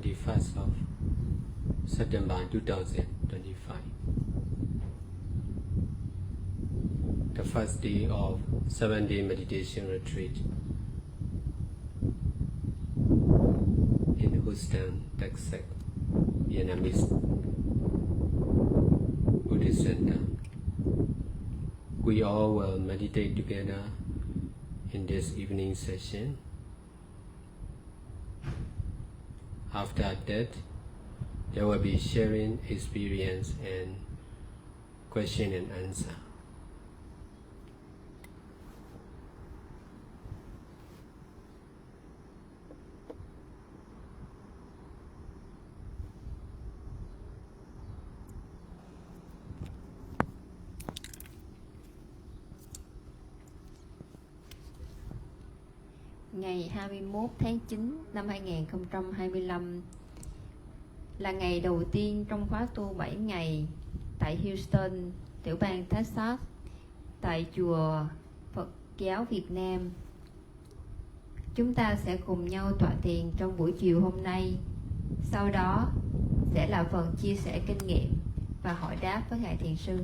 21st of September 2025. The first day of 7-day meditation retreat in Houston, Texas, Vietnamese Buddhist Center. We all will meditate together in this evening session. After that, there will be sharing experience and question and answer. Ngày 21 tháng 9 năm 2025 là ngày đầu tiên trong khóa tu 7 ngày tại Houston, tiểu bang Texas, tại chùa Phật giáo Việt Nam. Chúng ta sẽ cùng nhau tọa thiền trong buổi chiều hôm nay. Sau đó sẽ là phần chia sẻ kinh nghiệm và hỏi đáp với Ngài Thiền Sư.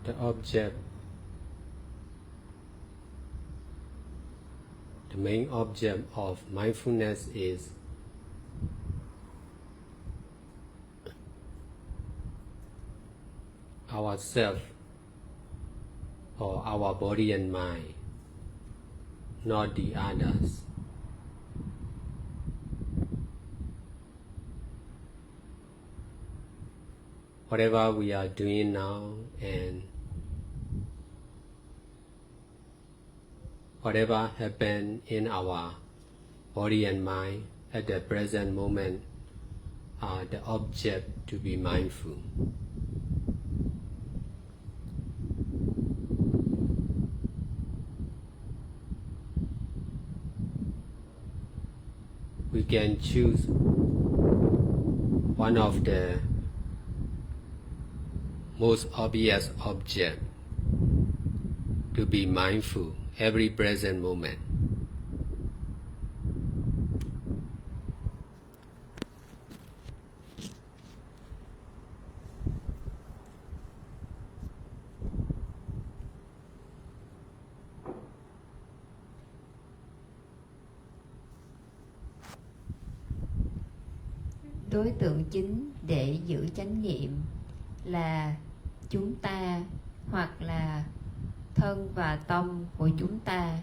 The object, the main object of mindfulness is ourself or our body and mind, not the others. Whatever we are doing now and whatever happened in our body and mind at the present moment are the object to be mindful. We can choose one of the most obvious object to be mindful every present moment. Đối tượng chính để giữ chánh niệm là chúng ta hoặc là thân và tâm của chúng ta,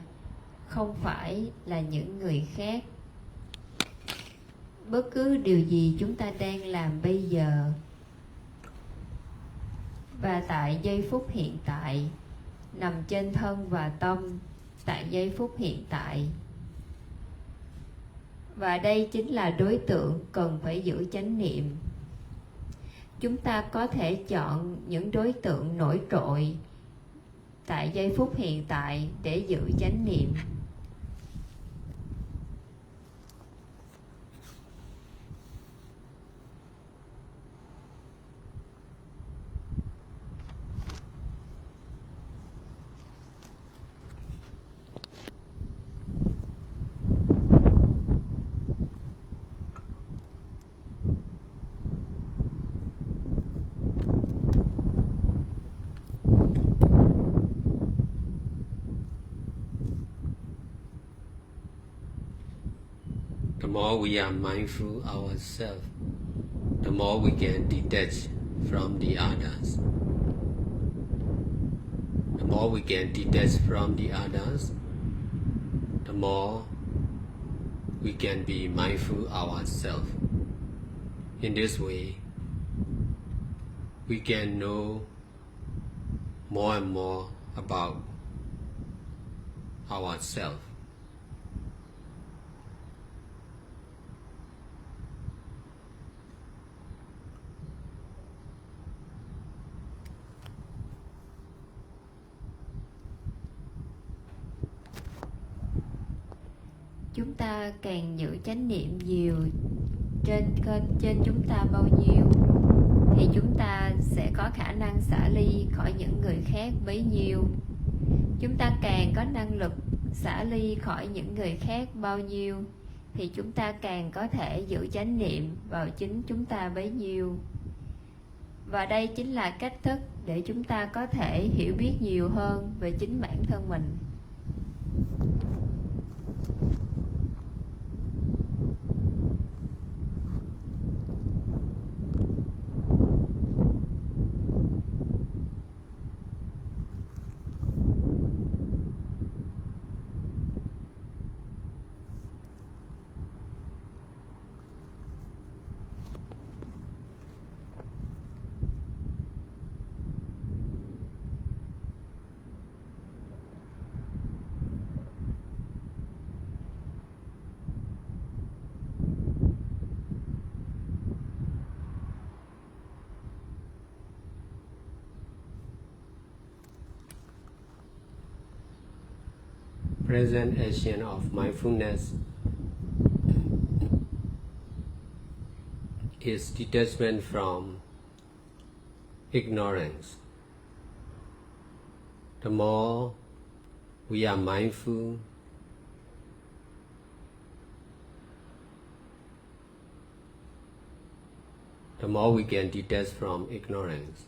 không phải là những người khác. Bất cứ điều gì chúng ta đang làm bây giờ và tại giây phút hiện tại nằm trên thân và tâm tại giây phút hiện tại. Và đây chính là đối tượng cần phải giữ chánh niệm. Chúng ta có thể chọn những đối tượng nổi trội tại giây phút hiện tại để giữ chánh niệm. more we are mindful ourselves, the more we can detach from the others. The more we can detach from the others, the more we can be mindful ourselves. In this way, we can know more and more about ourselves. Chúng ta càng giữ chánh niệm nhiều trên chúng ta bao nhiêu thì chúng ta sẽ có khả năng xả ly khỏi những người khác bấy nhiêu. Chúng ta càng có năng lực xả ly khỏi những người khác bao nhiêu thì chúng ta càng có thể giữ chánh niệm vào chính chúng ta bấy nhiêu. Và đây chính là cách thức để chúng ta có thể hiểu biết nhiều hơn về chính bản thân mình. Present action of mindfulness is detachment from ignorance. The more we are mindful, the more we can detach from ignorance.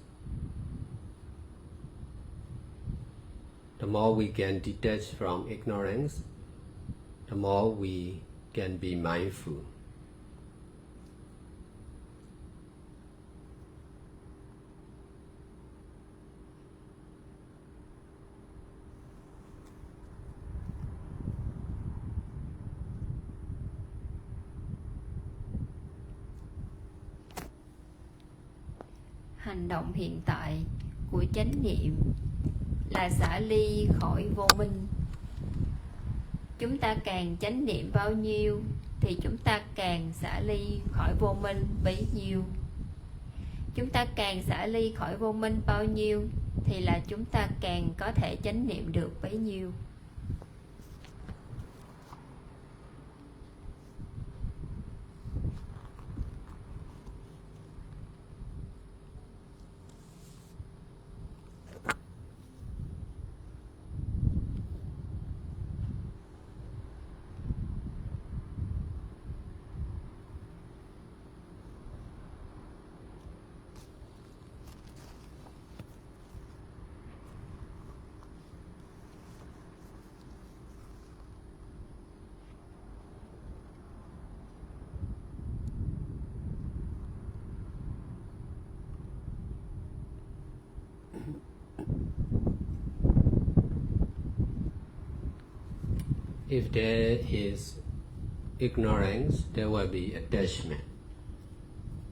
The more we can detach from ignorance, the more we can be mindful. Hành động hiện tại của chánh niệm là xả ly khỏi vô minh. Chúng ta càng chánh niệm bao nhiêu thì chúng ta càng xả ly khỏi vô minh bấy nhiêu. Chúng ta càng xả ly khỏi vô minh bao nhiêu thì là chúng ta càng có thể chánh niệm được bấy nhiêu. If there is ignorance, there will be attachment.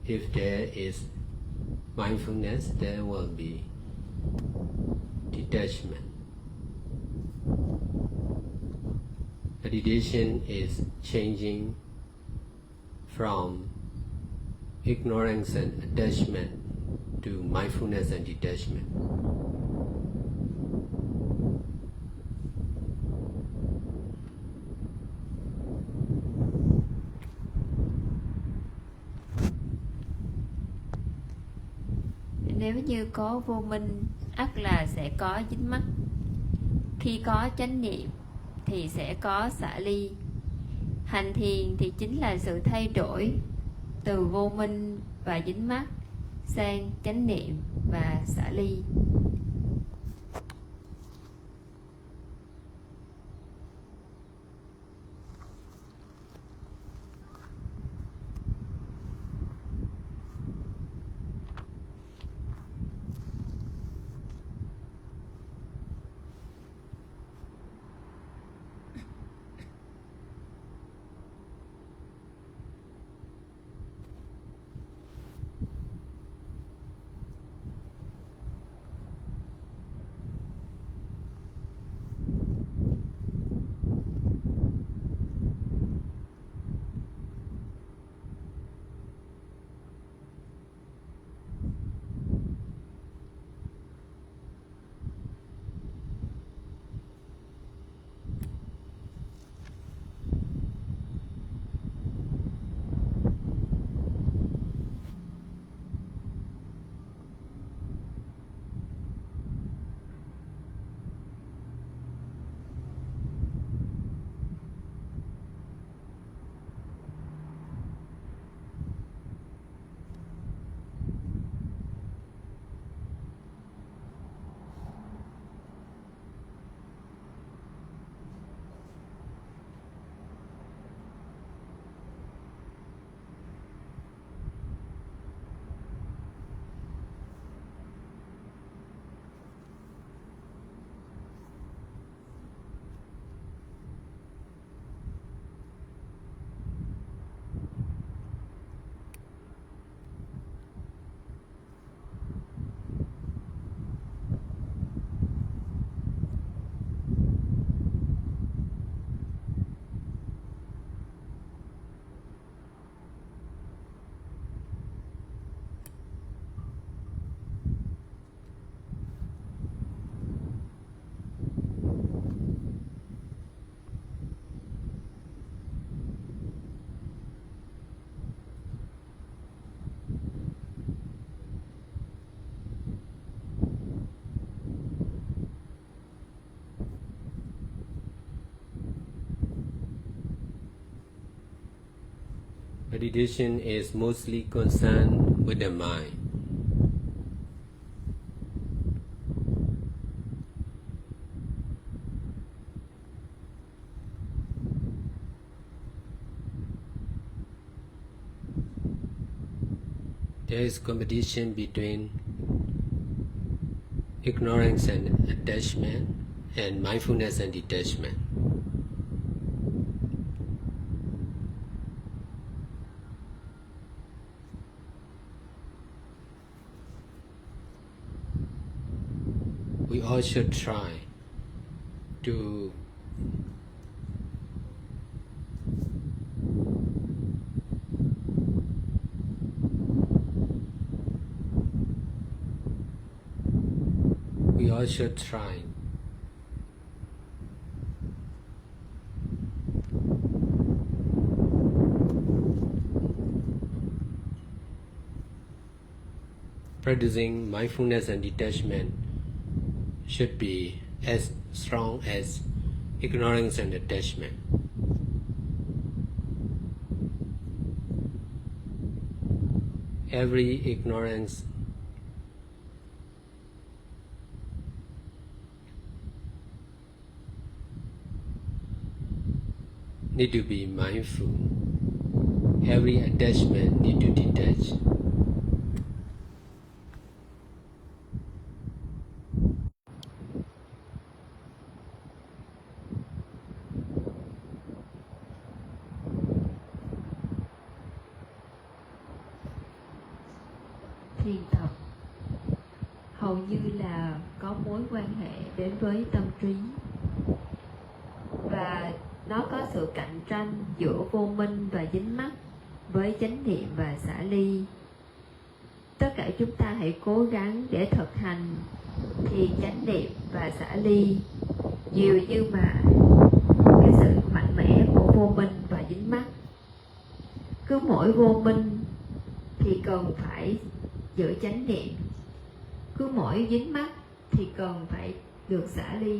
If there is mindfulness, there will be detachment. Meditation is changing from ignorance and attachment to mindfulness and detachment. Nếu như có vô minh, ắt là sẽ có dính mắc. Khi có chánh niệm thì sẽ có xả ly. Hành thiền thì chính là sự thay đổi từ vô minh và dính mắc sang chánh niệm và xả ly. meditation is mostly concerned with the mind. There is competition between ignorance and attachment, and mindfulness and detachment. We all should try to try practicing mindfulness and detachment should be as strong as ignorance and attachment. Every ignorance need to be mindful. Every attachment need to detach. Thiền tập hầu như là có mối quan hệ đến với tâm trí, và nó có sự cạnh tranh giữa vô minh và dính mắc với chánh niệm và xả ly. Tất cả chúng ta hãy cố gắng để thực hành thiền chánh niệm và xả ly nhiều như mà cái sự mạnh mẽ của vô minh và dính mắc. Cứ mỗi vô minh thì cần phải giữ chánh niệm, cứ mỗi dính mắc thì cần phải được xả ly.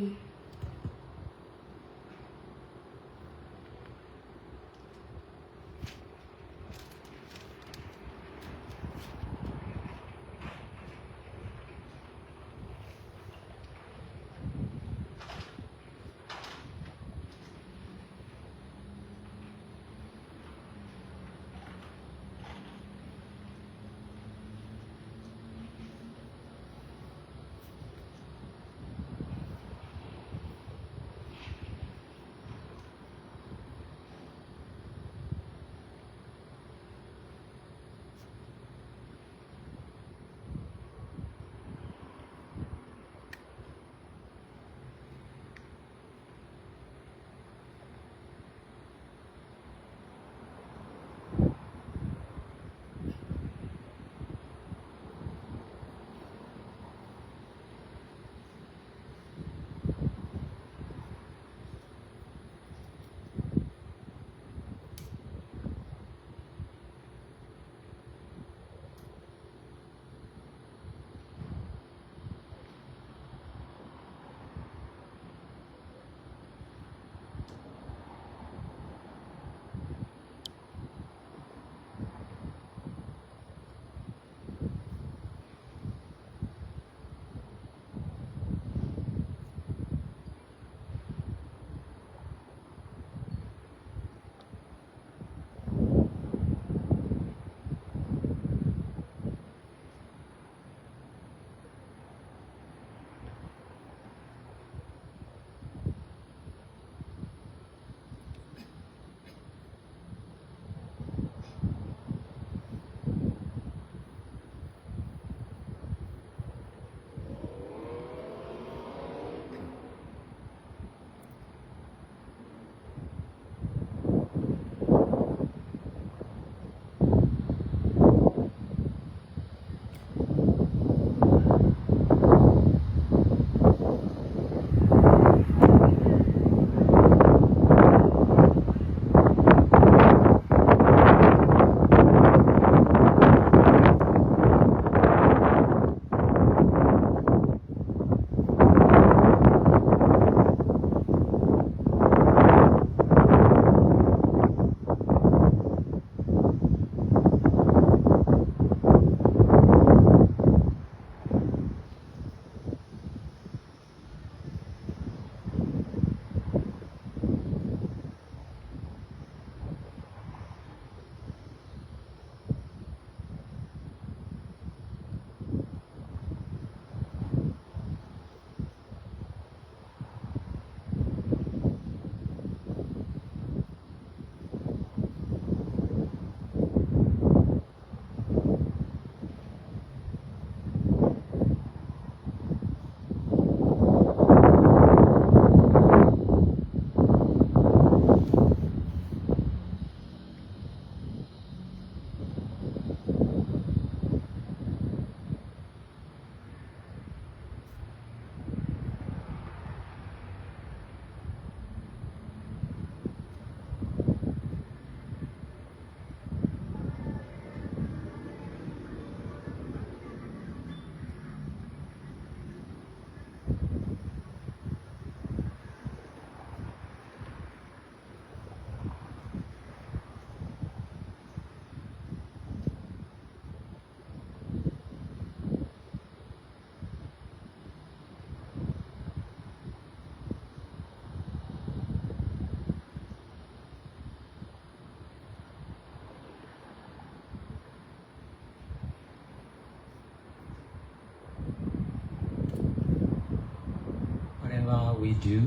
we do,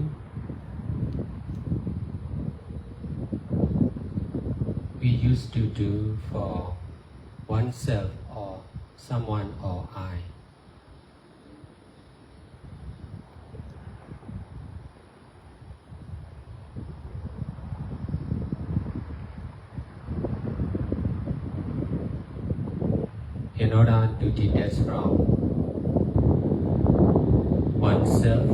we used to do for oneself or someone or I. In order to detach from oneself,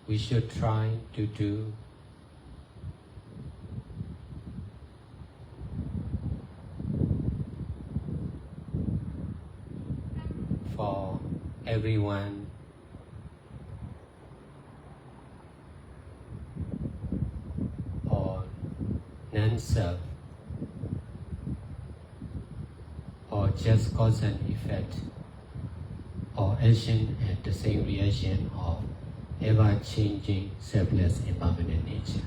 we should try to do for everyone or non-self, or just cause and effect, or action and the same reaction of ever-changing, selfless, impermanent nature.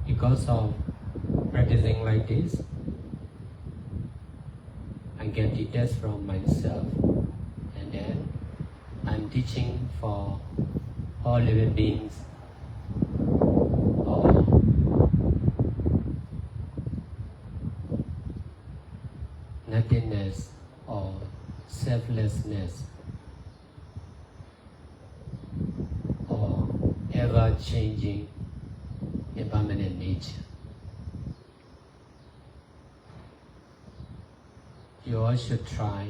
Because of practicing like this, I get detached from myself, and then I'm teaching for all living beings or nothingness or selflessness or ever-changing impermanent nature. You all should try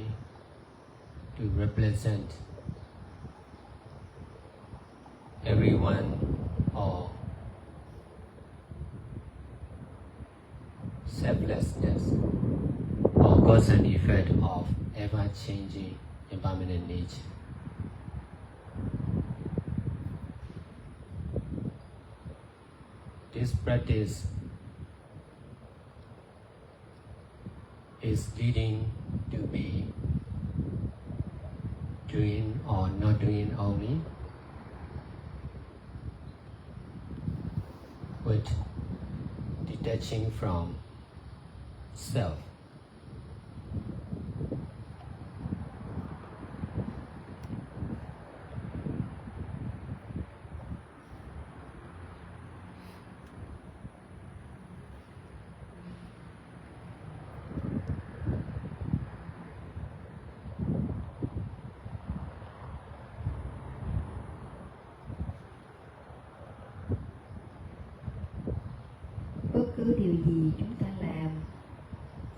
to represent everyone or selflessness or cause and effect of ever-changing impermanent nature. This practice is leading to be doing or not doing only, with detaching from self. Bất cứ điều gì chúng ta làm,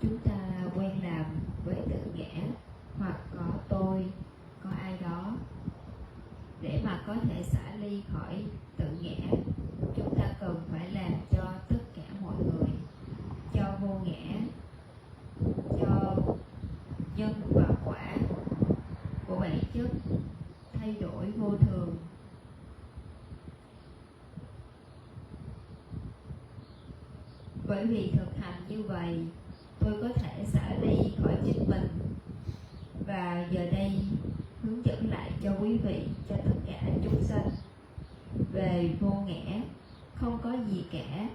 chúng ta quen làm với tự ngã hoặc có tôi, có ai đó. Để mà có thể xả ly khỏi tự ngã, chúng ta cần phải làm cho tất cả mọi người, cho vô ngã, cho nhân và quả của bản chất thay đổi vô thường. Bởi vì thực hành như vậy, tôi có thể xả ly khỏi chính mình. Và giờ đây hướng dẫn lại cho quý vị, cho tất cả chúng sanh về vô ngã, không có gì cả,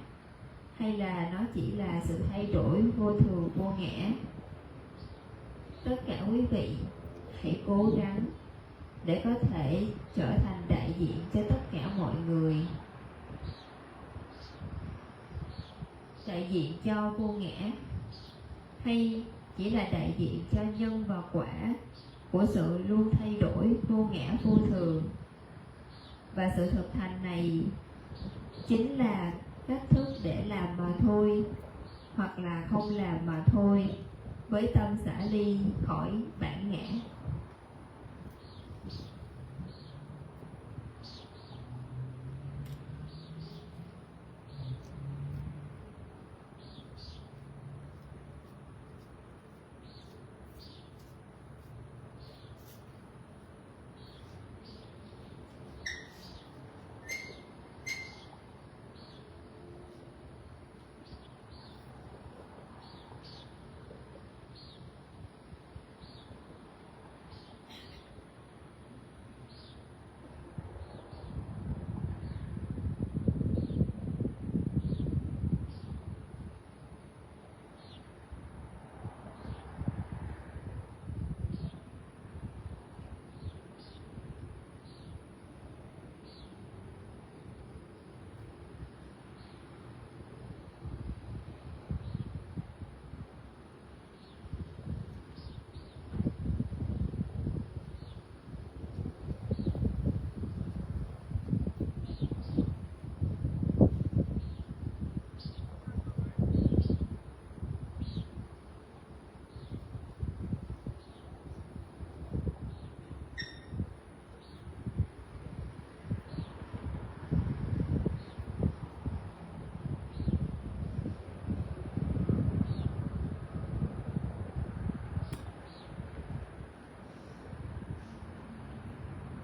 hay là nó chỉ là sự thay đổi vô thường vô ngã. Tất cả quý vị hãy cố gắng để có thể trở thành đại diện cho tất cả mọi người, đại diện cho vô ngã, hay chỉ là đại diện cho nhân và quả của sự luôn thay đổi vô ngã vô thường. Và sự thực hành này chính là cách thức để làm mà thôi, hoặc là không làm mà thôi, với tâm xả ly khỏi bản ngã.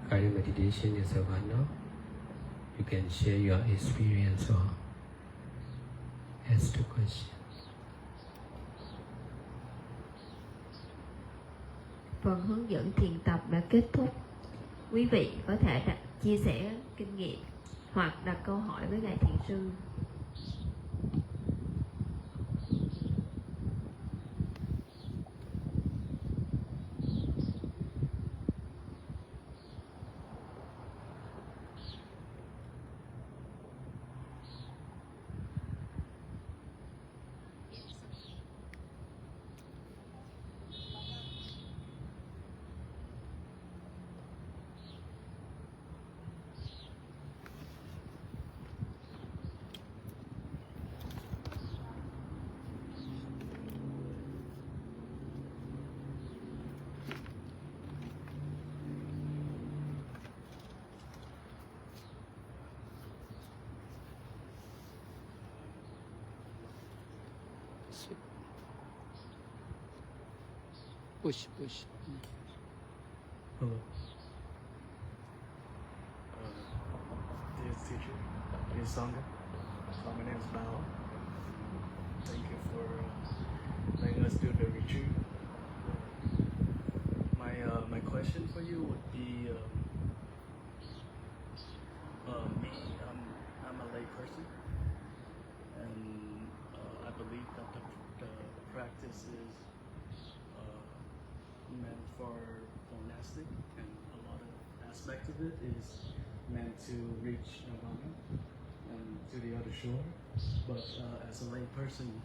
guided meditation is over now. You can share your experience or ask the question. Phần hướng dẫn thiền tập đã kết thúc. Quý vị có thể chia sẻ kinh nghiệm hoặc đặt câu hỏi với Ngài Thiền Sư. Push. Hello. Dear teacher, dear Sangha, my name is Bao. Thank you for letting us do the retreat. My question for you would be, me, I'm a lay person, and I believe that the practice is meant for monastic, and a lot of aspect of it is meant to reach nirvana and to the other shore. But as a lay person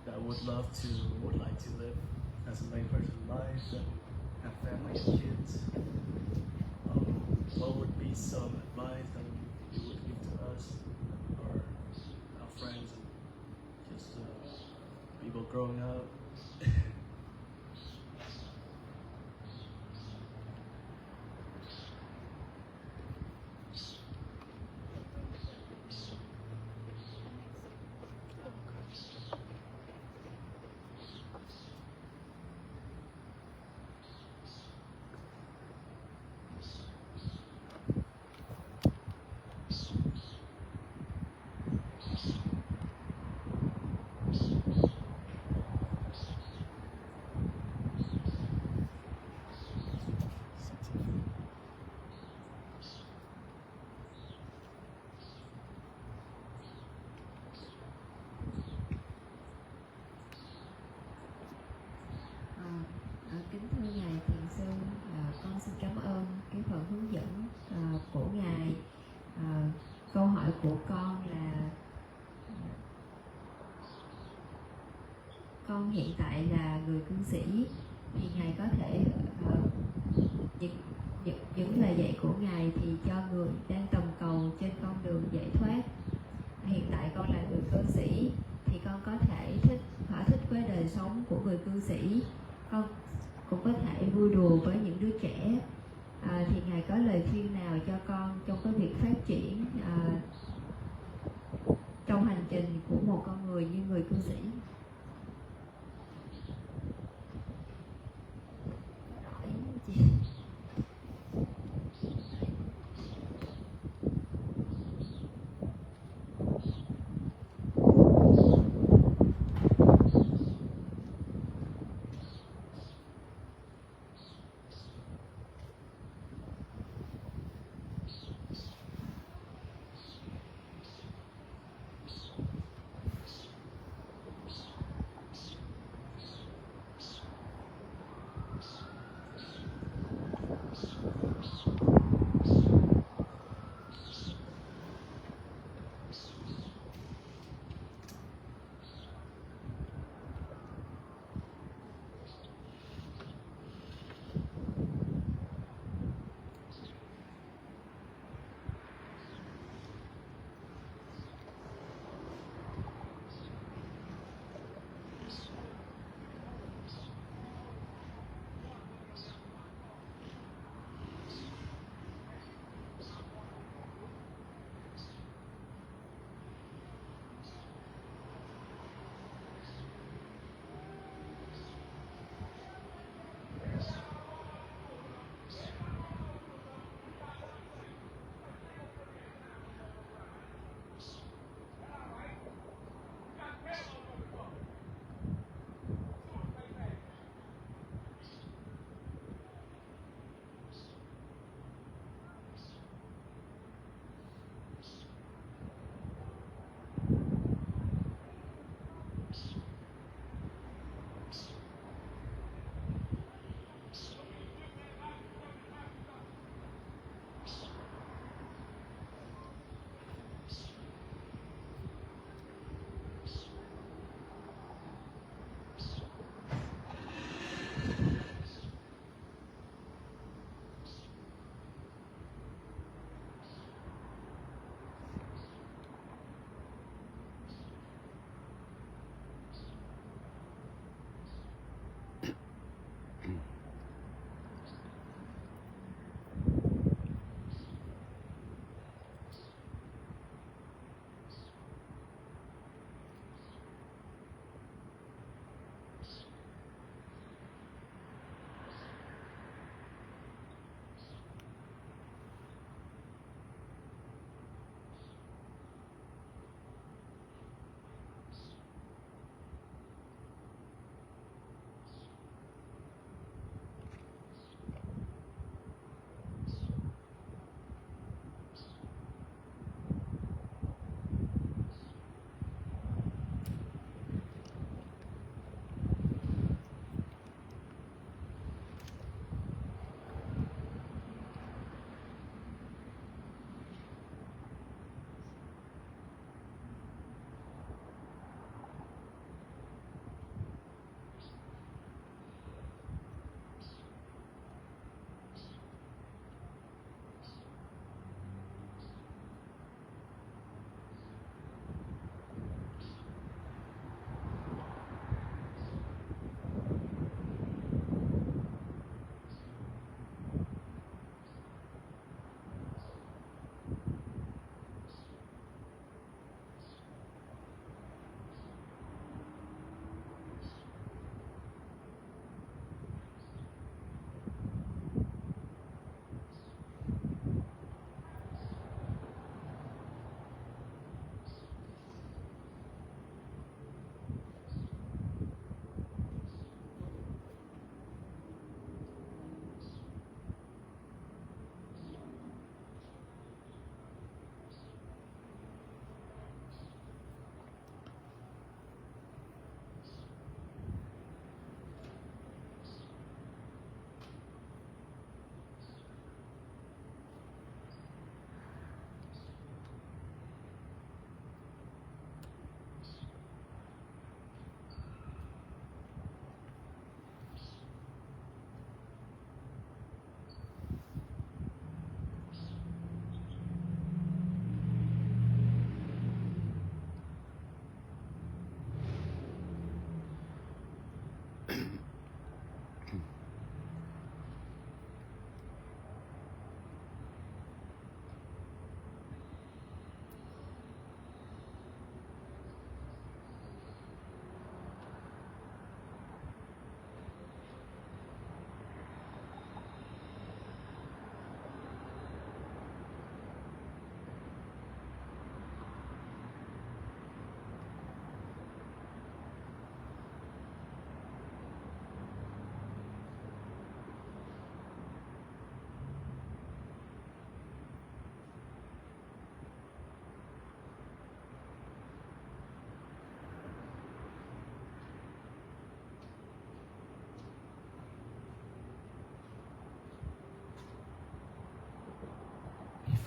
that would like to live as a lay person life and have family and kids, what would be some advice that you would give to us or our friends and just people growing up? Kính thưa Ngài Thiền Sư, con xin cảm ơn cái phần hướng dẫn của Ngài. Câu hỏi của con là con hiện tại là người cư sĩ, thì Ngài có thể những lời dạy của Ngài thì cho người đang tầm cầu trên con đường giải thoát. Hiện tại con là người cư sĩ thì con có thể thỏa thích với đời sống của người cư sĩ, con cũng có thể vui đùa với những đứa trẻ. Thì Ngài có lời khuyên nào cho con trong cái việc phát triển trong hành trình của một con người như người cư sĩ?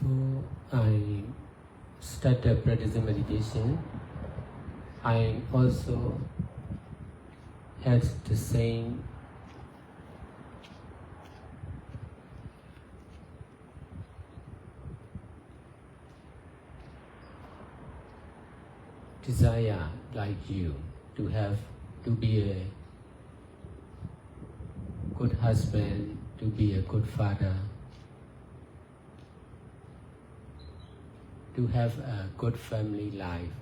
Before I started practicing meditation, I also had the same desire like you to be a good husband, to be a good father, to have a good family life.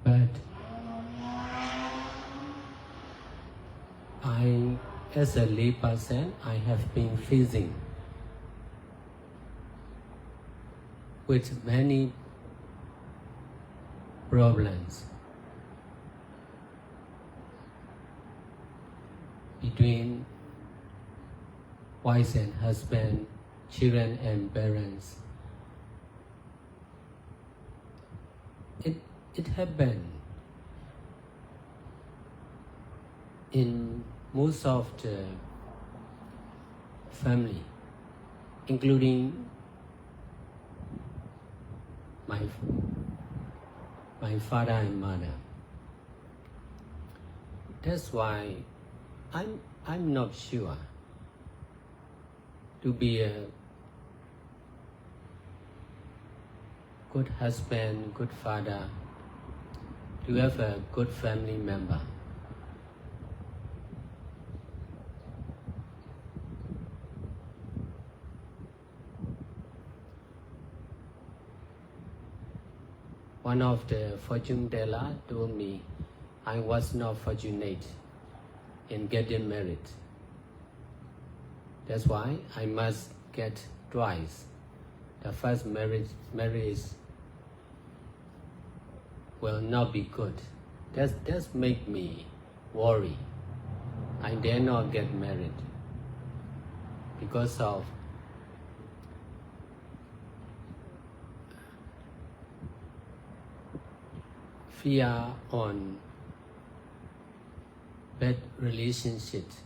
But as a lay person, I have been facing with many problems between wife and husband, children and parents. It happened in most of the family, including my father and mother. That's why I'm not sure to be a good husband, good father, to have a good family member. One of the fortune teller told me I was not fortunate in getting married. That's why I must get twice. The first marriage will not be good. That's make me worry. I dare not get married because of fear on bad relationships.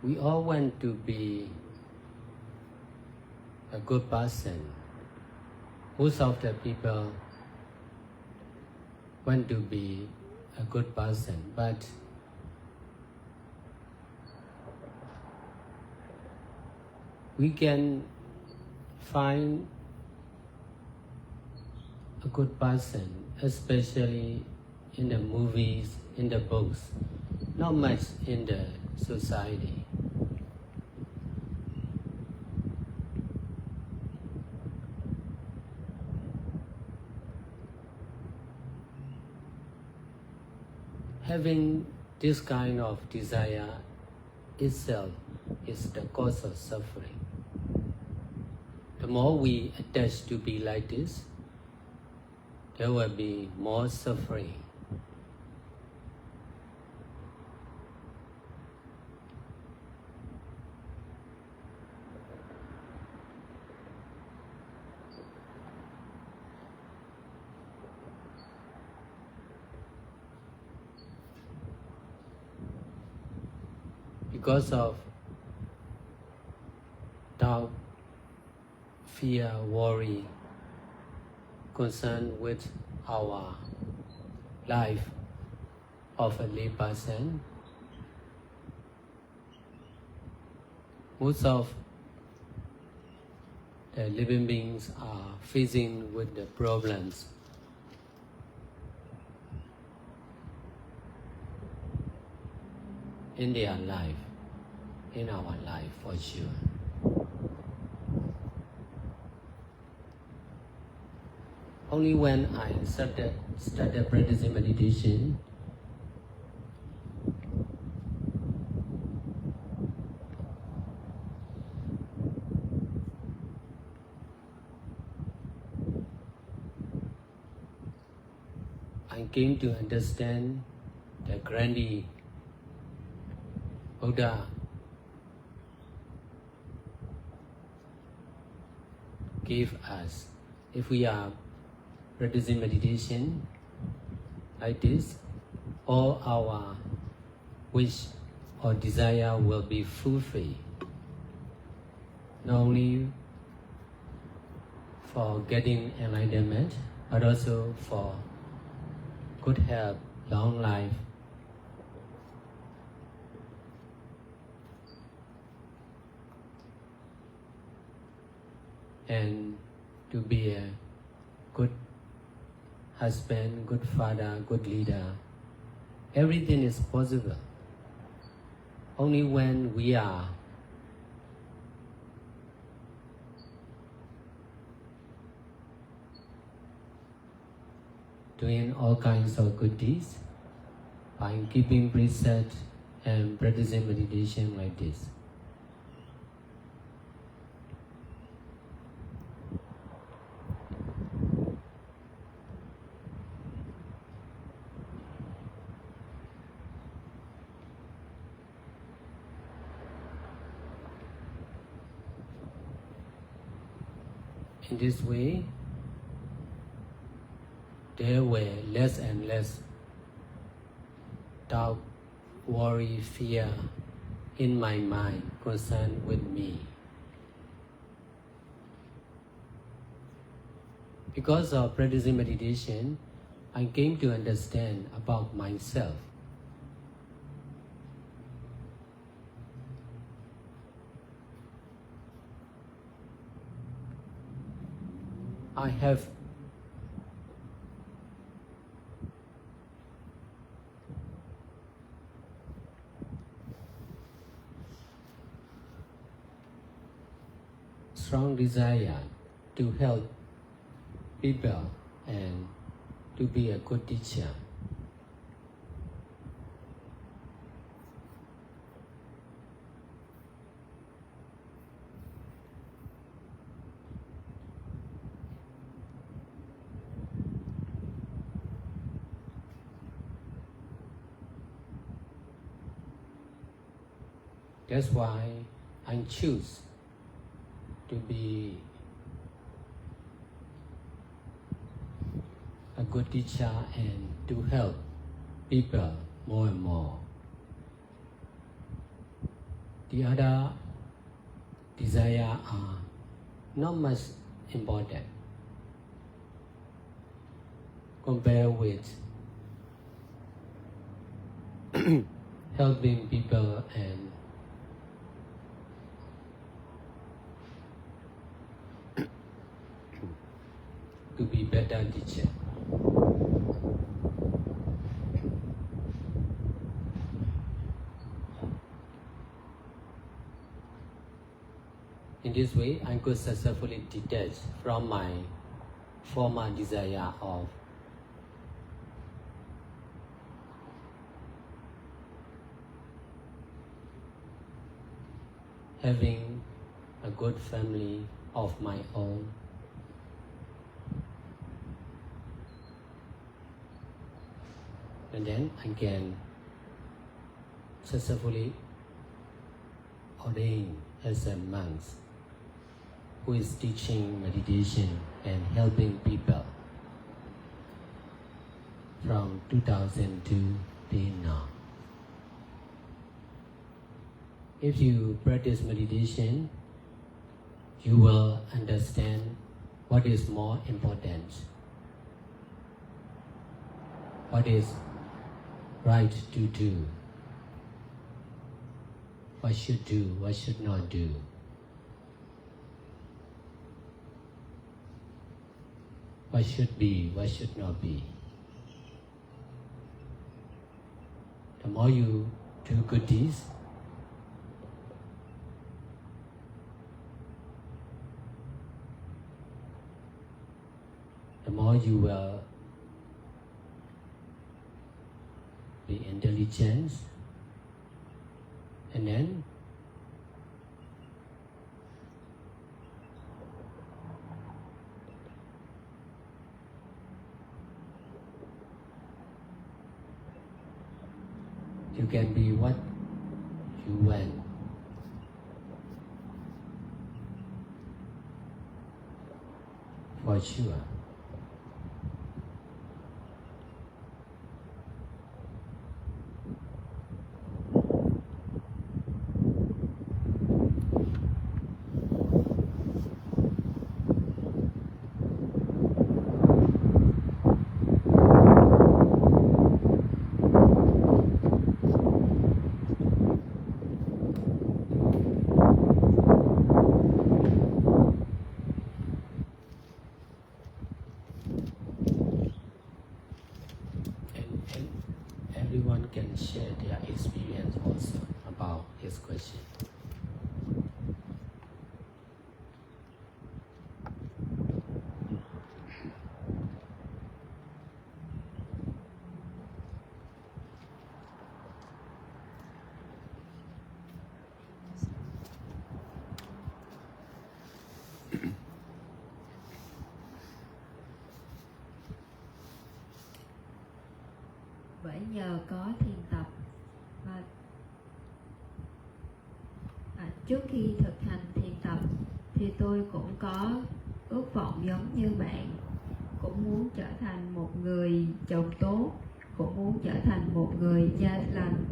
We all want to be a good person. Most of the people want to be a good person, but we can find a good person, especially in the movies, in the books, not much in the society. Having this kind of desire itself is the cause of suffering. The more we attach to be like this, there will be more suffering. Because of doubt, fear, worry, concern with our life of a lay person, most of the living beings are facing with the problems. In their life, in our life for sure. Only when I started practicing meditation, I came to understand the Buddha give us, if we are practicing meditation like this, all our wish or desire will be fulfilled. Not only for getting enlightenment, but also for good health, long life, and to be a good husband, good father, good leader. Everything is possible. Only when we are doing all kinds of good deeds, by keeping precept and practicing meditation like this. In this way, there were less and less doubt, worry, fear in my mind concerned with me. Because of practicing meditation, I came to understand about myself. I have strong desire to help people and to be a good teacher. That's why I choose to be a good teacher and to help people more and more. The other desire are not much important compared with helping people and to be better teacher. In this way, I could successfully detach from my former desire of having a good family of my own. And then I can successfully ordain as a monk who is teaching meditation and helping people from 2002 till now. If you practice meditation, you will understand what is more important, what is right to do, what should do, what should not do. What should be, what should not be. The more you do good deeds, the more you will be intelligent, and then you can be what to when? For sure. And everyone can share their experience also about his question. Bởi nhờ có thiền tập và trước khi thực hành thiền tập thì tôi cũng có ước vọng giống như bạn, cũng muốn trở thành một người chồng tốt, cũng muốn trở thành một người cha lành,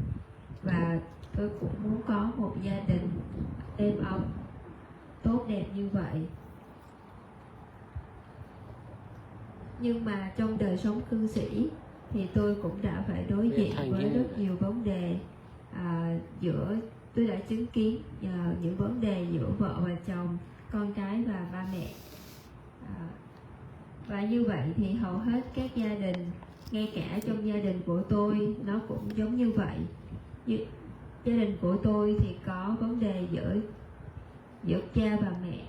và tôi cũng muốn có một gia đình êm ấm tốt đẹp như vậy. Nhưng mà trong đời sống cư sĩ thì tôi cũng đã phải đối diện với rất nhiều vấn đề tôi đã chứng kiến những vấn đề giữa vợ và chồng, con cái và ba mẹ. Và như vậy thì hầu hết các gia đình, ngay cả trong gia đình của tôi, nó cũng giống như vậy. Gia đình của tôi thì có vấn đề giữa cha và mẹ.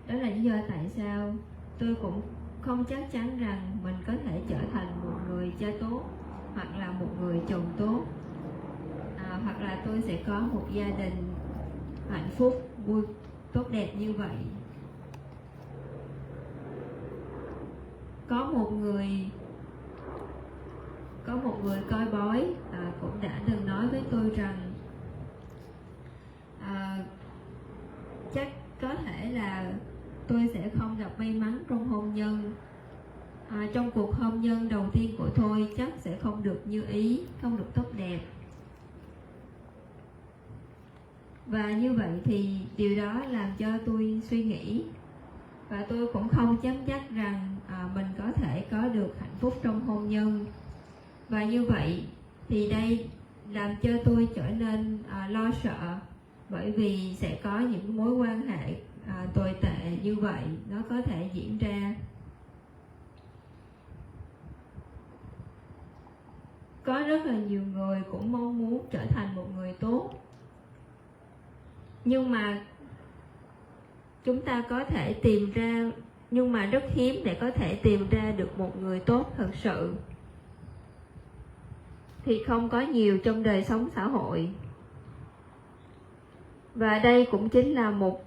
Đó là lý do tại sao tôi cũng không chắc chắn rằng mình có thể trở thành một người cha tốt, hoặc là một người chồng tốt, hoặc là tôi sẽ có một gia đình hạnh phúc, vui, tốt đẹp như vậy. Có một người coi bói cũng đã từng nói với tôi rằng chắc có thể là tôi sẽ không gặp may mắn trong hôn nhân. Trong cuộc hôn nhân đầu tiên của tôi chắc sẽ không được như ý, không được tốt đẹp. Và như vậy thì điều đó làm cho tôi suy nghĩ, và tôi cũng không dám chắc rằng mình có thể có được hạnh phúc trong hôn nhân. Và như vậy thì đây làm cho tôi trở nên lo sợ, bởi vì sẽ có những mối quan hệ tồi tệ như vậy nó có thể diễn ra. Có rất là nhiều người cũng mong muốn trở thành một người tốt, nhưng mà chúng ta có thể tìm ra, nhưng mà rất hiếm để có thể tìm ra được một người tốt thật sự. Thì không có nhiều trong đời sống xã hội. Và đây cũng chính là một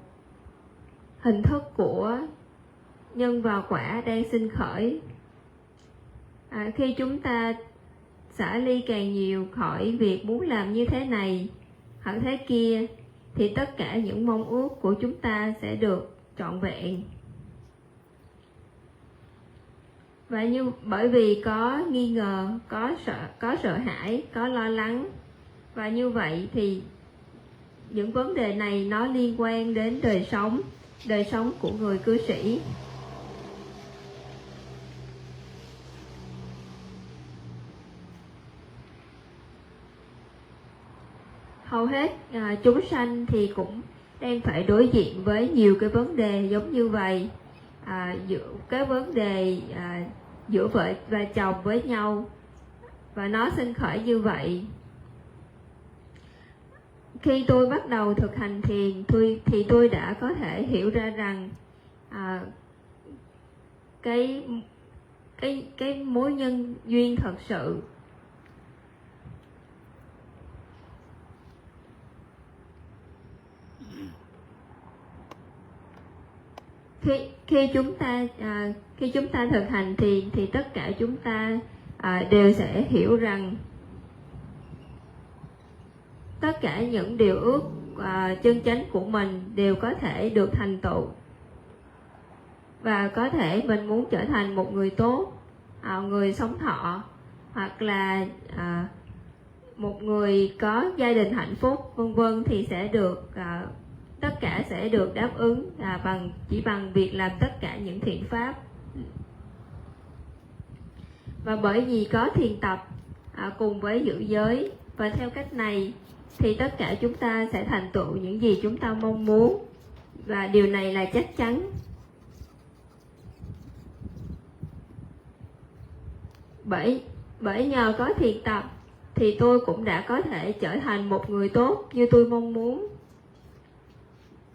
hình thức của nhân và quả đang sinh khởi. Khi chúng ta xả ly càng nhiều khỏi việc muốn làm như thế này hoặc thế kia, thì tất cả những mong ước của chúng ta sẽ được trọn vẹn. Và bởi vì có nghi ngờ, có sợ hãi, có lo lắng, và như vậy thì những vấn đề này nó liên quan đến đời sống của người cư sĩ. Hầu hết chúng sanh thì cũng đang phải đối diện với nhiều cái vấn đề giống như vậy, cái vấn đề giữa vợ và chồng với nhau, và nó sinh khởi như vậy. Khi tôi bắt đầu thực hành thiền thì tôi đã có thể hiểu ra rằng cái mối nhân duyên thật sự khi chúng ta thực hành thiền thì tất cả chúng ta đều sẽ hiểu rằng tất cả những điều ước chân chánh của mình đều có thể được thành tựu. Và có thể mình muốn trở thành một người tốt, người sống thọ, hoặc là một người có gia đình hạnh phúc, vân vân, thì sẽ được tất cả sẽ được đáp ứng chỉ bằng việc làm tất cả những thiện pháp. Và bởi vì có thiền tập cùng với giữ giới, và theo cách này thì tất cả chúng ta sẽ thành tựu những gì chúng ta mong muốn, và điều này là chắc chắn. Bởi nhờ có thiền tập thì tôi cũng đã có thể trở thành một người tốt như tôi mong muốn.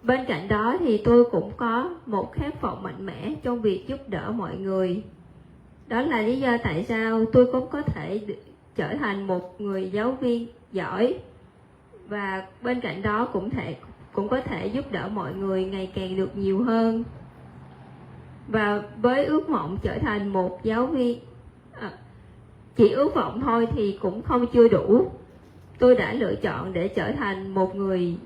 Bên cạnh đó thì tôi cũng có một khát vọng mạnh mẽ trong việc giúp đỡ mọi người. Đó là lý do tại sao tôi cũng có thể trở thành một người giáo viên giỏi, và bên cạnh đó cũng có thể giúp đỡ mọi người ngày càng được nhiều hơn. Và với ước vọng trở thành một giáo viên, chỉ ước vọng thôi thì cũng chưa đủ. Tôi đã lựa chọn để trở thành một người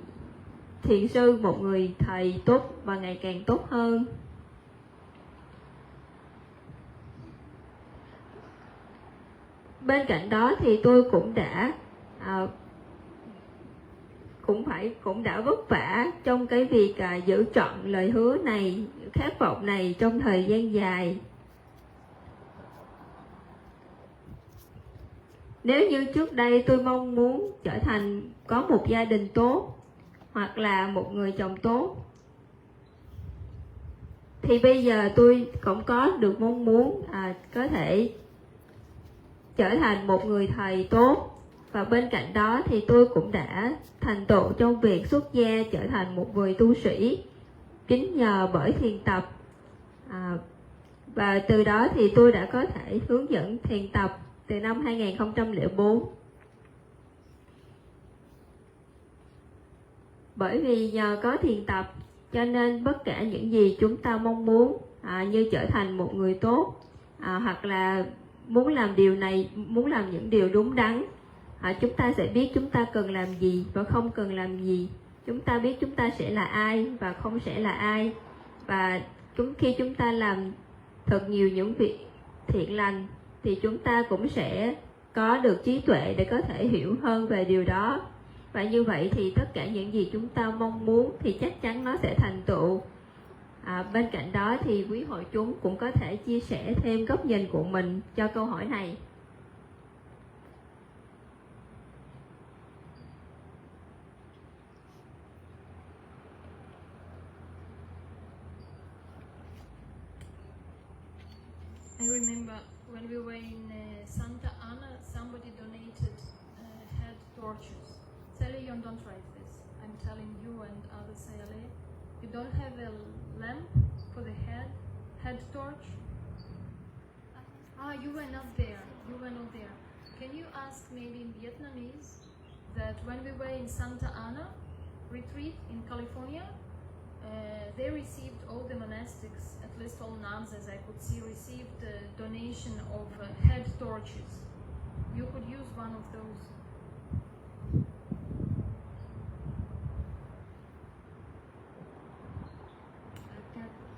thiền sư, một người thầy tốt và ngày càng tốt hơn. Bên cạnh đó thì tôi cũng đã vất vả trong cái việc giữ trọn lời hứa này, khát vọng này trong thời gian dài. Nếu như trước đây tôi mong muốn trở thành có một gia đình tốt hoặc là một người chồng tốt, thì bây giờ tôi cũng có được mong muốn có thể trở thành một người thầy tốt. Và bên cạnh đó thì tôi cũng đã thành tựu trong việc xuất gia trở thành một người tu sĩ chính nhờ bởi thiền tập. Và từ đó thì tôi đã có thể hướng dẫn thiền tập từ năm 2004. Bởi vì nhờ có thiền tập cho nên tất cả những gì chúng ta mong muốn như trở thành một người tốt, hoặc là muốn làm điều này, muốn làm những điều đúng đắn, chúng ta sẽ biết chúng ta cần làm gì và không cần làm gì. Chúng ta biết chúng ta sẽ là ai và không sẽ là ai. Và khi chúng ta làm thật nhiều những việc thiện lành thì chúng ta cũng sẽ có được trí tuệ để có thể hiểu hơn về điều đó. Và như vậy thì tất cả những gì chúng ta mong muốn thì chắc chắn nó sẽ thành tựu. Bên cạnh đó thì quý hội chúng cũng có thể chia sẻ thêm góc nhìn của mình cho câu hỏi này. I remember when we were in Santa Ana, somebody donated head torches. Sally, you don't write this. I'm telling you and others, Sally. You don't have a lamp for the head torch? You were not there. You were not there. Can you ask maybe in Vietnamese that when we were in Santa Ana retreat in California, they received, all the monastics, at least all nuns as I could see, received a donation of head torches. You could use one of those.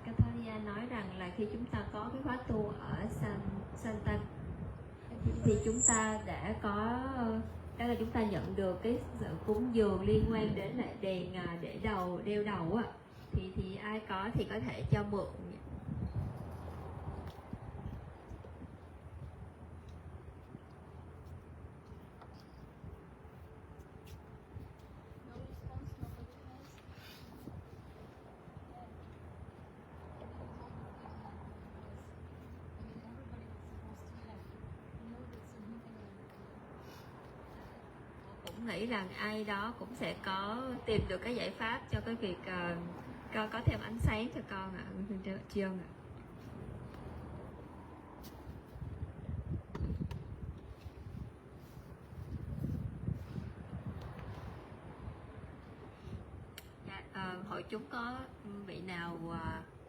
Catharina nói rằng là khi chúng ta có cái khóa tu ở Santa thì chúng ta đã có, đó là chúng ta nhận được cái sự cúng dường liên quan đến lại đèn để đeo đầu á, thì ai có thì có thể cho mượn. Cũng nghĩ rằng ai đó cũng sẽ tìm được cái giải pháp cho cái việc con có thêm ánh sáng cho con ạ, Trương ạ. Hội chúng có vị nào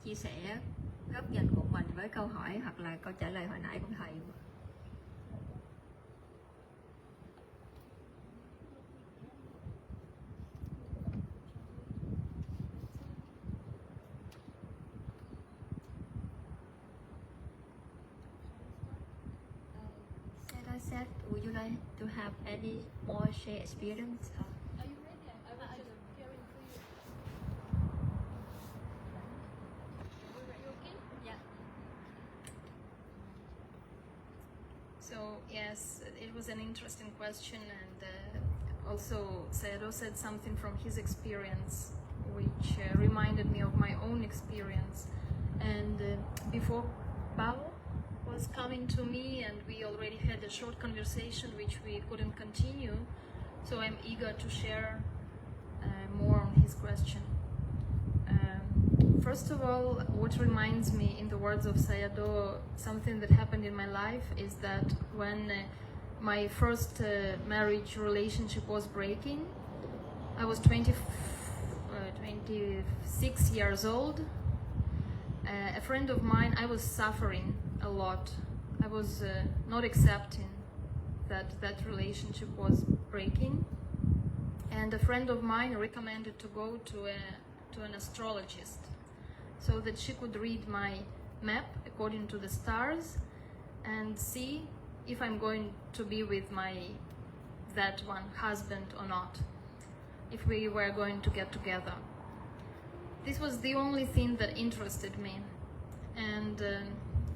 chia sẻ góc nhìn của mình với câu hỏi hoặc là câu trả lời hồi nãy của thầy? said, would you like to have any more share experience? Are you ready? I was just caring for you. You okay? Yeah. So yes, it was an interesting question, and also Sayadaw said something from his experience, which reminded me of my own experience. And before Bao was coming to me, and we already had a short conversation which we couldn't continue, so I'm eager to share more on his question. First of all, what reminds me, in the words of Sayadaw, something that happened in my life is that when my first marriage relationship was breaking, I was 26 years old. A friend of mine, I was suffering a lot. I was not accepting that relationship was breaking. And a friend of mine recommended to go to an astrologist so that she could read my map according to the stars and see if I'm going to be with that one husband or not, if we were going to get together. This was the only thing that interested me. And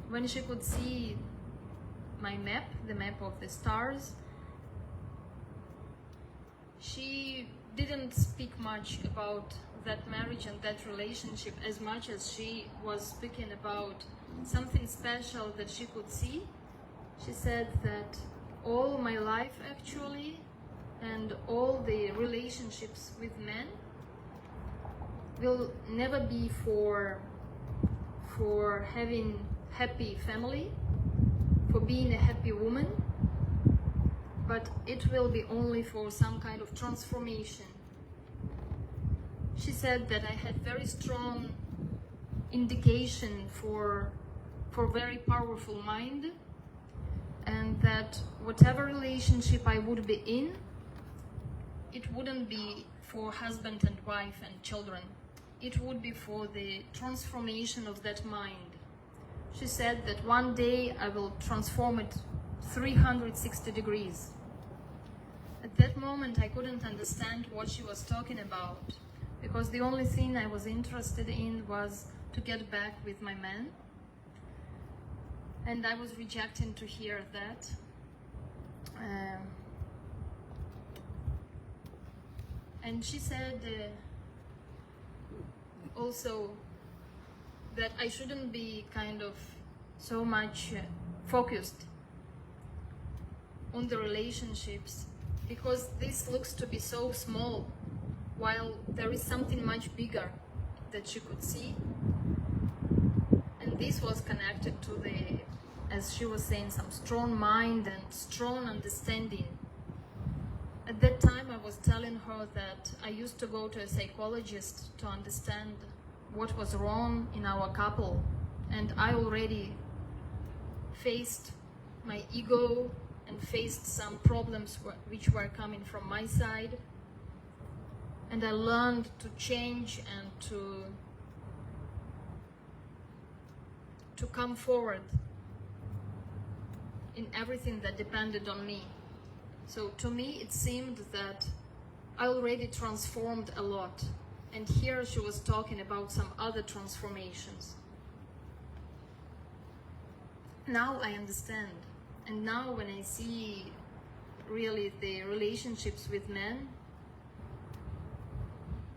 when she could see my map, the map of the stars, she didn't speak much about that marriage and that relationship as much as she was speaking about something special that she could see. She said that all my life actually, and all the relationships with men will never be for having happy family, for being a happy woman, but it will be only for some kind of transformation. She said that I had very strong indication for very powerful mind, and that whatever relationship I would be in, it wouldn't be for husband and wife and children. It would be for the transformation of that mind. She said that one day I will transform it 360 degrees. At that moment I couldn't understand what she was talking about, because the only thing I was interested in was to get back with my man. And I was rejecting to hear that. And she said also that I shouldn't be kind of so much focused on the relationships, because this looks to be so small, while there is something much bigger that she could see. And this was connected to the, as she was saying, some strong mind and strong understanding. At that time I was telling her that I used to go to a psychologist to understand what was wrong in our couple, and I already faced my ego and faced some problems which were coming from my side, and I learned to change and to come forward in everything that depended on me. So to me it seemed that I already transformed a lot, and here she was talking about some other transformations. Now I understand, and now when I see really the relationships with men,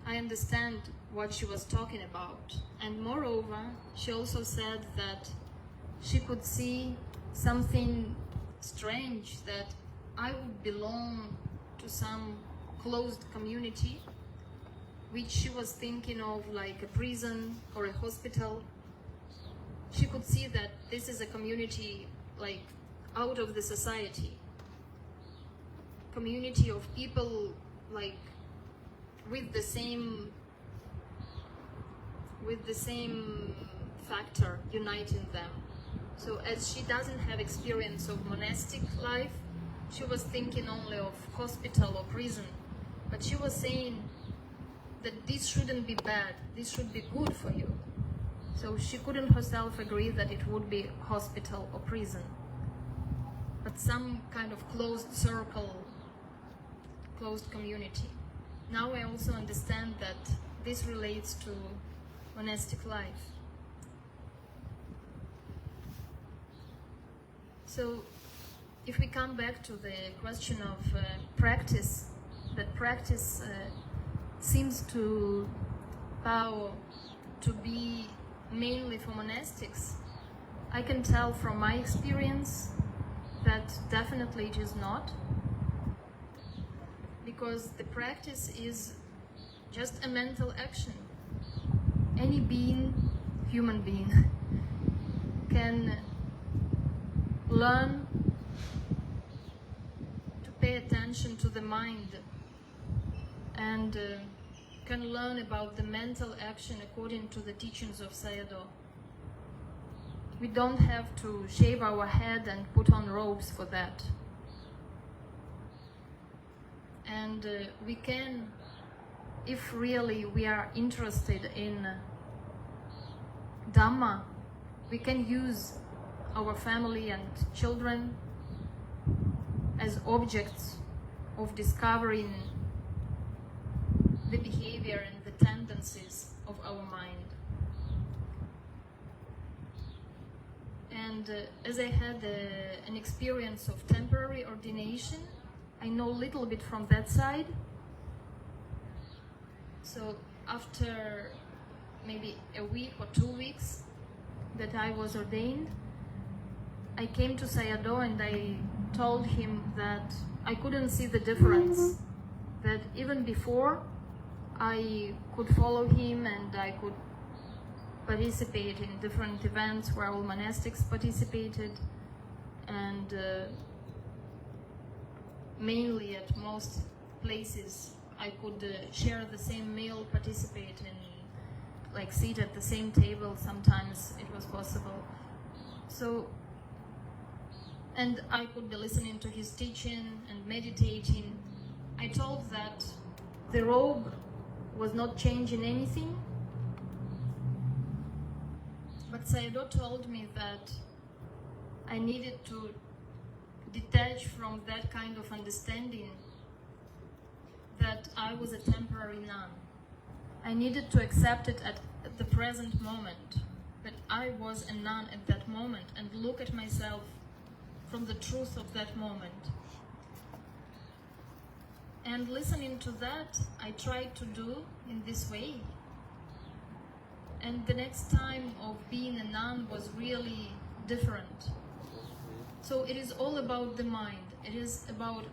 I understand what she was talking about. And moreover, she also said that she could see something strange, that I would belong to some closed community, which she was thinking of like a prison or a hospital. She could see that this is a community like out of the society, community of people like with the same factor uniting them. So as she doesn't have experience of monastic life, she was thinking only of hospital or prison. But she was saying that this shouldn't be bad, this should be good for you. So she couldn't herself agree that it would be hospital or prison. but some kind of closed circle, closed community. Now I also understand that this relates to monastic life. So if we come back to the question of practice, that practice seems to bow to be mainly for monastics, I can tell from my experience that definitely it is not, because the practice is just a mental action. Any being, human being, can learn to pay attention to the mind and can learn about the mental action according to the teachings of Sayadaw. We don't have to shave our head and put on robes for that. And we can, if really we are interested in Dhamma, we can use our family and children as objects of discovering the behavior and the tendencies of our mind. And as I had an experience of temporary ordination, I know a little bit from that side. So after maybe a week or 2 weeks that I was ordained, I came to Sayadaw and I told him that I couldn't see the difference, that even before I could follow him and I could participate in different events where all monastics participated, and mainly at most places I could share the same meal, participate in, like sit at the same table, sometimes it was possible. So, and I could be listening to his teaching and meditating. I told that the robe was not changing anything, but Sayadaw told me that I needed to detach from that kind of understanding that I was a temporary nun. I needed to accept it at the present moment, that I was a nun at that moment, and look at myself from the truth of that moment. And listening to that, I tried to do in this way. And the next time of being a nun was really different. So it is all about the mind. It is about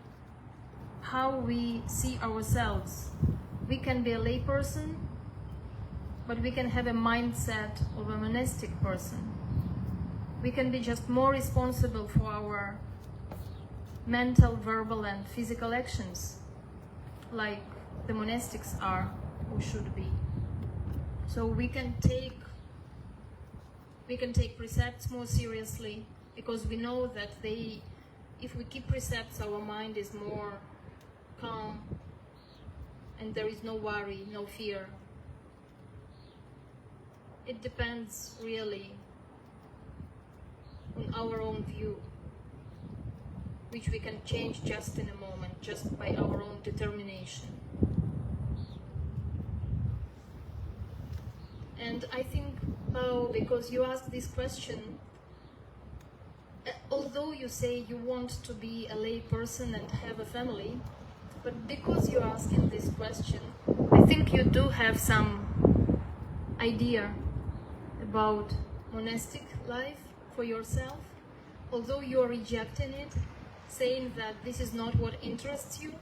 how we see ourselves. We can be a lay person, but we can have a mindset of a monastic person. We can be just more responsible for our mental, verbal, and physical actions, like the monastics are or should be. So we can take precepts more seriously, because we know that if we keep precepts, our mind is more calm and there is no worry, no fear. It depends really on our own view, which we can change just in a moment, just by our own determination. And I think, Pao, because you asked this question, although you say you want to be a lay person and have a family, but because you're asking this question, I think you do have some idea about monastic life for yourself, although you're rejecting it, saying that this is not what interests you,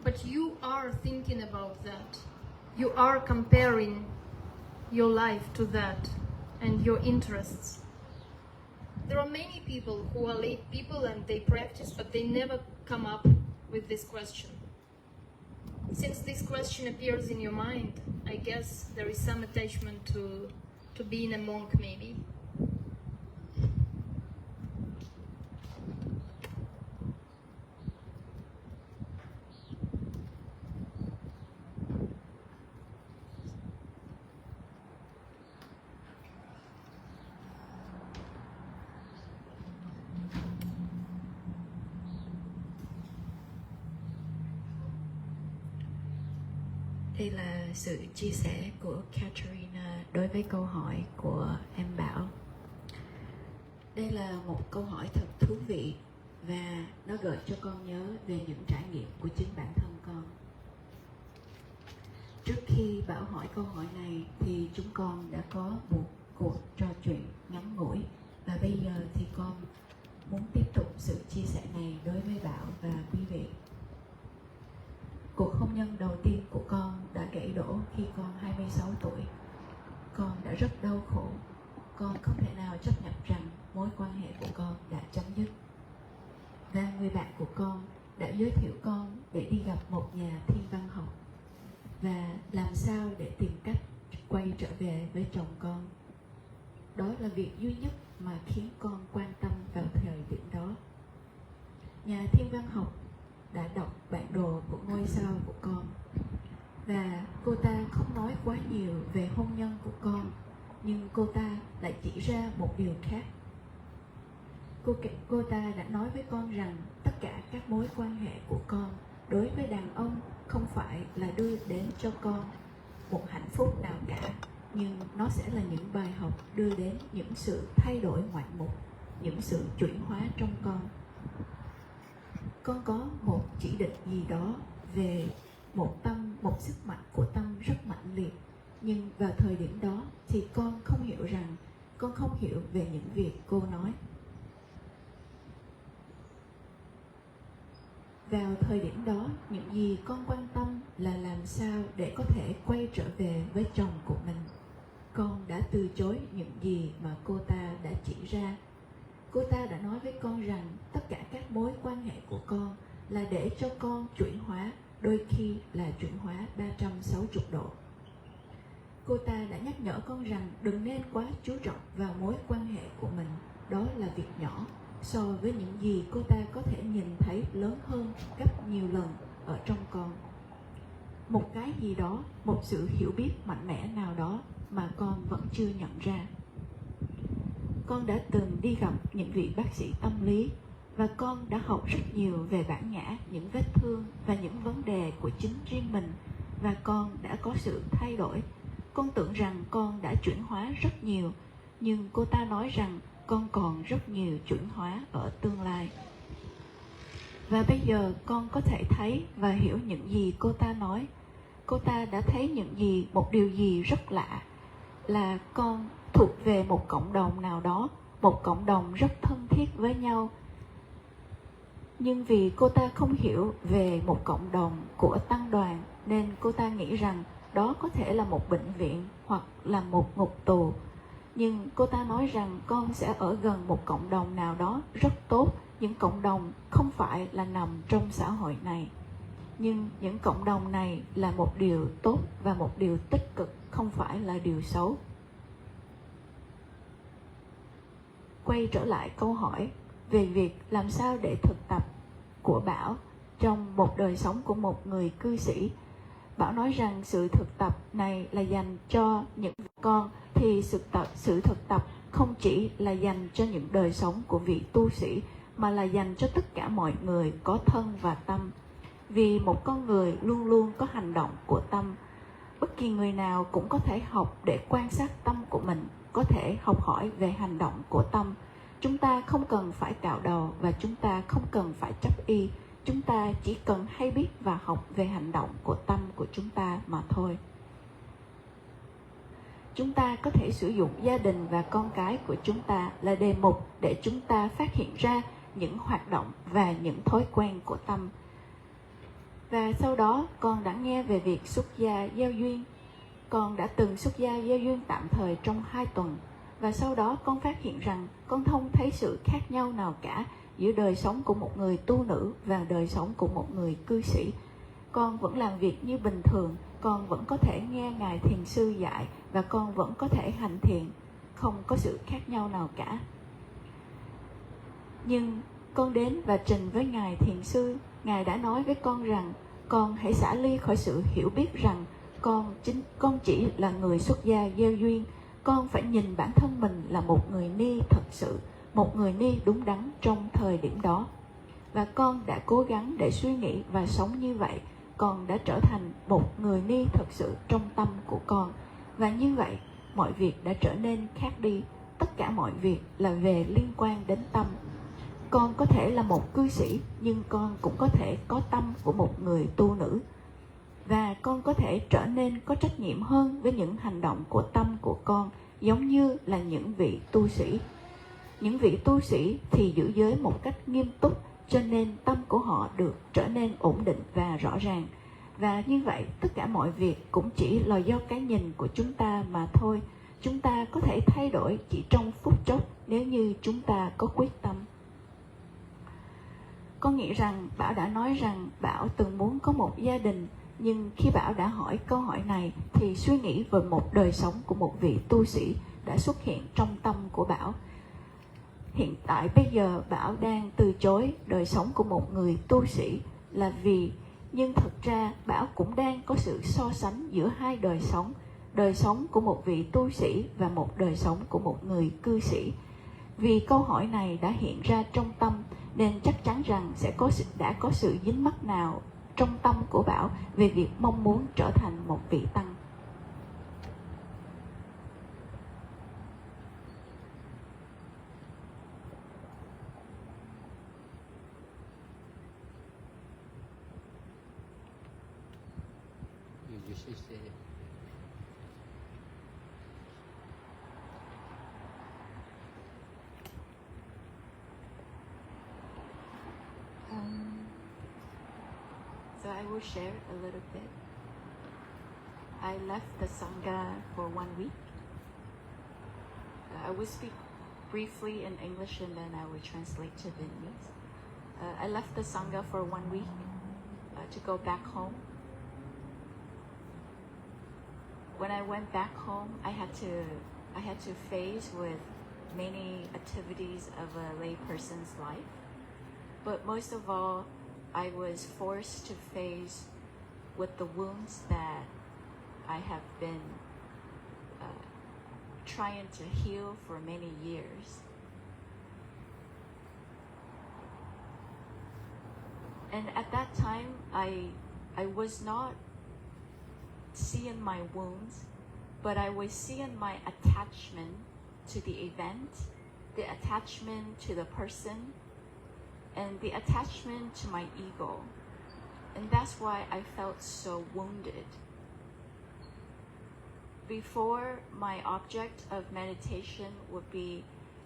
but you are thinking about that. You are comparing your life to that and your interests. There are many people who are lay people and they practice, but they never come up with this question. Since this question appears in your mind, I guess there is some attachment to being a monk, maybe. Đây là sự chia sẻ của Katerina đối với câu hỏi của em Bảo. Đây là một câu hỏi thật thú vị và nó gợi cho con nhớ về những trải nghiệm của chính bản thân con. Trước khi Bảo hỏi câu hỏi này thì chúng con đã có một cuộc trò chuyện ngắn ngủi, và bây giờ thì con muốn tiếp tục sự chia sẻ này đối với Bảo và quý vị. Cuộc hôn nhân đầu tiên của con đã gãy đổ khi con 26 tuổi. Con đã rất đau khổ. Con không thể nào chấp nhận rằng mối quan hệ của con đã chấm dứt. Và người bạn của con đã giới thiệu con để đi gặp một nhà thiên văn học và làm sao để tìm cách quay trở về với chồng con. Đó là việc duy nhất mà khiến con quan tâm vào thời điểm đó. Nhà thiên văn học đã đọc bản đồ của ngôi sao của con, và cô ta không nói quá nhiều về hôn nhân của con, nhưng cô ta lại chỉ ra một điều khác. Cô ta đã nói với con rằng tất cả các mối quan hệ của con đối với đàn ông không phải là đưa đến cho con một hạnh phúc nào cả, nhưng nó sẽ là những bài học đưa đến những sự thay đổi ngoạn mục, những sự chuyển hóa trong con. Con có một chỉ định gì đó về một sức mạnh của tâm rất mạnh liệt, nhưng vào thời điểm đó thì con không hiểu về những việc cô nói. Vào thời điểm đó, những gì con quan tâm là làm sao để có thể quay trở về với chồng của mình. Con đã từ chối những gì mà cô ta đã chỉ ra. Cô ta đã nói với con rằng tất cả các mối quan hệ của con là để cho con chuyển hóa, đôi khi là chuyển hóa 360 độ. Cô ta đã nhắc nhở con rằng đừng nên quá chú trọng vào mối quan hệ của mình. Đó là việc nhỏ so với những gì cô ta có thể nhìn thấy lớn hơn gấp nhiều lần ở trong con. Một cái gì đó, một sự hiểu biết mạnh mẽ nào đó mà con vẫn chưa nhận ra. Con đã từng đi gặp những vị bác sĩ tâm lý, và con đã học rất nhiều về bản ngã, những vết thương và những vấn đề của chính riêng mình, và con đã có sự thay đổi. Con tưởng rằng con đã chuyển hóa rất nhiều, nhưng cô ta nói rằng con còn rất nhiều chuyển hóa ở tương lai. Và bây giờ con có thể thấy và hiểu những gì cô ta nói. Cô ta đã thấy một điều gì rất lạ, là con thuộc về một cộng đồng nào đó, một cộng đồng rất thân thiết với nhau. Nhưng vì cô ta không hiểu về một cộng đồng của tăng đoàn, nên cô ta nghĩ rằng đó có thể là một bệnh viện hoặc là một ngục tù. Nhưng cô ta nói rằng con sẽ ở gần một cộng đồng nào đó rất tốt. Những cộng đồng không phải là nằm trong xã hội này, nhưng những cộng đồng này là một điều tốt và một điều tích cực, không phải là điều xấu. Quay trở lại câu hỏi về việc làm sao để thực tập của Bảo trong một đời sống của một người cư sĩ. Bảo nói rằng sự thực tập này là dành cho những con, thì sự thực tập không chỉ là dành cho những đời sống của vị tu sĩ, mà là dành cho tất cả mọi người có thân và tâm. Vì một con người luôn luôn có hành động của tâm. Bất kỳ người nào cũng có thể học để quan sát tâm của mình, có thể học hỏi về hành động của tâm. Chúng ta không cần phải cạo đầu và chúng ta không cần phải chấp y. Chúng ta chỉ cần hay biết và học về hành động của tâm của chúng ta mà thôi. Chúng ta có thể sử dụng gia đình và con cái của chúng ta là đề mục để chúng ta phát hiện ra những hoạt động và những thói quen của tâm. Và sau đó con đã nghe về việc xuất gia gieo duyên. Con đã từng xuất gia gieo duyên tạm thời trong 2 tuần. Và sau đó con phát hiện rằng con không thấy sự khác nhau nào cả giữa đời sống của một người tu nữ và đời sống của một người cư sĩ. Con vẫn làm việc như bình thường, con vẫn có thể nghe Ngài Thiền Sư dạy và con vẫn có thể hành thiền, không có sự khác nhau nào cả. Nhưng con đến và trình với Ngài Thiền Sư, Ngài đã nói với con rằng con hãy xả ly khỏi sự hiểu biết rằng con chỉ là người xuất gia gieo duyên. Con phải nhìn bản thân mình là một người ni thật sự, một người ni đúng đắn trong thời điểm đó. Và con đã cố gắng để suy nghĩ và sống như vậy. con đã trở thành một người ni thật sự trong tâm của con. Và như vậy, mọi việc đã trở nên khác đi. Tất cả mọi việc là về liên quan đến tâm. Con có thể là một cư sĩ, nhưng con cũng có thể có tâm của một người tu nữ. Và con có thể trở nên có trách nhiệm hơn với những hành động của tâm của con, giống như là những vị tu sĩ. Những vị tu sĩ thì giữ giới một cách nghiêm túc, cho nên tâm của họ được trở nên ổn định và rõ ràng. Và như vậy, tất cả mọi việc cũng chỉ là do cái nhìn của chúng ta mà thôi. Chúng ta có thể thay đổi chỉ trong phút chốc nếu như chúng ta có quyết tâm. Con nghĩ rằng Bảo đã nói rằng Bảo từng muốn có một gia đình, nhưng khi Bảo đã hỏi câu hỏi này thì suy nghĩ về một đời sống của một vị tu sĩ đã xuất hiện trong tâm của Bảo. Hiện tại bây giờ Bảo đang từ chối đời sống của một người tu sĩ là vì, nhưng thật ra Bảo cũng đang có sự so sánh giữa hai đời sống của một vị tu sĩ và một đời sống của một người cư sĩ. Vì câu hỏi này đã hiện ra trong tâm, nên chắc chắn rằng đã có sự dính mắc nào trong tâm của Bảo về việc mong muốn trở thành một vị tăng. You should say it. So I will share a little bit. I left the Sangha for 1 week. I will speak briefly in English and then I will translate to Vietnamese. I left the Sangha for 1 week to go back home. When I went back home, I had to face with many activities of a lay person's life. But most of all, I was forced to face with the wounds that I have been trying to heal for many years. And at that time, I was not seeing my wounds, but I was seeing my attachment to the event, the attachment to the person, and the attachment to my ego. And that's why I felt so wounded. Before, my object of meditation would be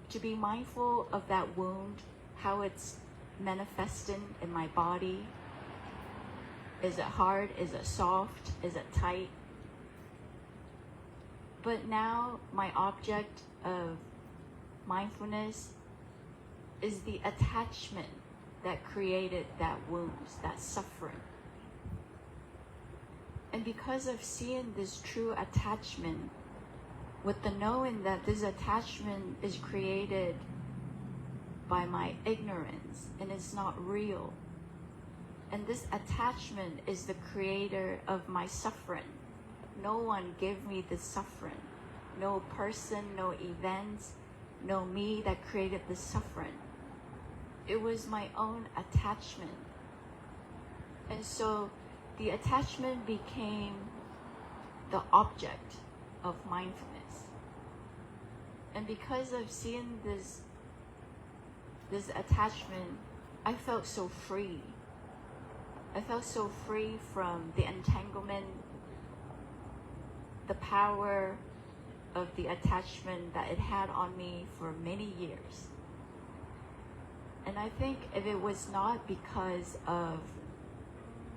to be mindful of that wound, how it's manifesting in my body. Is it hard? Is it soft? Is it tight? But now my object of mindfulness is the attachment that created that wound, that suffering. And because of seeing this true attachment, with the knowing that this attachment is created by my ignorance and it's not real, and this attachment is the creator of my suffering. No one gave me this suffering. No person, no events, no me that created this suffering. It was my own attachment. And so the attachment became the object of mindfulness. And because of seeing this attachment, I felt so free. I felt so free from the entanglement, the power of the attachment that it had on me for many years. And I think if it was not because of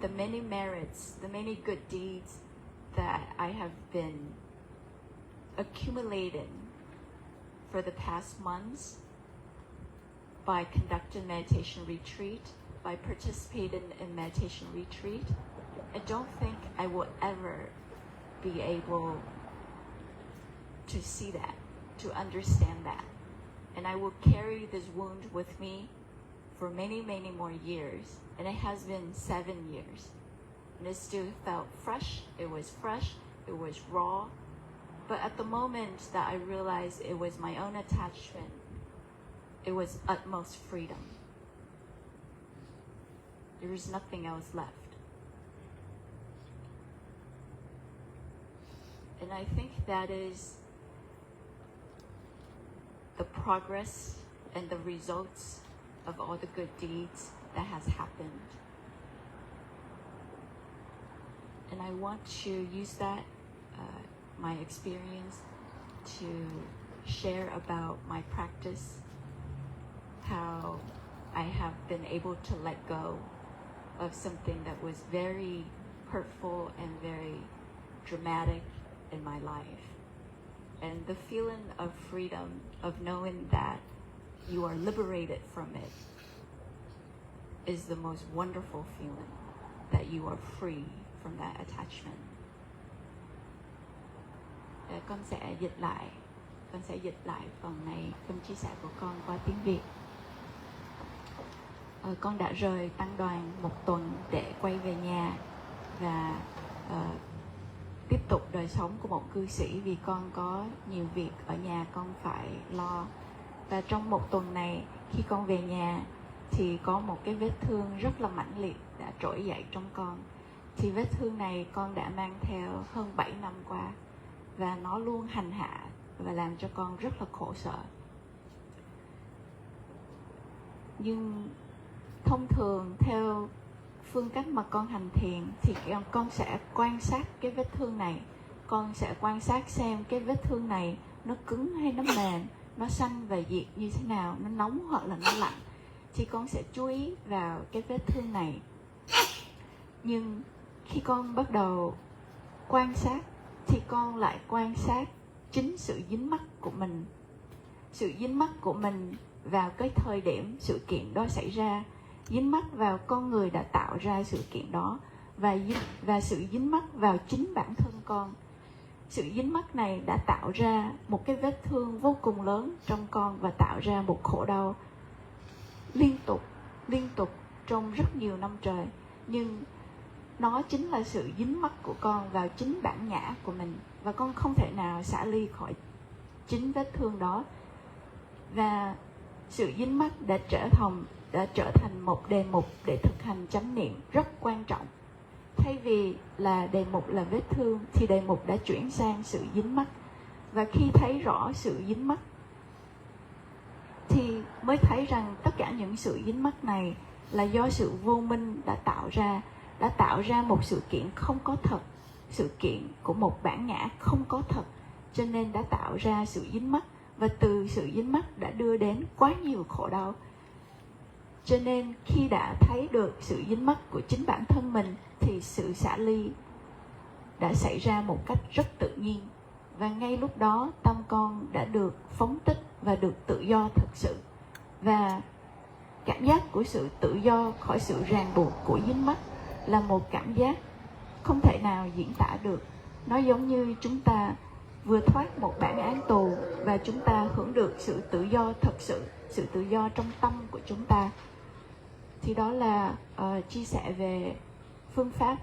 the many merits, the many good deeds that I have been accumulating for the past months by conducting meditation retreat, by participating in meditation retreat, I don't think I will ever be able to see that, to understand that. And I will carry this wound with me for many, many more years. And it has been 7 years. And it still felt fresh, it was raw. But at the moment that I realized it was my own attachment, it was utmost freedom. There is nothing else left. And I think that is the progress and the results of all the good deeds that has happened. And I want to use that, my experience, to share about my practice, how I have been able to let go of something that was very hurtful and very dramatic in my life. And the feeling of freedom, of knowing that you are liberated from it, is the most wonderful feeling, that you are free from that attachment. Con sẽ dịch lại phần này trong chia sẻ của con qua tiếng Việt. Con đã rời tăng đoàn một tuần để quay về nhà và tiếp tục đời sống của một cư sĩ, vì con có nhiều việc ở nhà con phải lo. Và trong một tuần này, khi con về nhà thì có một cái vết thương rất là mãnh liệt đã trỗi dậy trong con. Thì vết thương này con đã mang theo hơn 7 năm qua, và nó luôn hành hạ và làm cho con rất là khổ sở. Nhưng thông thường theo phương cách mà con hành thiền thì con sẽ quan sát cái vết thương này. Con sẽ quan sát xem cái vết thương này nó cứng hay nó mềm, nó xanh và diệt như thế nào, nó nóng hoặc là nó lạnh. Thì con sẽ chú ý vào cái vết thương này. Nhưng khi con bắt đầu quan sát thì con lại quan sát chính sự dính mắc của mình. Sự dính mắc của mình vào cái thời điểm sự kiện đó xảy ra, dính mắc vào con người đã tạo ra sự kiện đó, và sự dính mắc vào chính bản thân con. Sự dính mắc này đã tạo ra một cái vết thương vô cùng lớn trong con và tạo ra một khổ đau liên tục trong rất nhiều năm trời. Nhưng nó chính là sự dính mắc của con vào chính bản ngã của mình, và con không thể nào xả ly khỏi chính vết thương đó. Và sự dính mắc đã trở thành một đề mục để thực hành chánh niệm rất quan trọng. Thay vì là đề mục là vết thương thì đề mục đã chuyển sang sự dính mắc. Và khi thấy rõ sự dính mắc thì mới thấy rằng tất cả những sự dính mắc này là do sự vô minh đã tạo ra một sự kiện không có thật, sự kiện của một bản ngã không có thật, cho nên đã tạo ra sự dính mắc, và từ sự dính mắc đã đưa đến quá nhiều khổ đau. Cho nên khi đã thấy được sự dính mắc của chính bản thân mình thì sự xả ly đã xảy ra một cách rất tự nhiên. Và ngay lúc đó tâm con đã được phóng thích và được tự do thật sự. Và cảm giác của sự tự do khỏi sự ràng buộc của dính mắc là một cảm giác không thể nào diễn tả được. Nó giống như chúng ta vừa thoát một bản án tù và chúng ta hưởng được sự tự do thật sự, sự tự do trong tâm của chúng ta. Thì đó là chia sẻ về phương pháp,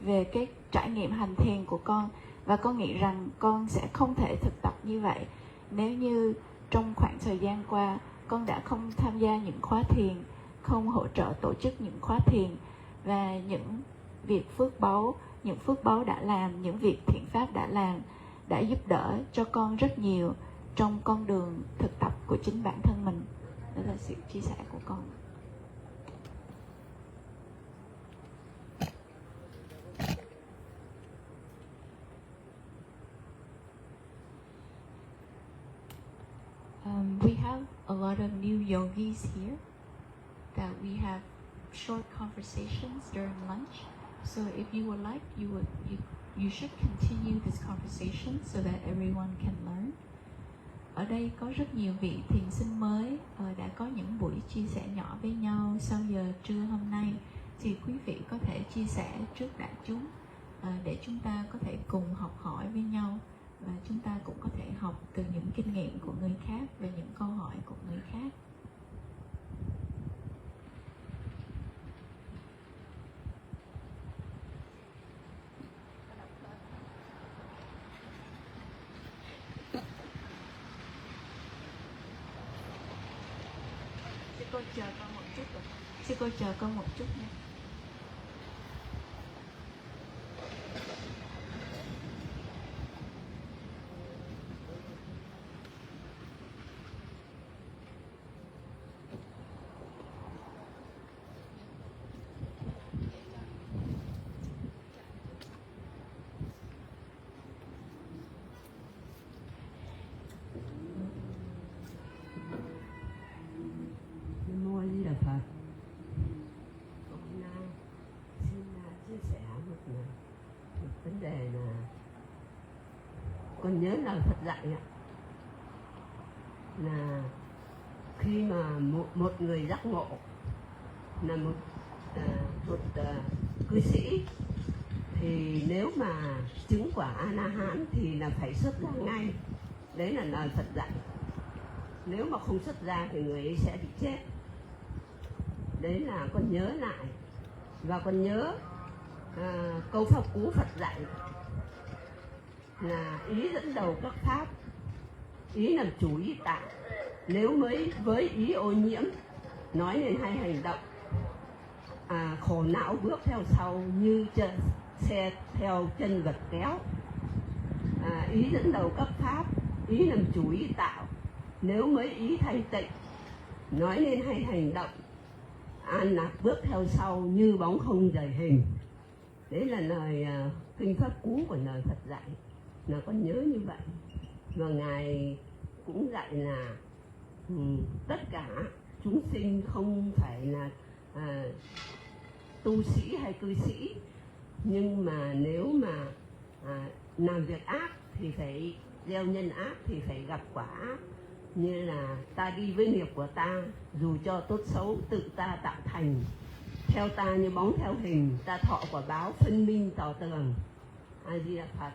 về cái trải nghiệm hành thiền của con. Và con nghĩ rằng con sẽ không thể thực tập như vậy nếu như trong khoảng thời gian qua con đã không tham gia những khóa thiền, không hỗ trợ tổ chức những khóa thiền, và những việc phước báu đã làm, những việc thiện pháp đã làm, đã giúp đỡ cho con rất nhiều trong con đường thực tập của chính bản thân mình. Đó là sự chia sẻ của con. We have a lot of new yogis here that we have short conversations during lunch. So if you would like, you should continue this conversation so that everyone can learn. Ở đây có rất nhiều vị thiền sinh mới đã có những buổi chia sẻ nhỏ với nhau sau giờ trưa hôm nay. Thì quý vị có thể chia sẻ trước đại chúng để chúng ta có thể cùng học hỏi với nhau, và chúng ta cũng có thể học từ những kinh nghiệm của người khác và những câu hỏi của người khác. Sư cô chờ con một chút rồi. Sư cô chờ con một chút nha. lời Phật dạy ạ, là khi mà một người giác ngộ là một cư sĩ, thì nếu mà chứng quả A-la-hán thì là phải xuất gia ngay. Đấy là lời Phật dạy. Nếu mà không xuất gia thì người ấy sẽ bị chết. Đấy là con nhớ lại. Và con nhớ câu pháp cú Phật dạy là ý dẫn đầu các pháp, ý làm chủ ý tạo. Nếu với ý ô nhiễm, nói nên hay hành động, khổ não bước theo sau như xe theo chân vật kéo. Ý dẫn đầu các pháp, ý làm chủ ý tạo. Nếu mới ý thanh tịnh, nói nên hay hành động, an lạc bước theo sau như bóng không rời hình. Đấy là lời kinh pháp cú của lời Phật dạy, là con nhớ như vậy. Và Ngài cũng dạy là tất cả chúng sinh không phải là tu sĩ hay cư sĩ, nhưng mà nếu mà làm việc ác thì phải gieo nhân ác, thì phải gặp quả ác. Như là ta đi với nghiệp của ta, dù cho tốt xấu tự ta tạo thành, theo ta như bóng theo hình, ta thọ quả báo phân minh tỏ tường. A Di Đà Phật.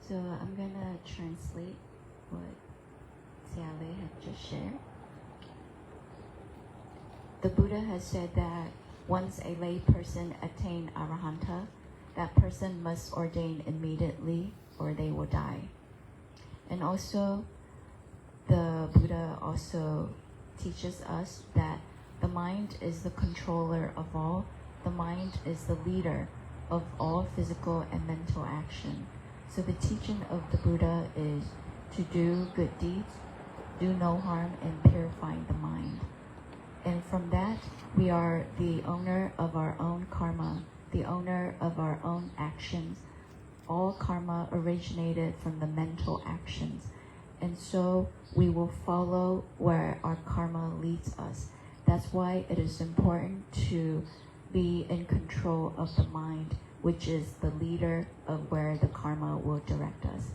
So I'm gonna translate what Xiale had just shared. The Buddha has said that once a lay person attained Arahanta, that person must ordain immediately or they will die. And also, the Buddha also teaches us that the mind is the controller of all. The mind is the leader of all physical and mental action. So the teaching of the Buddha is to do good deeds, do no harm, and purifying the mind. And from that, we are the owner of our own karma, the owner of our own actions. All karma originated from the mental actions. And so we will follow where our karma leads us. That's why it is important to be in control of the mind, which is the leader of where the karma will direct us.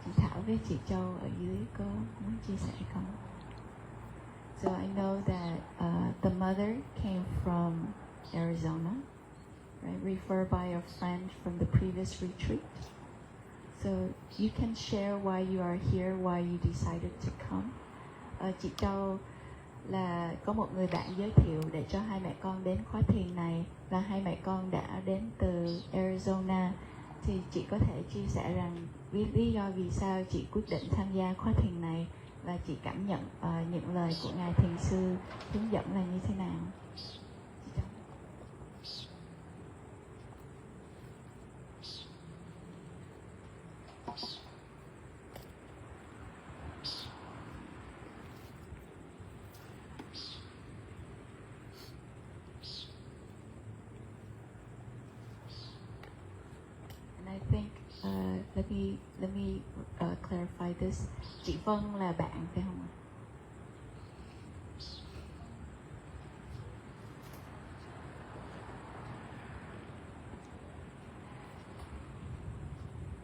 Chị Thảo với chị Châu ở dưới có muốn chia sẻ không? So I know that the mother came from Arizona, right? Referred by a friend from the previous retreat. So you can share why you are here, why you decided to come. Chị Châu là có một người bạn giới thiệu để cho hai mẹ con đến khóa thiền này, và hai mẹ con đã đến từ Arizona. Thì chị có thể chia sẻ rằng lý do vì sao chị quyết định tham gia khóa thiền này, và chị cảm nhận những lời của Ngài Thiền Sư hướng dẫn là như thế nào. I think let me clarify this. Chị Vân là bạn phải không ạ?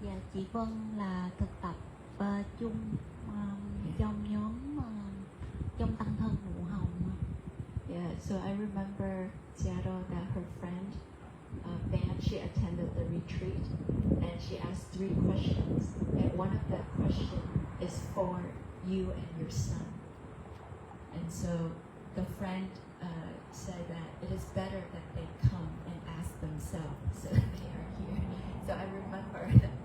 Dạ, chị Vân là thực tập chung trong nhóm trong tăng thân Nụ Hồng. Yeah, so I remember Seattle that her friend Van, she attended the retreat and she asked 3 questions, and one of that question is for you and your son. And so the friend said that it is better that they come and ask themselves so that they are here. So I remember that.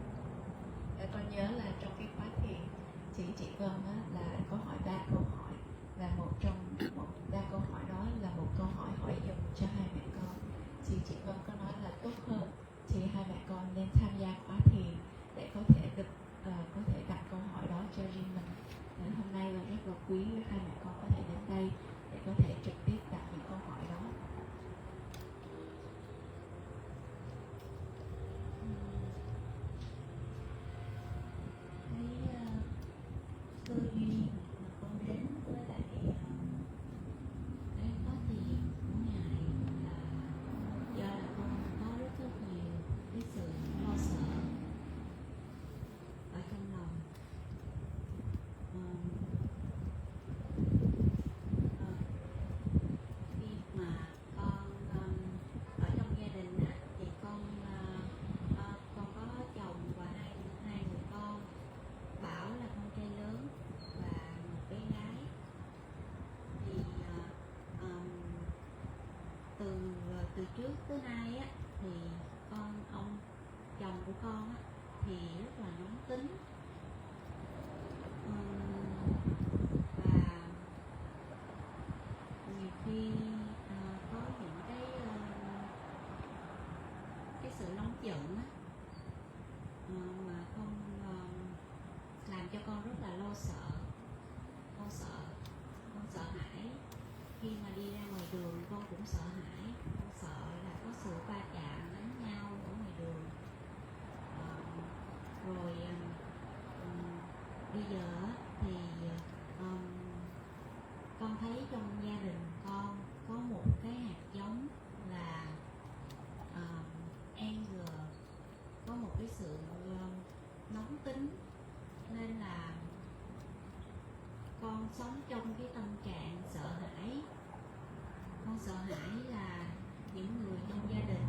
Con nhớ là trong cái khóa thiền chị Vân là có hỏi 3 câu hỏi, và một trong 3 câu hỏi đó là một câu hỏi hỏi dùm cho hai mẹ con. Thì chị Vân có nói là tốt hơn thì hai mẹ con nên tham gia khóa thiền để có thể được có thể đặt câu hỏi đó cho riêng mình. Hôm nay là rất là quý hai mẹ con có thể đến đây để có thể trực tiếp đặt những câu hỏi đó. Cái cơ duyên mà con đến với lại cái có tiền của ngài là do là con có rất nhiều cái sự lo sợ ở trong lòng. Khi mà con ở trong gia đình á, thì con có chồng và hai người con. Bảo là con trai lớn và một bé gái. Thì từ trước tới nay á, thì ông chồng của con á, thì rất là nóng tính. Và nhiều khi có những cái sự nóng giận á, mà không làm cho con rất là lo sợ, con sợ hãi. Khi mà đi ra ngoài đường con cũng sợ hãi, con sợ là có sự va chạm đánh nhau ở ngoài đường. Rồi bây giờ thì con thấy trong gia đình con có một cái hạt giống là anger, có một cái sự nóng tính, nên là con sống trong cái tâm trạng sợ hãi. Con sợ hãi là những người trong gia đình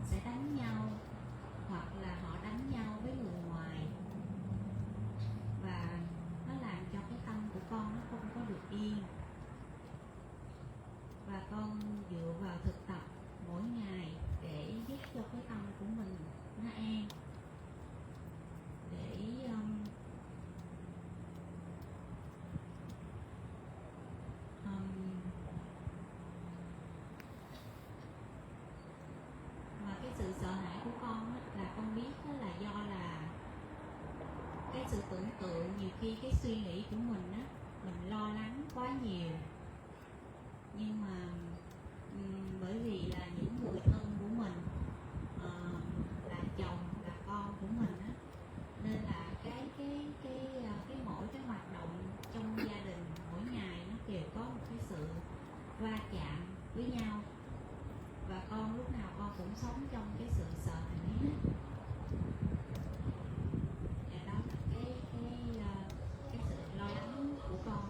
sẽ đánh nhau, hoặc là họ đánh nhau với người ngoài, và nó làm cho cái tâm của con nó không có được yên. Và con dựa vào thực tập mỗi ngày để giúp cho cái tâm của mình nó an, để mà cái sự sợ hãi của con á, là con biết đó là do là cái sự tưởng tượng. Nhiều khi cái suy nghĩ của mình á, mình lo lắng quá nhiều, nhưng mà bởi vì là những người thân của mình, là chồng, là con của mình á, nên là cái mỗi cái hoạt động trong gia đình mỗi ngày nó đều có một cái sự va chạm với nhau, và con lúc nào con cũng sống trong cái sự sợ hãi hết. Và đó là cái sự lo lắng của con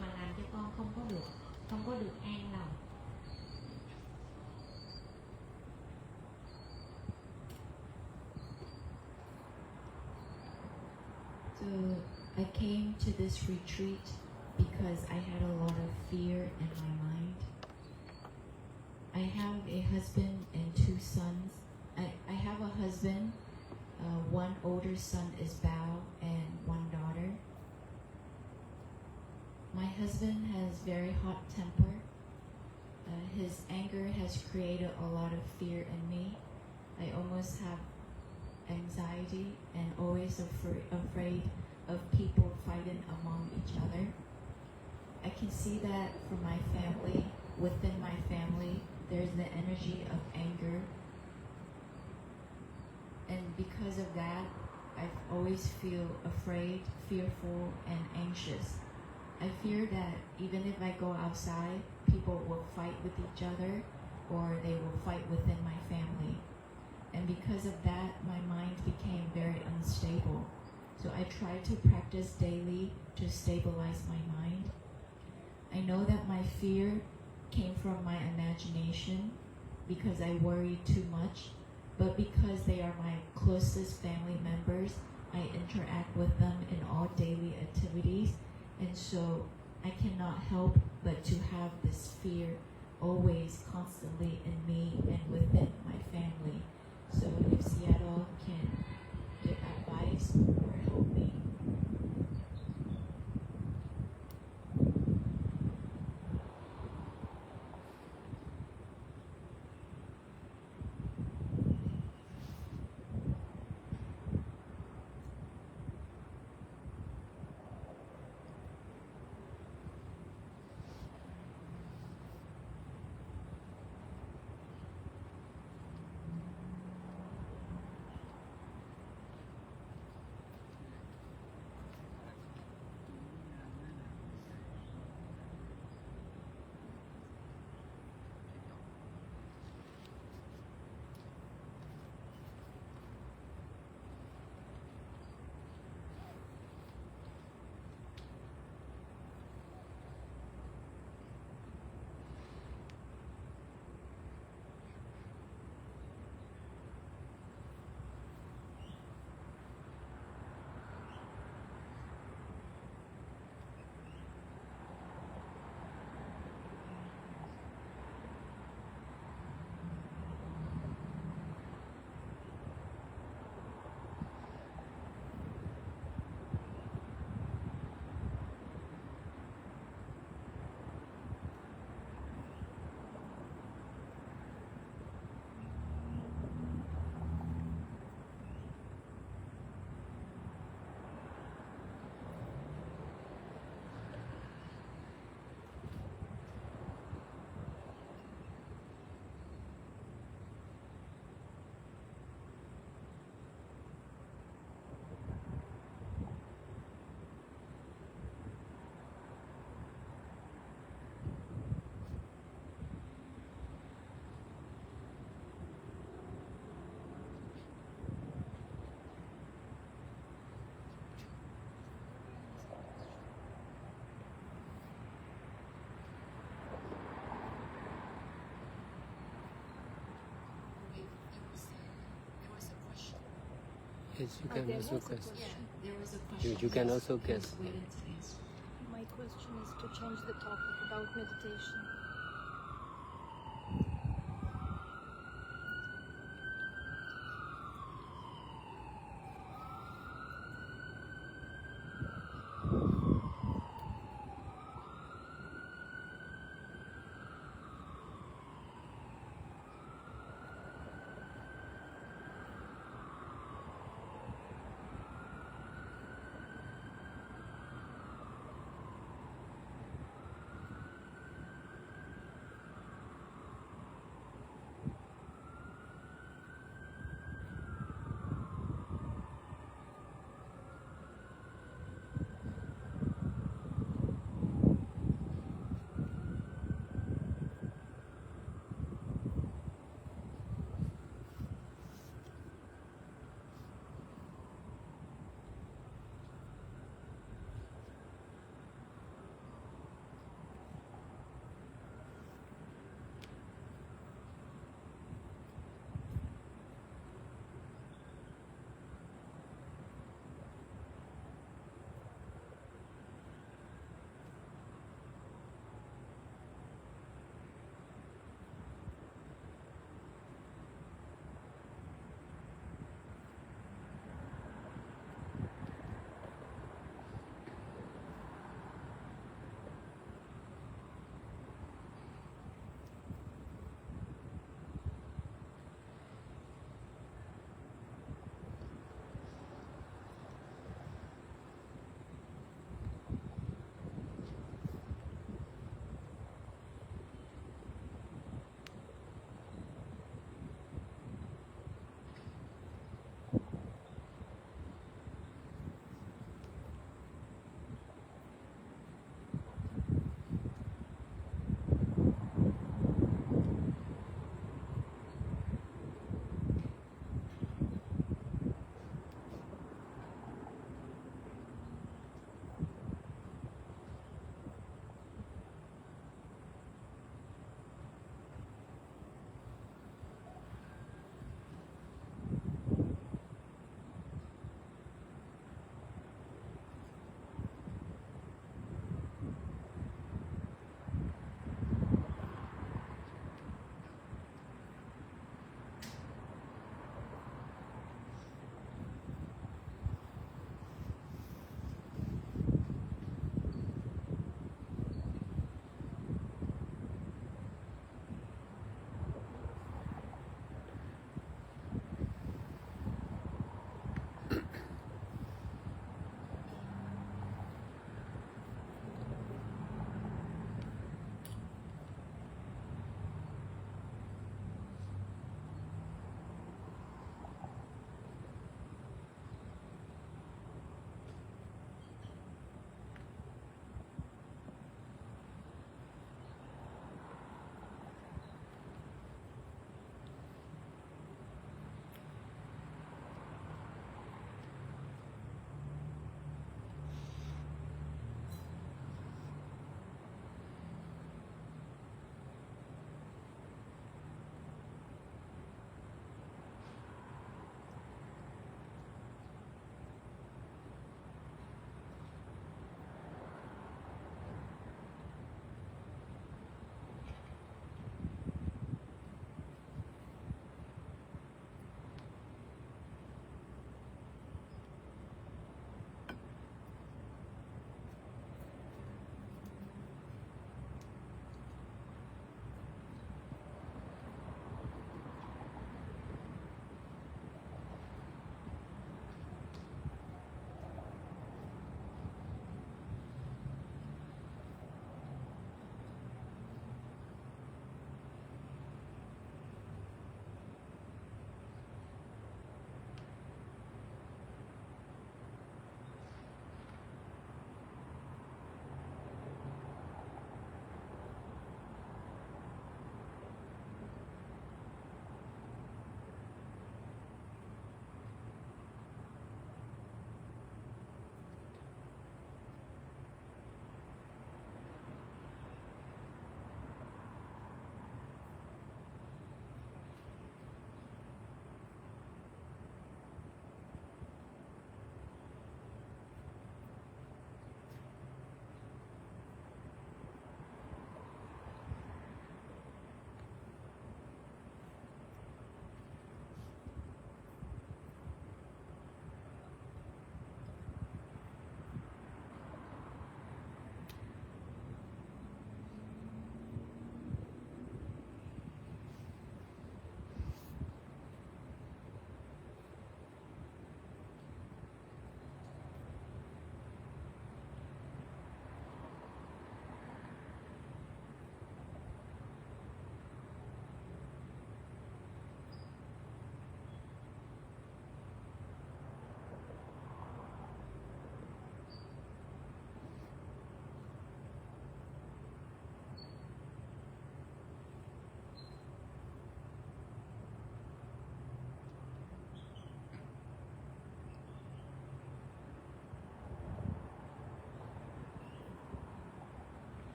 mà làm cho con không có được an lòng. So I came to this retreat because I had a lot of fear in my mind. I have a husband and two sons. I have a husband, one older son is Bao, and one daughter. My husband has very hot temper. His anger has created a lot of fear in me. I almost have anxiety and always afraid of people fighting among each other. I can see that from my family. Within my family, there's the energy of anger. And because of that, I always feel afraid, fearful, and anxious. I fear that even if I go outside, people will fight with each other, or they will fight within my family. And because of that, my mind became very unstable. So I try to practice daily to stabilize my mind. I know that my fear came from my imagination because I worry too much, but because they are my closest family members, I interact with them in all daily activities, and so I cannot help but to have this fear always constantly in me and within my family. So if Seattle can give advice or help me. Yes, you can there also was a guess. question. There was a question. You can also guess. We didn't answer. My question is to change the topic about meditation.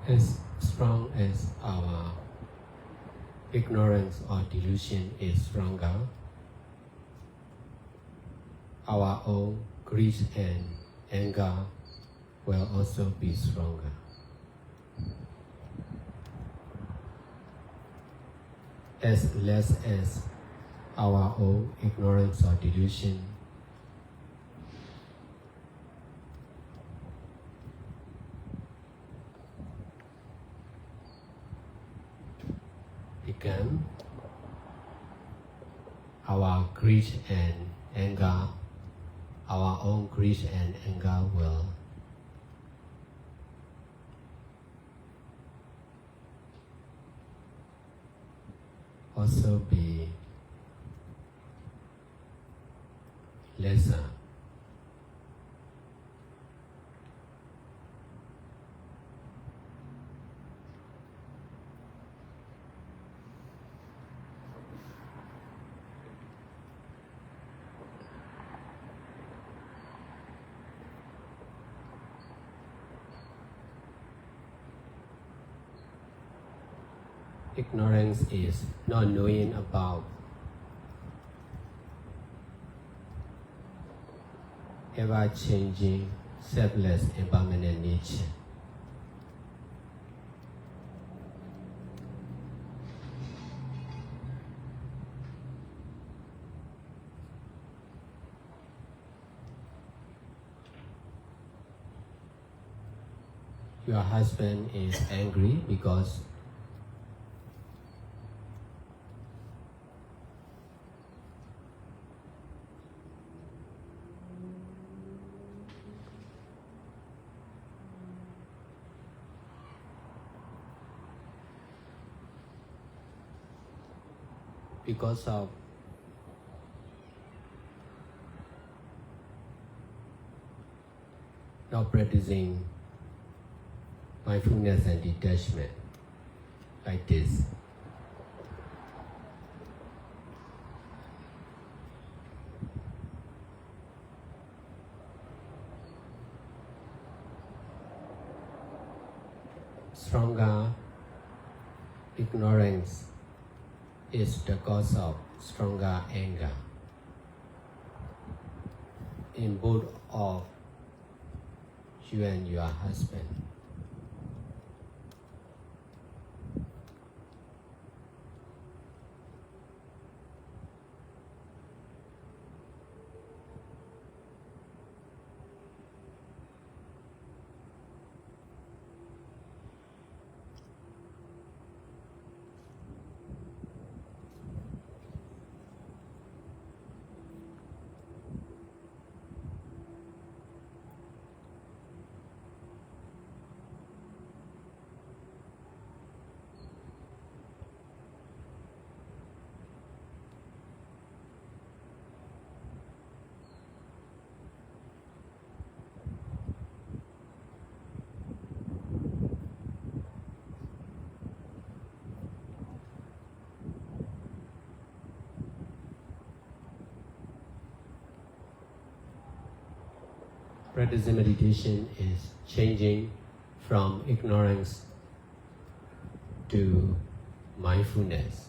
As strong as our ignorance or delusion is stronger, our own greed and anger will also be stronger. As less as our own ignorance or delusion become, our greed and anger, our own greed and anger will also be lesser. Ignorance is not knowing about ever-changing, selfless, impermanent nature. Your husband is angry because of not practicing mindfulness and detachment like this. Stronger ignorance is the cause of stronger anger in both of you and your husband. Practicing meditation is changing from ignorance to mindfulness.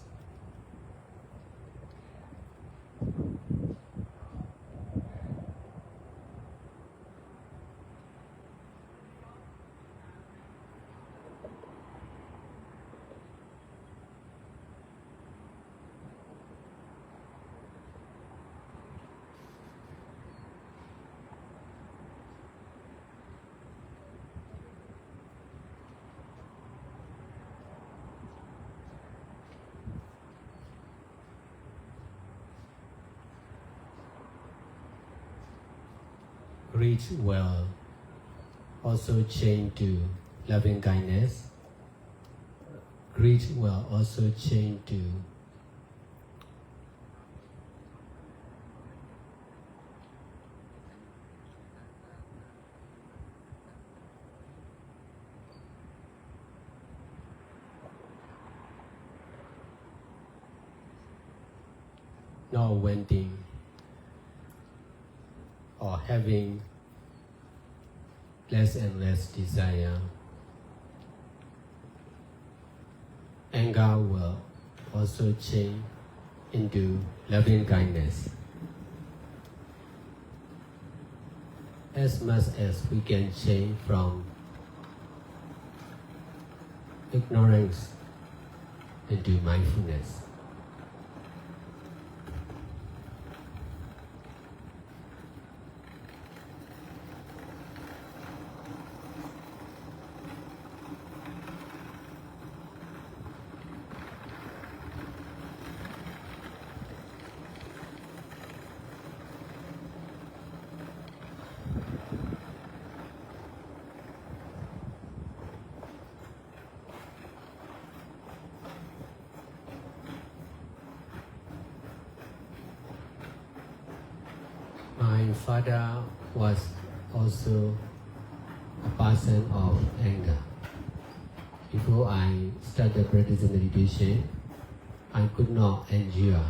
Greed will also change to loving kindness. Greed will also change to not wanting or having less and less desire anger will also change into loving kindness. As much as we can change from ignorance into mindfulness. My father was also a person of anger. Before I started practicing meditation, I could not endure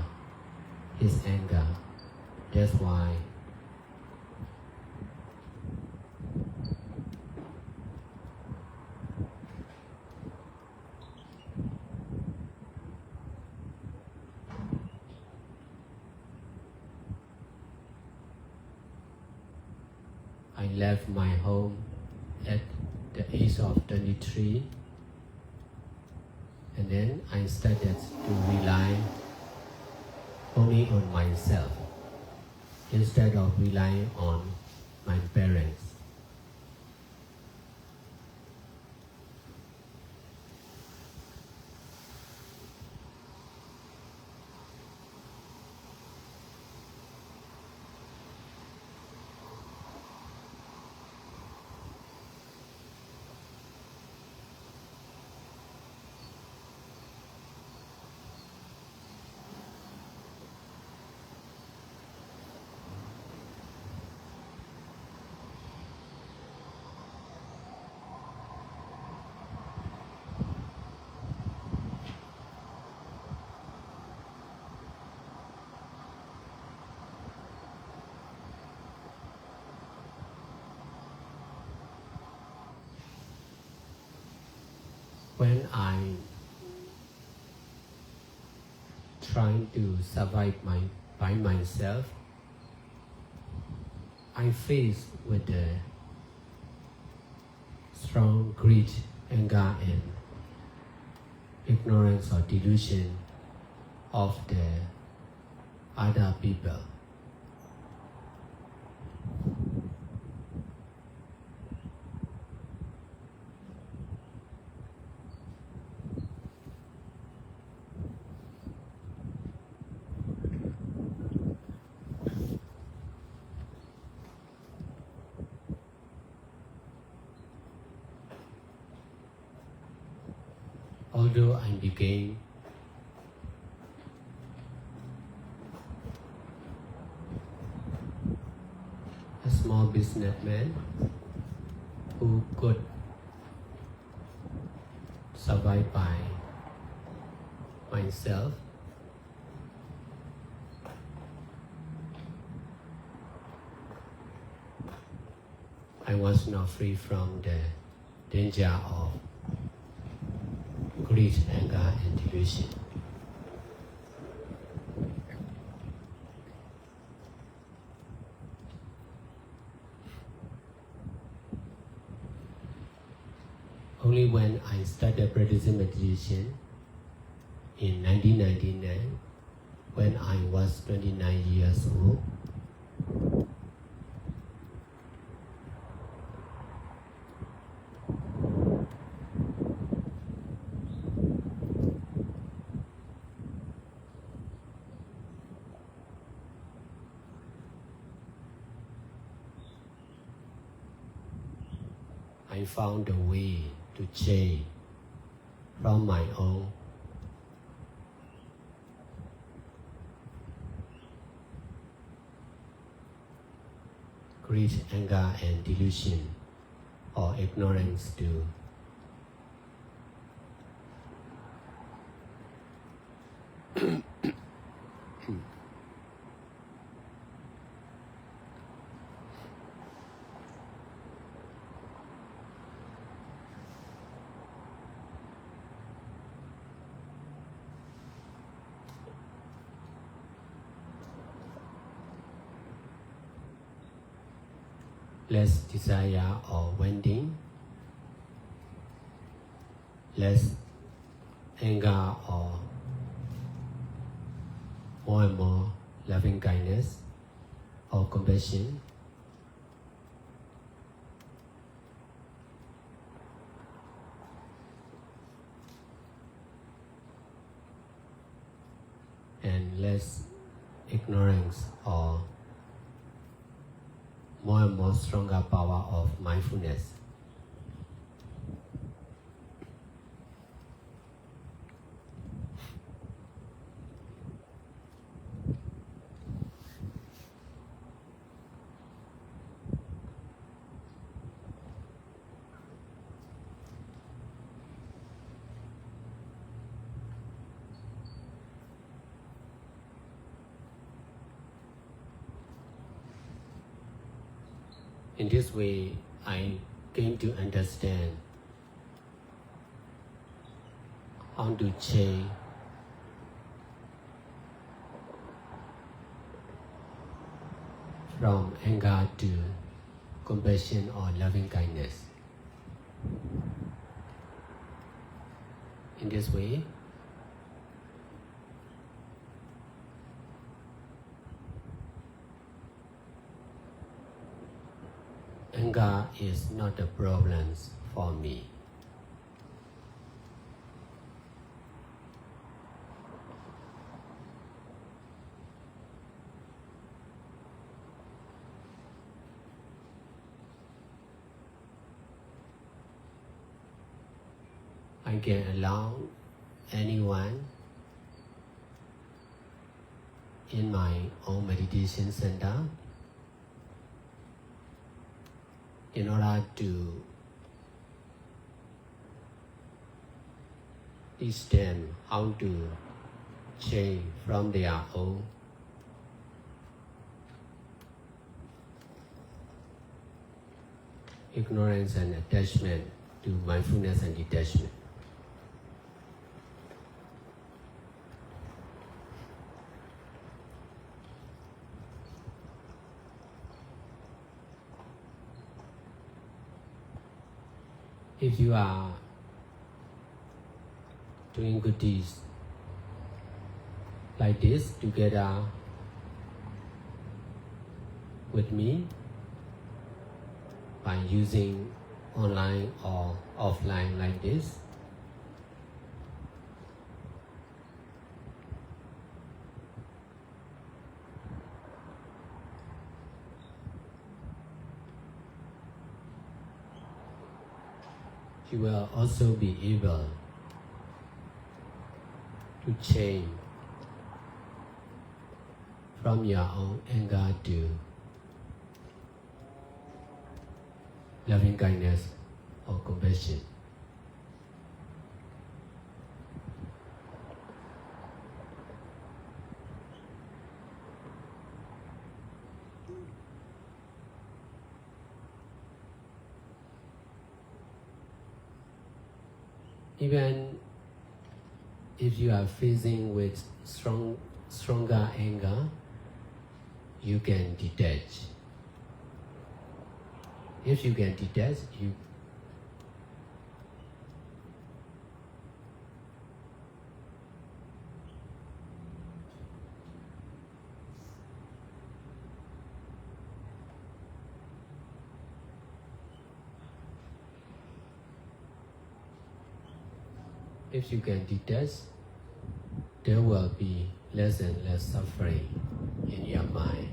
his anger. That's why I left my home at the age of 23, and then I started to rely only on myself instead of relying on my parents. When I trying to survive by myself, I face with the strong greed, anger, and ignorance or delusion of the other people. Although I became a small businessman who could survive by myself, I was not free from the danger of greed, anger, and delusion. Only when I started practicing meditation in 1999, when I was 29 years old, I found a way to change from my own greed, anger, and delusion or ignorance to less desire or wanting, less anger or more and more loving kindness or compassion. And less ignorance or more and more stronger power of mindfulness. In this way, I came to understand how to change from anger to compassion or loving kindness. In this way, anger is not a problem for me. I can allow anyone in my own meditation center in order to teach them how to change from their own ignorance and attachment to mindfulness and detachment. If you are doing good deeds like this together with me by using online or offline like this, you will also be able to change from your own anger to loving kindness or compassion. Even if you are facing with stronger anger, you can detach. If you can detach, there will be less and less suffering in your mind.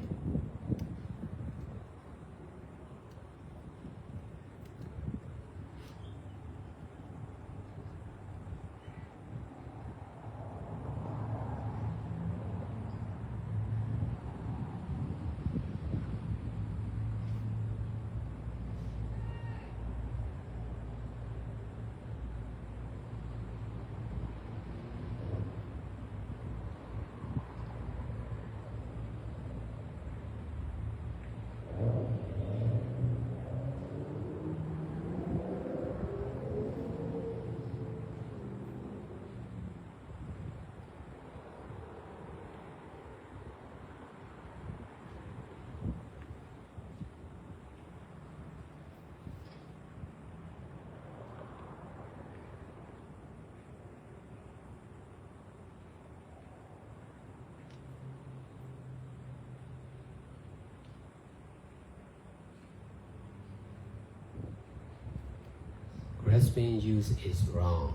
grasping use is wrong.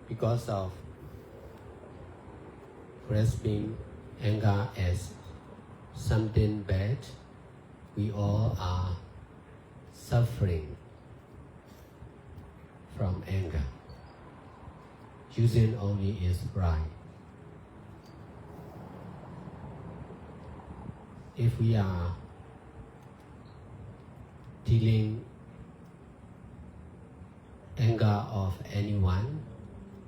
Because of grasping anger as something bad, we all are suffering from anger. Using only is right. If we are dealing anger of anyone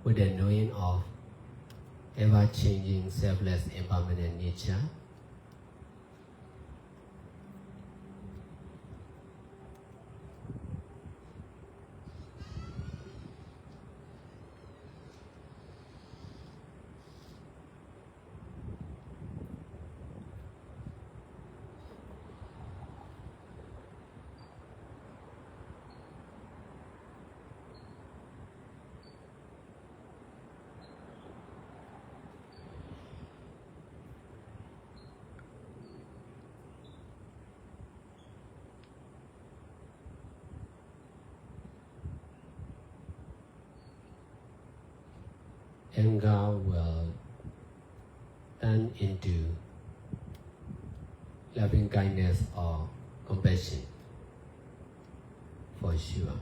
with the knowing of ever-changing, selfless, impermanent nature, anger will turn into loving kindness or compassion, for sure.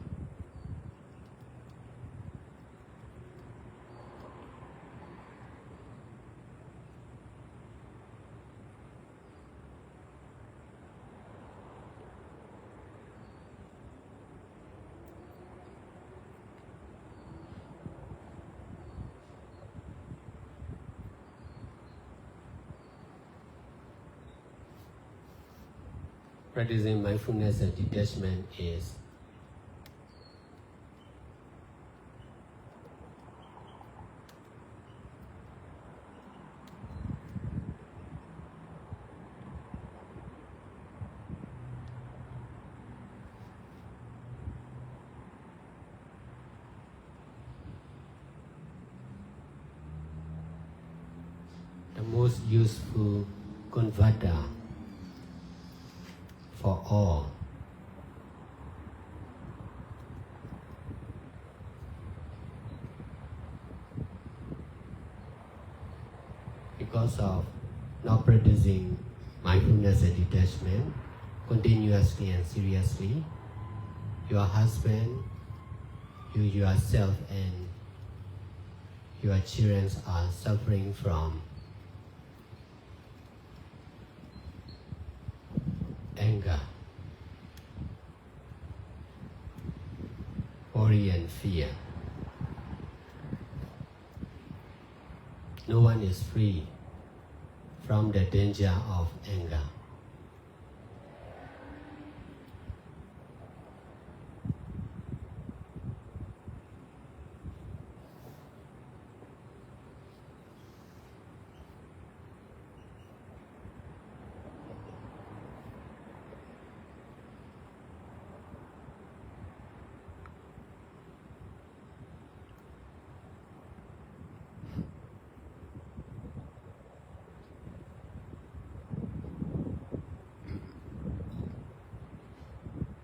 Practicing mindfulness and detachment is the most useful converter for all. Because of not practicing mindfulness and detachment continuously and seriously, your husband, you yourself, and your children are suffering from anger, worry and fear. No one is free from the danger of anger.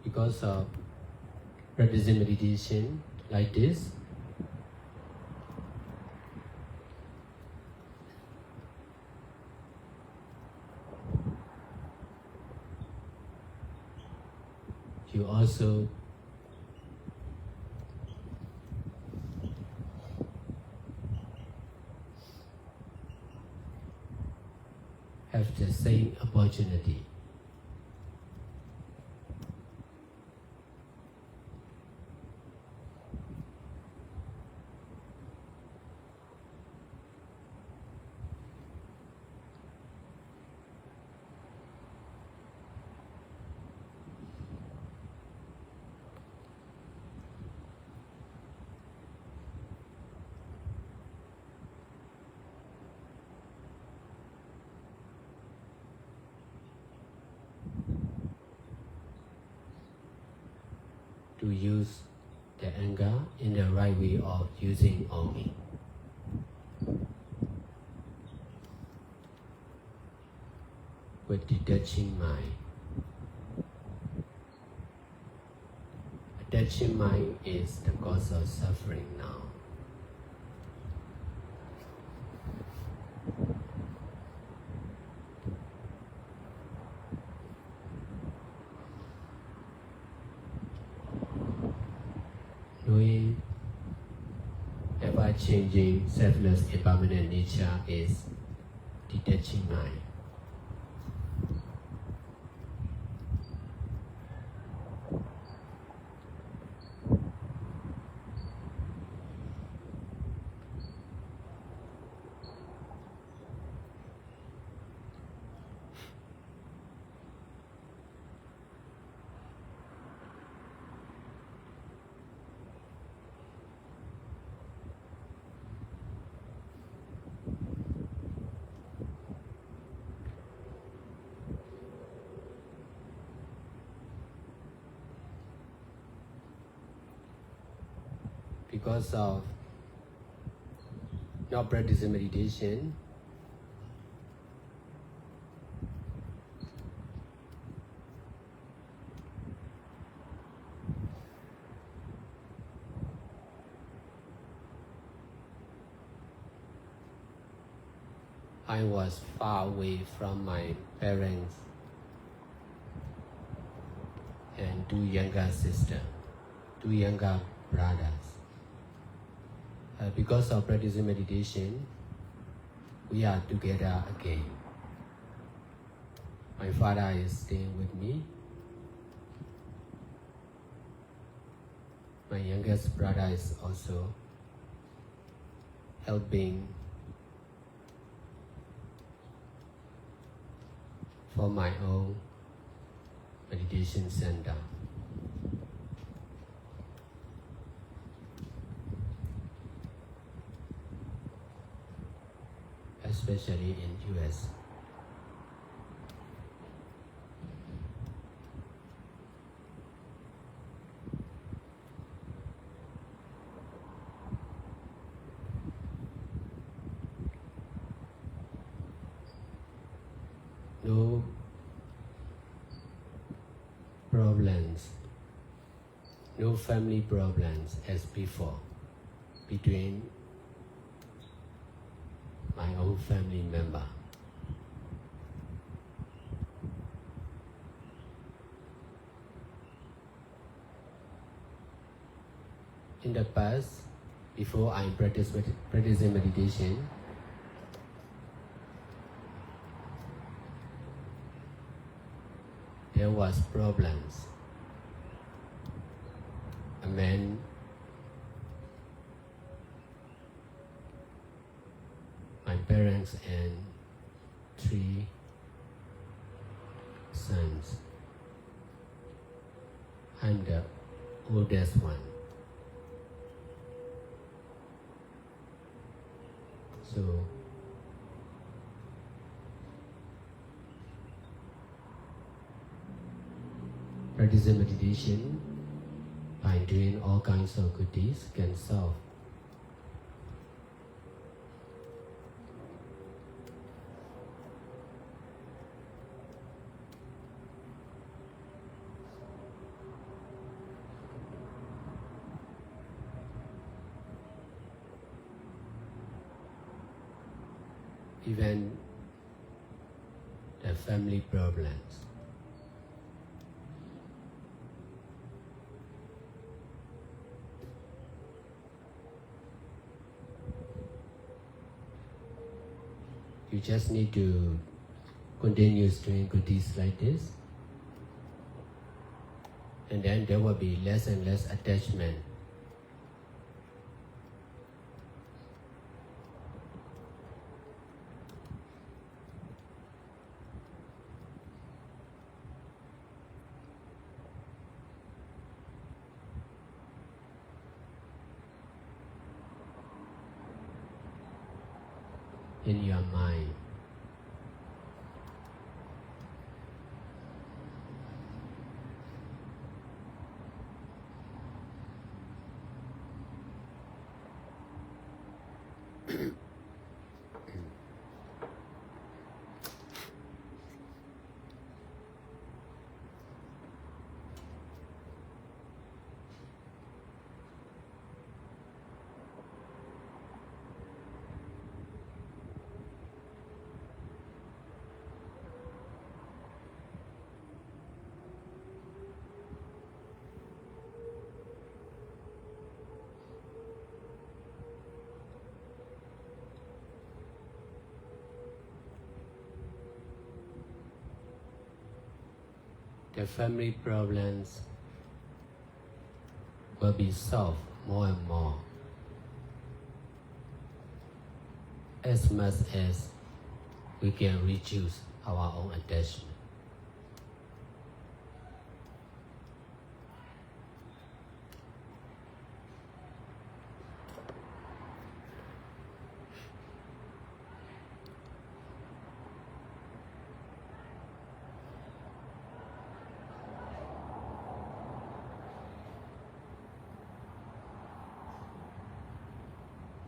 Because of practicing meditation like this, you also have the same opportunity. To use the anger in the right way of using only. With detaching mind. Detaching mind is the cause of suffering now. Knowing ever-changing, selfless, impermanent nature is detaching mind. Because of not practicing meditation, I was far away from my parents and two younger sisters, two younger brothers. Because of practicing meditation, we are together again. My father is staying with me. My youngest brother is also helping for my own meditation center. Especially in US. No problems, no family problems as before between my own family member. In the past, before I practicing meditation, there was problems. A man my parents and 3 sons. I'm the oldest one. So practicing meditation by doing all kinds of good deeds can solve even the family problems. You just need to continue doing good deeds like this, and then there will be less and less attachment. In your mind. the family problems will be solved more and more as much as we can reduce our own attachment.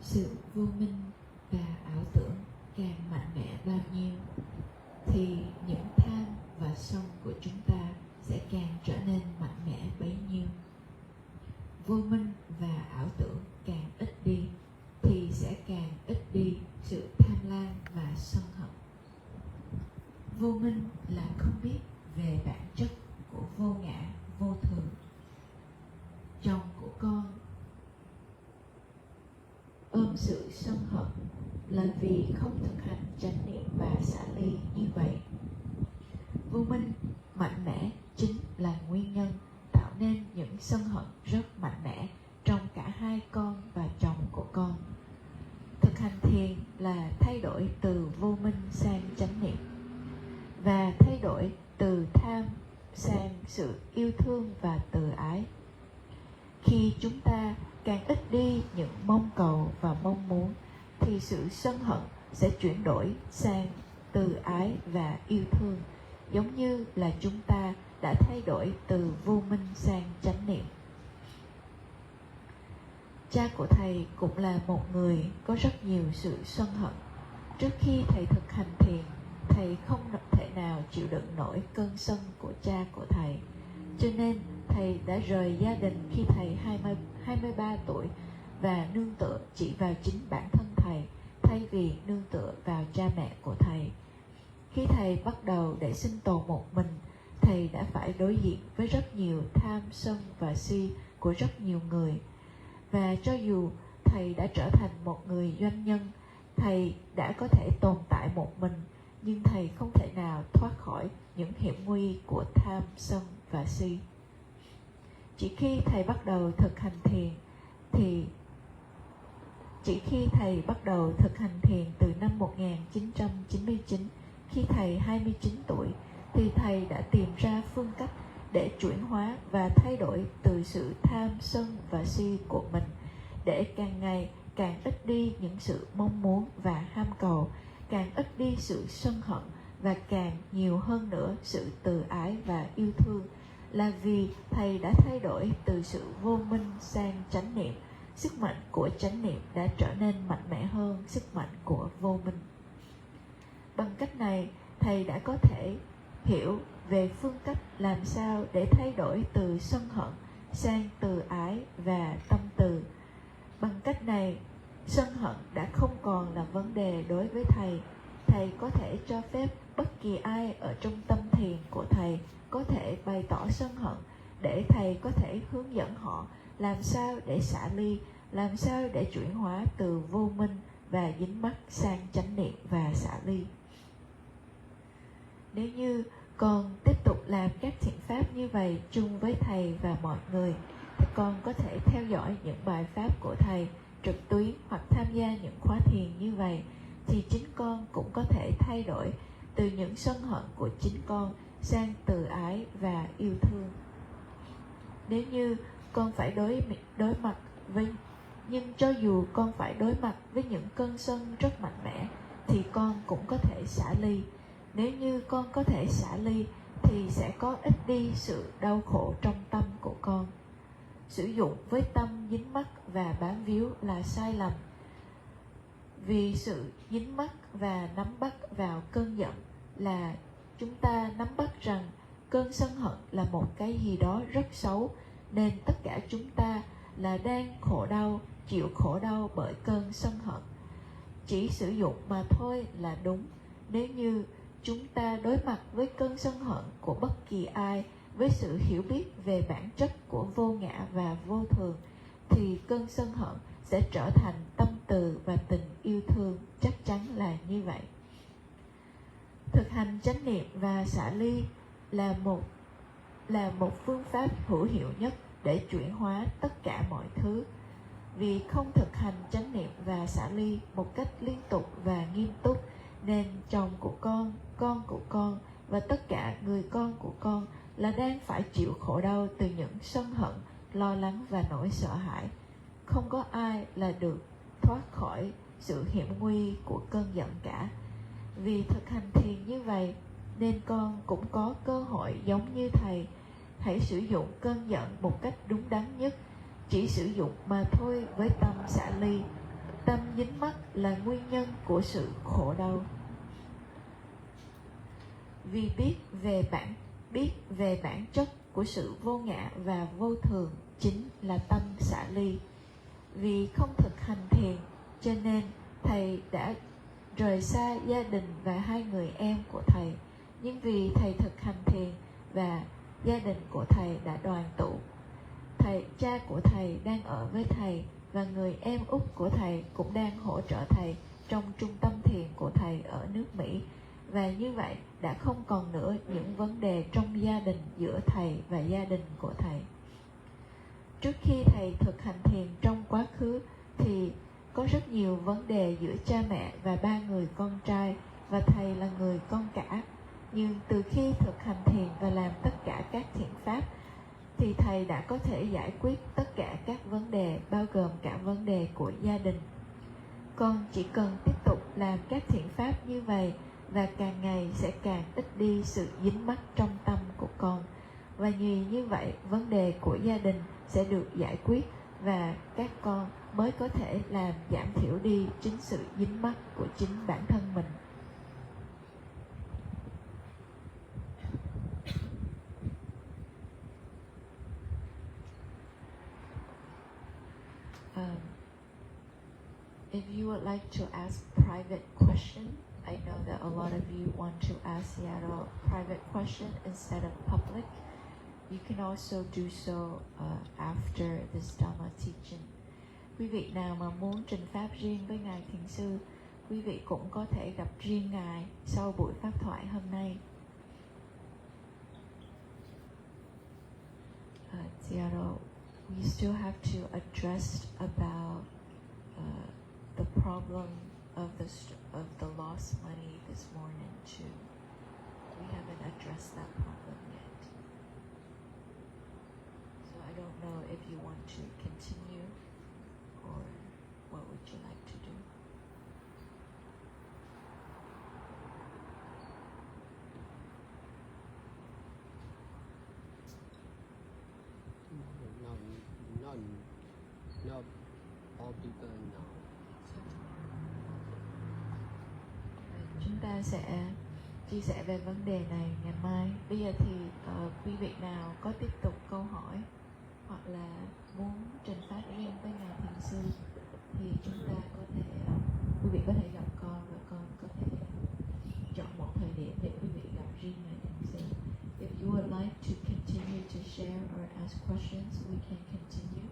Sự vô minh và ảo tưởng càng mạnh mẽ bao nhiêu thì những tham và sân của chúng ta sẽ càng trở nên mạnh mẽ bấy nhiêu. Vô minh và ảo tưởng càng ít đi thì sẽ càng ít đi sự tham lam và sân hận. Vô minh là không biết về bản chất của vô ngã, vô thường. Chồng của con ôm sự sân hận là vì không thực hành chánh niệm và xả ly như vậy. Vô minh mạnh mẽ chính là nguyên nhân tạo nên những sân hận rất mạnh mẽ trong cả hai con và chồng của con. Thực hành thiền là thay đổi từ vô minh sang chánh niệm và thay đổi từ tham sang sự yêu thương và từ ái. Khi chúng ta càng ít đi những mong cầu và mong muốn thì sự sân hận sẽ chuyển đổi sang từ ái và yêu thương, giống như là chúng ta đã thay đổi từ vô minh sang chánh niệm. Cha của thầy cũng là một người có rất nhiều sự sân hận. Trước khi thầy thực hành thiền, thầy không thể nào chịu đựng nổi cơn sân của cha của thầy. Cho nên thầy đã rời gia đình khi thầy 23 tuổi và nương tựa chỉ vào chính bản thân thầy thay vì nương tựa vào cha mẹ của thầy. Khi thầy bắt đầu để sinh tồn một mình, thầy đã phải đối diện với rất nhiều tham, sân và si của rất nhiều người. Và cho dù thầy đã trở thành một người doanh nhân, thầy đã có thể tồn tại một mình, nhưng thầy không thể nào thoát khỏi những hiểm nguy của tham, sân và si. Chỉ khi thầy bắt đầu thực hành thiền từ năm 1999, khi thầy 29 tuổi, thì thầy đã tìm ra phương cách để chuyển hóa và thay đổi từ sự tham, sân và si của mình, để càng ngày càng ít đi những sự mong muốn và ham cầu, càng ít đi sự sân hận và càng nhiều hơn nữa sự từ ái và yêu thương, là vì thầy đã thay đổi từ sự vô minh sang chánh niệm. Sức mạnh của chánh niệm đã trở nên mạnh mẽ hơn sức mạnh của vô minh. Bằng cách này, thầy đã có thể hiểu về phương cách làm sao để thay đổi từ sân hận sang từ ái và tâm từ. Bằng cách này, sân hận đã không còn là vấn đề đối với thầy. Thầy có thể cho phép bất kỳ ai ở trong tâm thiền của thầy có thể bày tỏ sân hận, để thầy có thể hướng dẫn họ làm sao để xả ly, làm sao để chuyển hóa từ vô minh và dính mắc sang chánh niệm và xả ly. Nếu như con tiếp tục làm các thiện pháp như vậy chung với thầy và mọi người, thì con có thể theo dõi những bài pháp của thầy trực tuyến hoặc tham gia những khóa thiền như vậy, thì chính con cũng có thể thay đổi từ những sân hận của chính con sang từ ái và yêu thương. Nếu như con phải đối mặt với, nhưng cho dù con phải đối mặt với những cơn sân rất mạnh mẽ, thì con cũng có thể xả ly. Nếu như con có thể xả ly thì sẽ có ít đi sự đau khổ trong tâm của con. Sử dụng với tâm dính mắc và bám víu là sai lầm. Vì sự dính mắc và nắm bắt vào cơn giận là chúng ta nắm bắt rằng cơn sân hận là một cái gì đó rất xấu, nên tất cả chúng ta là đang khổ đau, chịu khổ đau bởi cơn sân hận. Chỉ sử dụng mà thôi là đúng. Nếu như chúng ta đối mặt với cơn sân hận của bất kỳ ai với sự hiểu biết về bản chất của vô ngã và vô thường, thì cơn sân hận sẽ trở thành tâm từ và tình yêu thương, chắc chắn là như vậy. Thực hành chánh niệm và xả ly là một là một phương pháp hữu hiệu nhất để chuyển hóa tất cả mọi thứ. Vì không thực hành chánh niệm và xả ly một cách liên tục và nghiêm túc, nên chồng của con của con và tất cả người con của con là đang phải chịu khổ đau từ những sân hận, lo lắng và nỗi sợ hãi. Không có ai là được thoát khỏi sự hiểm nguy của cơn giận cả. Vì thực hành thiền như vậy, nên con cũng có cơ hội giống như thầy. Hãy sử dụng cơn giận một cách đúng đắn nhất, chỉ sử dụng mà thôi với tâm xả ly. Tâm dính mắc là nguyên nhân của sự khổ đau. Vì biết về bản chất của sự vô ngã và vô thường chính là tâm xả ly. Vì không thực hành thiền, cho nên thầy đã rời xa gia đình và hai người em của thầy. Nhưng vì thầy thực hành thiền và gia đình của thầy đã đoàn tụ, cha của thầy đang ở với thầy và người em út của thầy cũng đang hỗ trợ thầy trong trung tâm thiền của thầy ở nước Mỹ. Và như vậy đã không còn nữa những vấn đề trong gia đình giữa thầy và gia đình của thầy. Trước khi thầy thực hành thiền trong quá khứ thì có rất nhiều vấn đề giữa cha mẹ và ba người con trai, và thầy là người con cả. Nhưng từ khi thực hành thiền và làm tất cả các thiện pháp thì thầy đã có thể giải quyết tất cả các vấn đề, bao gồm cả vấn đề của gia đình. Con chỉ cần tiếp tục làm các thiện pháp như vậy, và càng ngày sẽ càng ít đi sự dính mắc trong tâm của con. Và như vậy vấn đề của gia đình sẽ được giải quyết, và các con mới có thể làm giảm thiểu đi chính sự dính mắc của chính bản thân mình. If you would like to ask private question, I know that a lot of you want to ask Seattle private question instead of public. You can also do so after this Dhamma teaching. Quý vị nào mà muốn trình pháp riêng với Ngài Thiền Sư, quý vị cũng có thể gặp riêng Ngài sau buổi pháp thoại hôm nay. Seattle, we still have to address about the problem of the lost money this morning too. We haven't addressed that problem yet. So I don't know if you want to continue or what would you like to do? Not all people know. Chúng ta sẽ chia sẻ về vấn đề này ngày mai. Bây giờ thì quý vị nào có tiếp tục câu hỏi hoặc là muốn trình pháp riêng với Ngài Thiền Sư thì chúng ta có thể, quý vị có thể gặp con và con có thể chọn một thời điểm để quý vị gặp riêng Ngài Thiền Sư. If you would like to continue to share or ask questions, we can continue.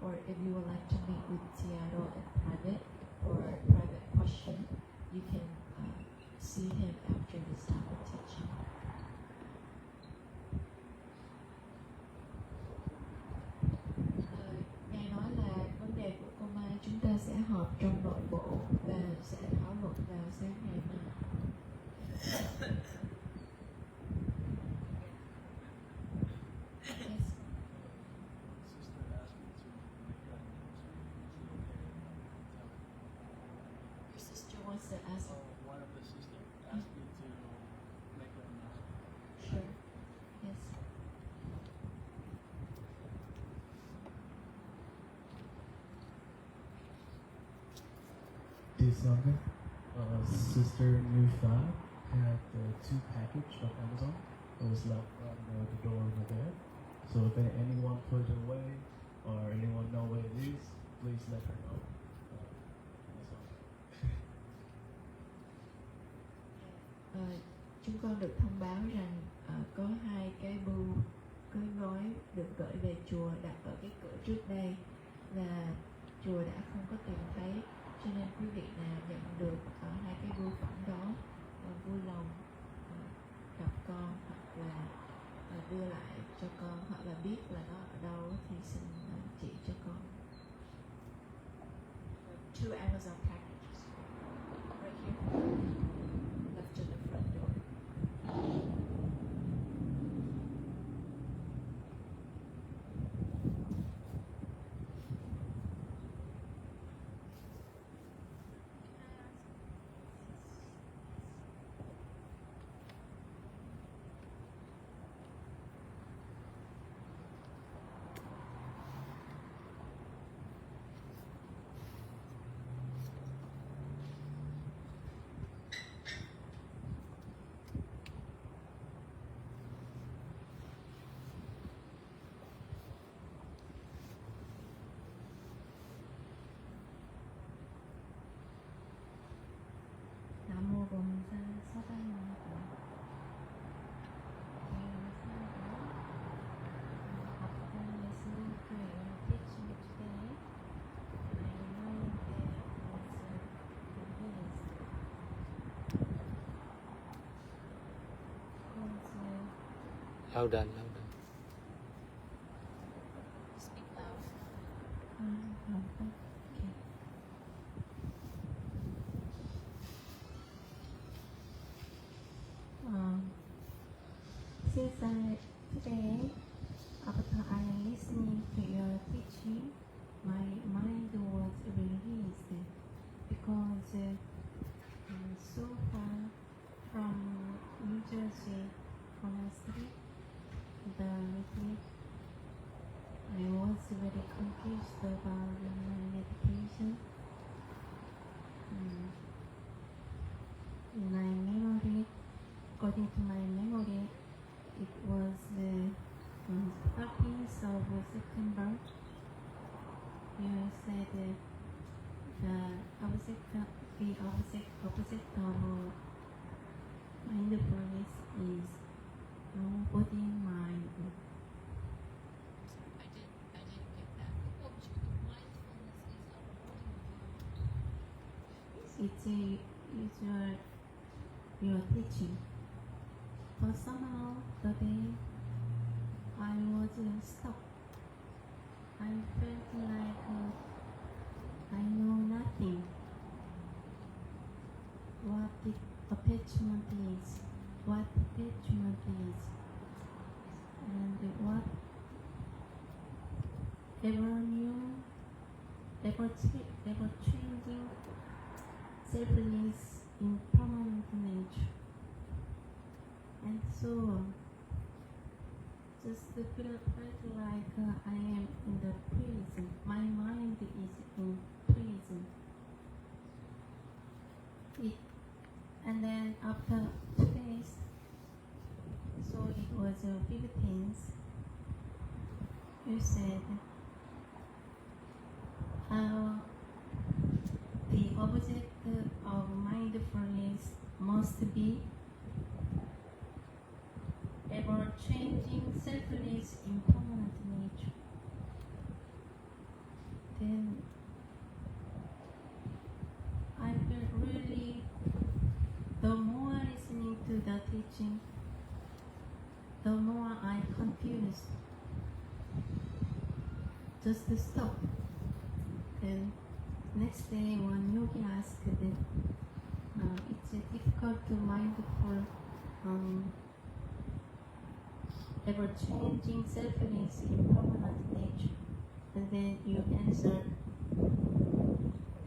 Or if you would like to meet with Seattle in private or private question, you can see him after this Dhamma teaching. Ngài nói là vấn đề của cô Mai chúng ta sẽ họp trong nội bộ và sẽ thảo luận vào sáng ngày mai. Wants to ask. One of the sisters asked me to make an announcement. Sure. Yes. Dear Sangha, Sister Nufa had 2 packages of Amazon that was left on the door over there. So if anyone put it away or anyone know what it is, please let her know. Chúng con được thông báo rằng có 2 cái bưu gói gói được gửi về chùa đặt ở cái cửa trước đây, và chùa đã không có tìm thấy, cho nên quý vị nào nhận được 2 cái bưu phẩm đó vui lòng gặp con hoặc là đưa lại cho con, hoặc là biết là nó ở đâu thì xin chỉ cho con. 2 Amazon packages right here, left at the front door. Nam mô Bổn Sư Sát Đa Nam Phật. After listening to your teaching today, I know there was a release. Louder. Speak loud. Okay. Since today, after I listening to your teaching, my mind was released because so far from New Jersey monastery, the retreat, I was very confused about my meditation. In my memory, according to my memory, it was on 13th of September. You said the opposite of mindfulness is no body mind. I didn't get that. It's your teaching. But somehow today I was stuck. I felt like I know nothing. What the attachment is, and what ever new, ever changing selfless impermanent nature, and so on. Just felt like I am in the prison. My mind is in prison. And then after 2 days, so it was Philippines, you said the object of mindfulness must be ever-changing, selfless, impermanent nature. Then I felt really, the more listening to the teaching, the more I confused. Just to stop. Then next day when yogi asked that it's difficult to mindful ever-changing, selfless, impermanent nature. And then you answer,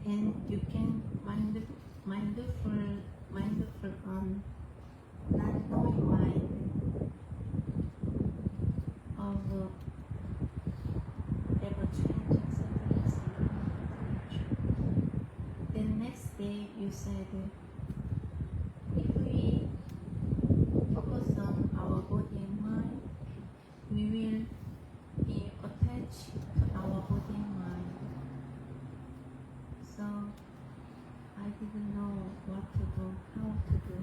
and you can mindful on not knowing mind of ever-changing, selfless, impermanent nature. Then next day you said, if we focus on our body and mind, we will be attached to our body and mind. So I didn't know what to do, how to do.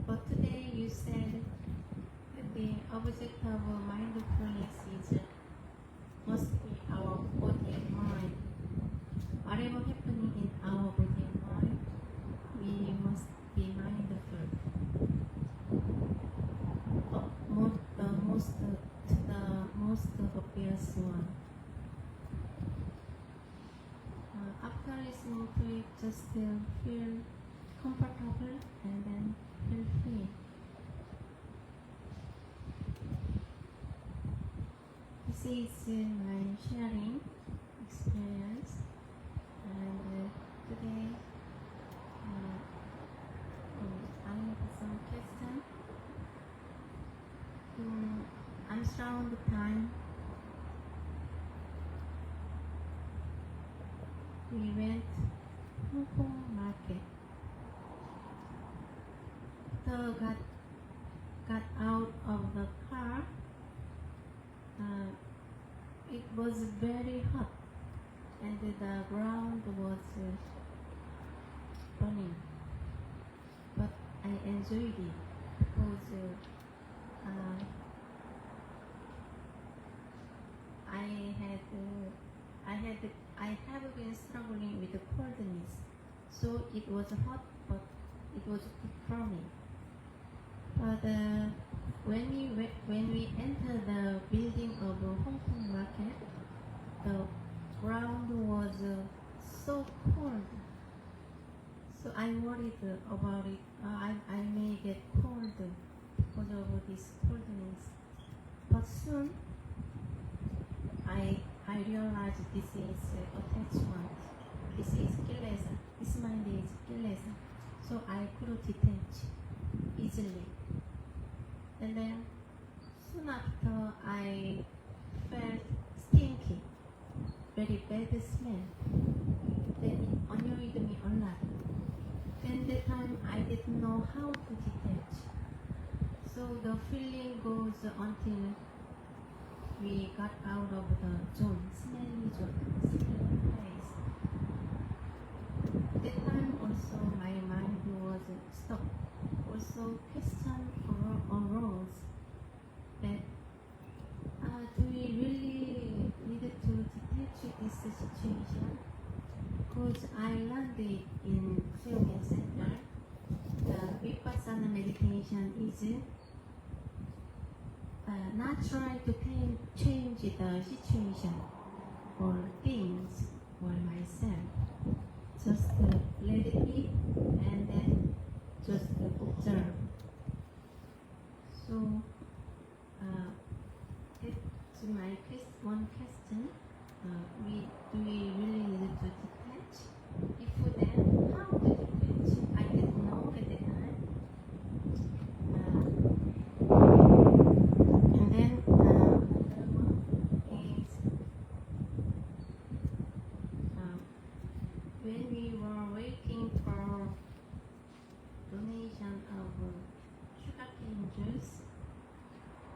But today you said that the object of mindfulness is must be our body and mind. Whatever happening in our body and mind, we must be mindful. most obvious one. After listening to it, just feel comfortable and then feel free. This is my sharing experience, and today I have some question. Amsterdam the time we went Hong Kong market. After got out of the car, it was very hot and the ground was burning. But I enjoyed it because I have been struggling with the coldness, so it was hot, but it was good for me. But when we entered the building of Hong Kong market, the ground was so cold. So I worried about it. I may get cold because of this coldness. But soon I realized this is attachment. This is kilesa. This mind is kilesa. So I could detach easily. And then soon after I felt stinky, very bad smell. Then it annoyed me a lot. And that time I didn't know how to detach. So the feeling goes until we got out of the smelly place. That time also my mind was stopped. Also question arose that do we really need to detach this situation? Because I learned it in Sylvian Center. The Vipassana meditation is not try to change the situation or things or myself. Just let it be and then just observe. So that's my one question. Do we really need to detach? If then, how to detach? I didn't know at the time. And then is when we were waiting for donation of sugarcane juice,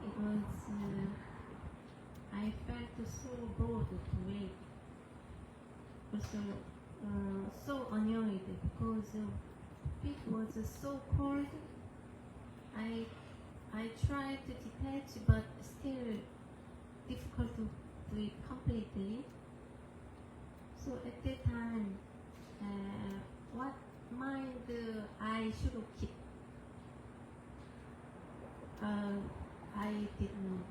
it was I felt so bored to wait. Also, so annoyed because it was so cold. I tried to detach, but still difficult to do it completely. So at that time, what mind I should keep? I didn't know.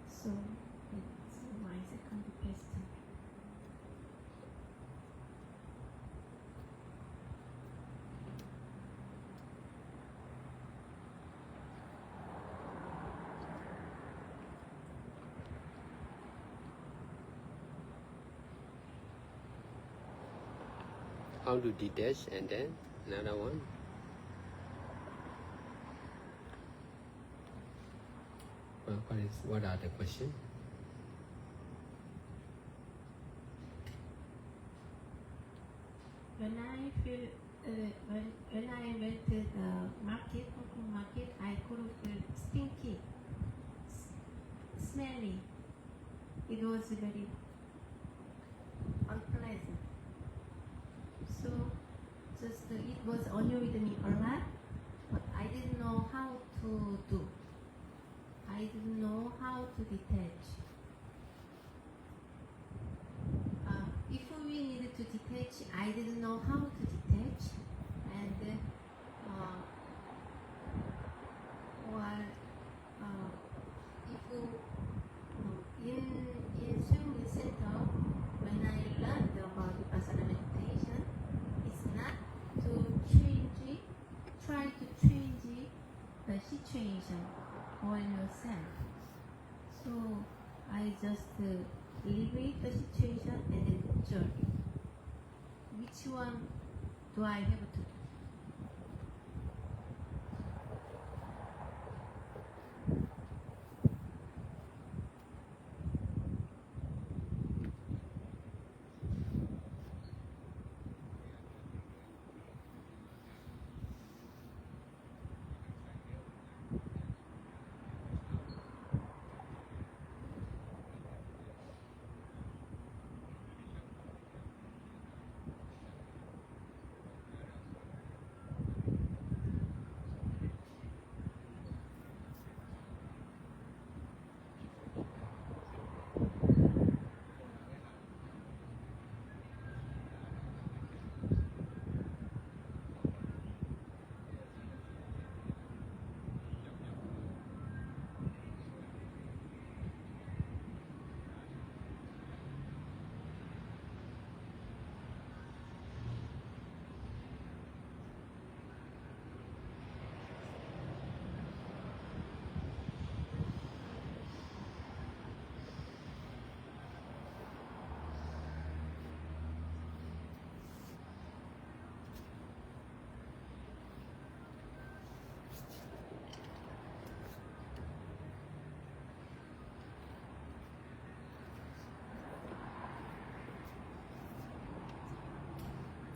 So it's my second question. How to detach, and then another one. What are the questions? When I feel when I went to the market, Hong Kong market, I could feel stinky, smelly. It was very unpleasant. So just it was annoyed me a lot, but I didn't know how to do. I didn't know how to detach. If we needed to detach, I didn't know how to detach, and if in I just alleviate the situation and enjoy. Which one do I have to do?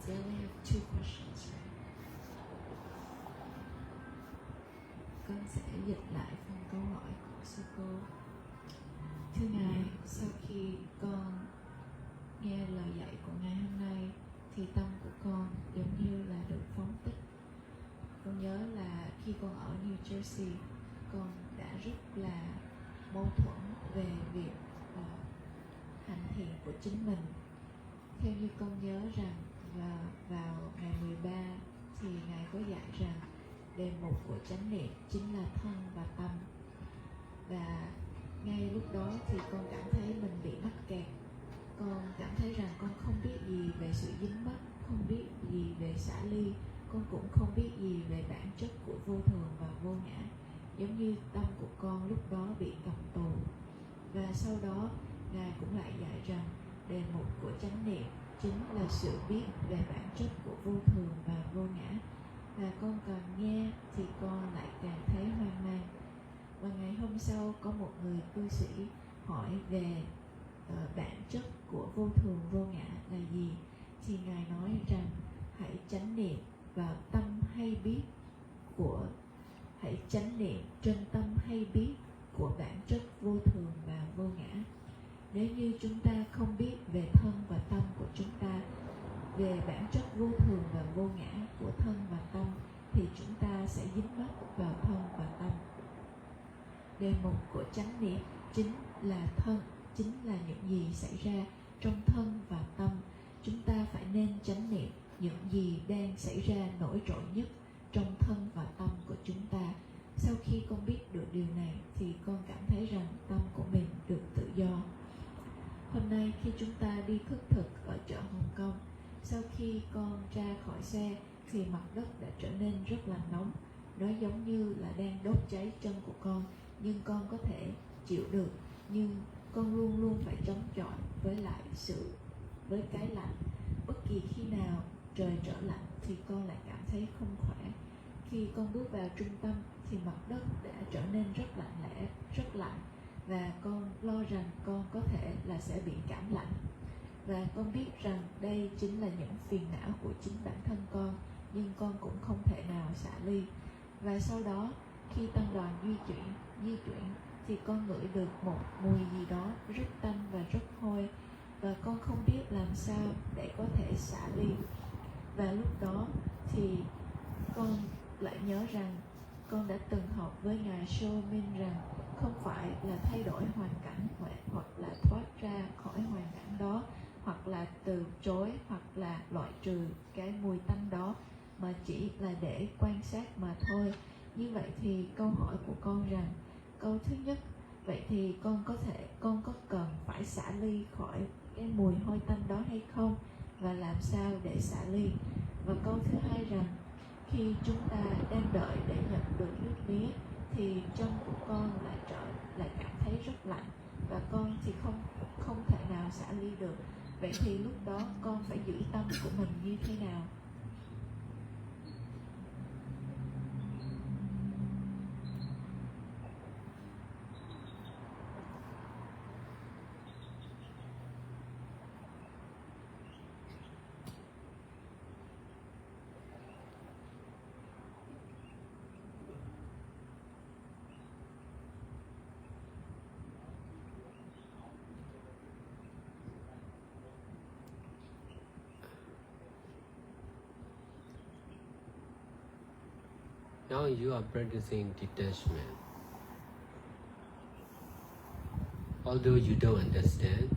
They only have two questions, right? Con sẽ dịch lại phần câu hỏi của sư cô. Thưa Ngài, sau khi con nghe lời dạy của Ngài hôm nay thì tâm của con giống như là được phóng thích. Con nhớ là khi con ở New Jersey, con đã rất là mâu thuẫn về việc hành thiền của chính mình. Theo như con nhớ rằng vào ngày 13 thì Ngài có dạy rằng đề mục của chánh niệm chính là thân và tâm. Và ngay lúc đó thì con cảm thấy mình bị mắc kẹt. Con cảm thấy rằng con không biết gì về sự dính mắc, không biết gì về xả ly, con cũng không biết gì về bản chất của vô thường và vô ngã. Giống như tâm của con lúc đó bị cầm tù. Và sau đó Ngài cũng lại dạy rằng đề mục của chánh niệm chính là sự biết về bản chất của vô thường và vô ngã. Và con càng nghe thì con lại càng thấy hoang mang. Và ngày hôm sau có một người cư sĩ hỏi về bản chất của vô thường vô ngã là gì, thì Ngài nói rằng hãy chánh niệm vào tâm hay biết của, hãy chánh niệm trên tâm hay biết của bản chất vô thường và vô ngã. Nếu như chúng ta không biết về thân và tâm của chúng ta, về bản chất vô thường và vô ngã của thân và tâm, thì chúng ta sẽ dính mắc vào thân và tâm. Đề mục của chánh niệm chính là thân, chính là những gì xảy ra trong thân và tâm. Chúng ta phải nên chánh niệm những gì đang xảy ra nổi trội nhất trong thân và tâm của chúng ta. Sau khi con biết được điều này thì con cảm thấy rằng tâm của mình được tự do. Hôm nay khi chúng ta đi khất thực ở chợ Hồng Kông, sau khi con ra khỏi xe thì mặt đất đã trở nên rất là nóng. Nó giống như là đang đốt cháy chân của con, nhưng con có thể chịu được. Nhưng con luôn luôn phải chống chọi với cái lạnh. Bất kỳ khi nào trời trở lạnh thì con lại cảm thấy không khỏe. Khi con bước vào trung tâm thì mặt đất đã trở nên rất lạnh lẽo, rất lạnh. Và con lo rằng con có thể là sẽ bị cảm lạnh. Và con biết rằng đây chính là những phiền não của chính bản thân con, nhưng con cũng không thể nào xả ly. Và sau đó khi tăng đoàn di chuyển thì con ngửi được một mùi gì đó rất tanh và rất hôi. Và con không biết làm sao để có thể xả ly. Và lúc đó thì con lại nhớ rằng con đã từng học với Ngài Sho Min rằng không phải là thay đổi hoàn cảnh hoặc là thoát ra khỏi hoàn cảnh đó, hoặc là từ chối, hoặc là loại trừ cái mùi tanh đó, mà chỉ là để quan sát mà thôi. Như vậy thì câu hỏi của con rằng, câu thứ nhất, vậy thì con có cần phải xả ly khỏi cái mùi hôi tanh đó hay không, và làm sao để xả ly? Và câu thứ hai rằng, khi chúng ta đang đợi để nhận được nước mía thì chân của con lại cảm thấy rất lạnh, và con thì không thể nào xả ly được. Vậy thì lúc đó con phải giữ tâm của mình như thế nào? Now you are practicing detachment. Although you don't understand,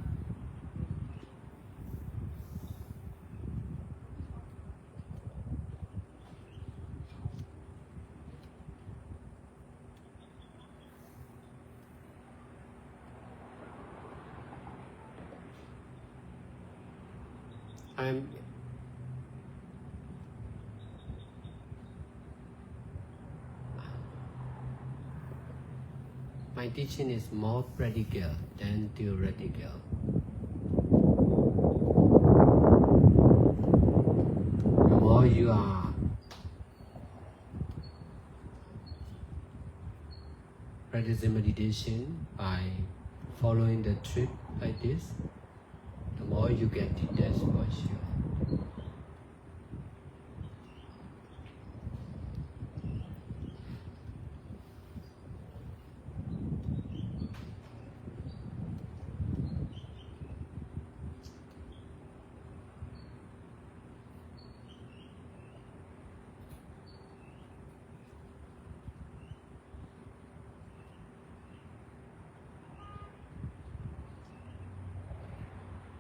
my teaching is more practical than theoretical. The more you are practicing meditation by following the trick like this, the more you get detached for sure.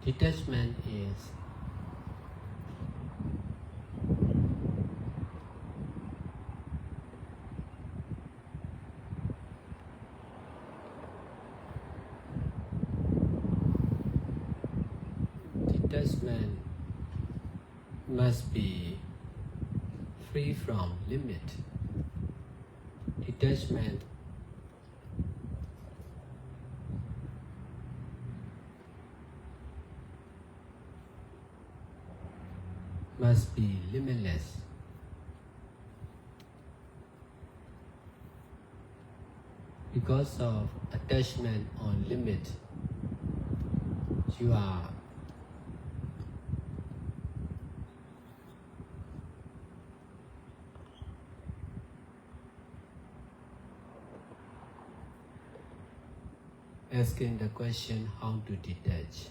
Detachment is must be free from limit. Detachment must be limitless. Because of attachment on limit, you are asking the question how to detach.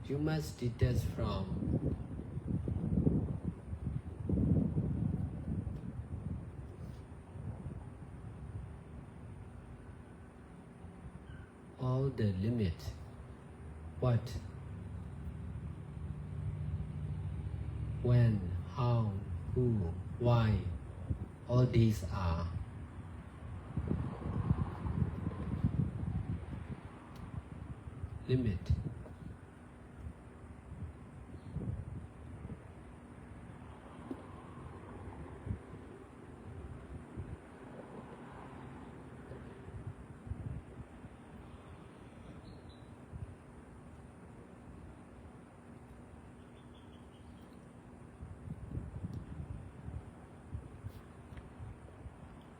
You must detach from all the limit. What, when, how, who, why, all these are limit.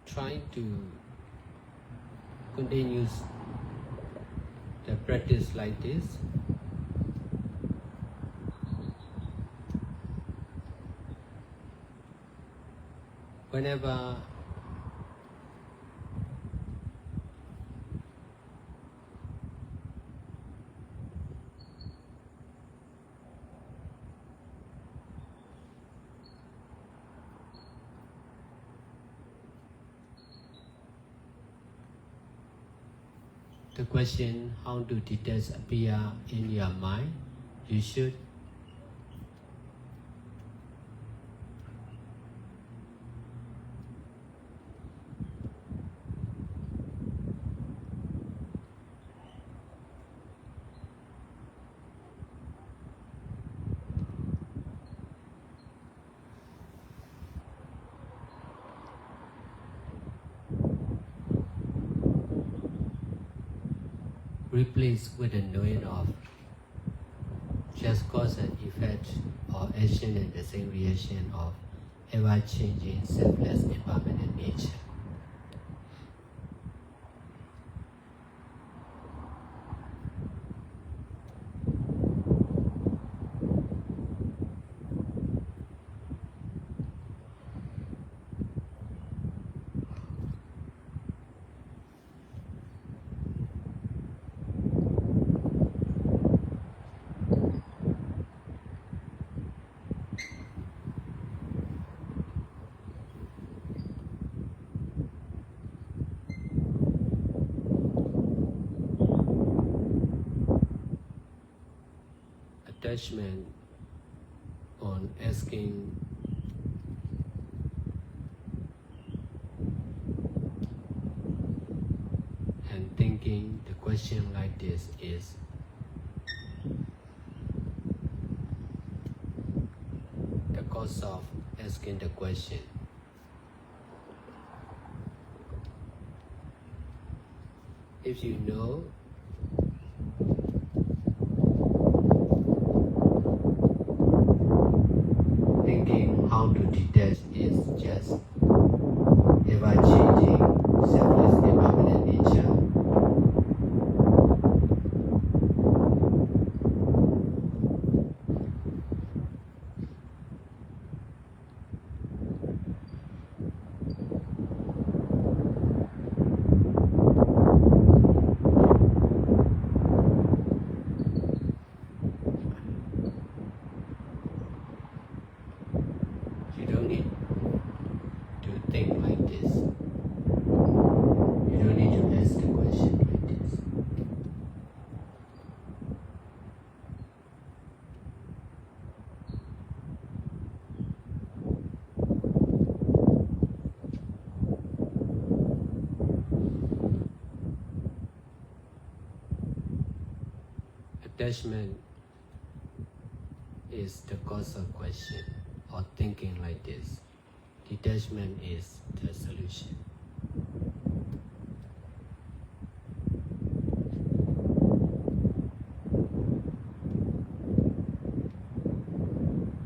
Trying to continue the practice like this. Whenever the question how to detach appear in your mind, you should replace with the knowing of just cause and effect or action and the same reaction of ever-changing, selfless, impermanent nature. Attachment on asking and thinking the question like this is the cause of asking the question. If you know thinking how to detach is just ever-changing, selfless, impermanent nature. You don't need to think like this. You don't need to ask the question like this. Attachment is the cause of question or thinking like this. Detachment is the solution.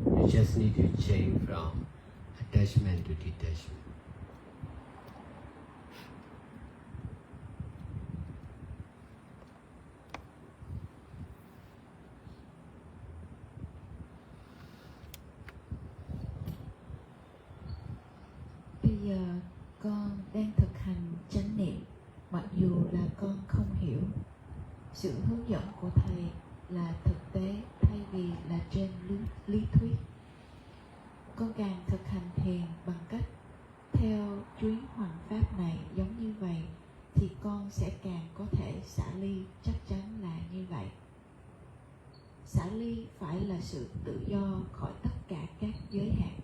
You just need to change from attachment to detachment. Bây giờ con đang thực hành chánh niệm, mặc dù là con không hiểu. Sự hướng dẫn của thầy là thực tế thay vì là trên lý thuyết. Con càng thực hành thiền bằng cách theo chuyến hoằng pháp này giống như vậy, thì con sẽ càng có thể xả ly, chắc chắn là như vậy. Xả ly phải là sự tự do khỏi tất cả các giới hạn.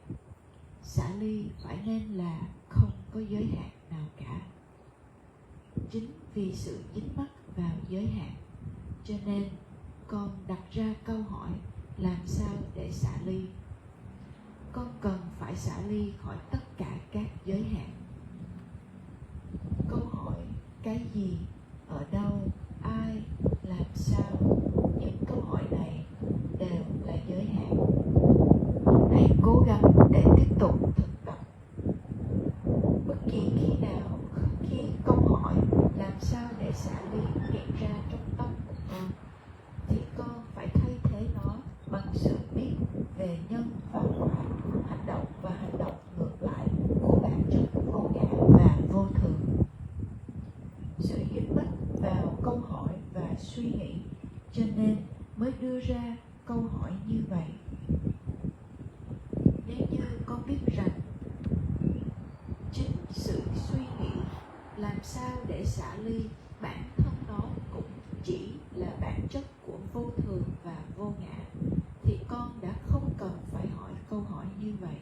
Xả ly phải nên là không có giới hạn nào cả. Chính vì sự dính mắc vào giới hạn, cho nên con đặt ra câu hỏi làm sao để xả ly. Con cần phải xả ly khỏi tất cả các giới hạn. Câu hỏi cái gì, ở đâu, ai, làm sao, những câu hỏi này đều là giới hạn. Hãy cố gắng để tiếp tục thực tập. Bất kỳ khi nào khi câu hỏi làm sao để xả ly hiện ra trong tâm của con, thì con phải thay thế nó bằng sự biết về nhân và quả, hành động và hành động ngược lại của bản chất vô ngã và vô thường. Sự dính mắc vào câu hỏi và suy nghĩ, cho nên mới đưa ra câu hỏi như vậy. Nếu như con biết rằng chính sự suy nghĩ làm sao để xả ly, bản thân nó cũng chỉ là bản chất của vô thường và vô ngã, thì con đã không cần phải hỏi câu hỏi như vậy.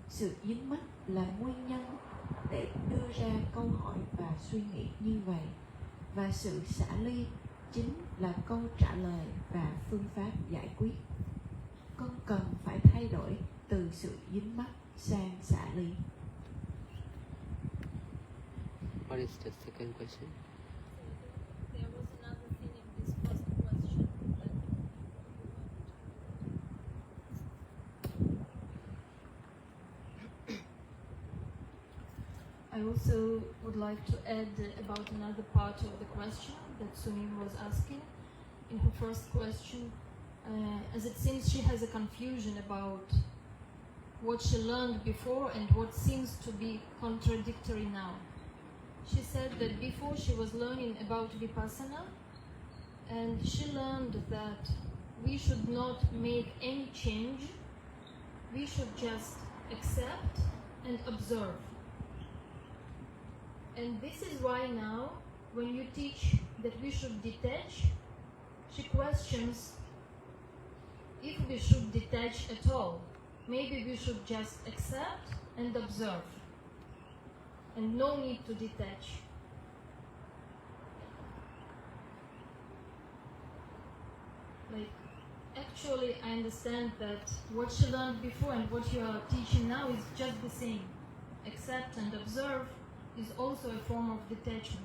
Sự dính mắc là nguyên nhân để đưa ra câu hỏi và suy nghĩ như vậy, và sự xả ly chính là câu trả lời và phương pháp giải quyết. Con cần phải thay đổi từ sự dính mắc sang xả ly. What is the second question? There was another also would like to add about another part of the question that Sunim was asking in her first question, as it seems she has a confusion about what she learned before and what seems to be contradictory now. She said that before she was learning about Vipassana, and she learned that we should not make any change, we should just accept and observe. And this is why now, when you teach that we should detach, she questions if we should detach at all. Maybe we should just accept and observe, and no need to detach. Like, actually, I understand that what she learned before and what you are teaching now is just the same. Accept and observe is also a form of detachment.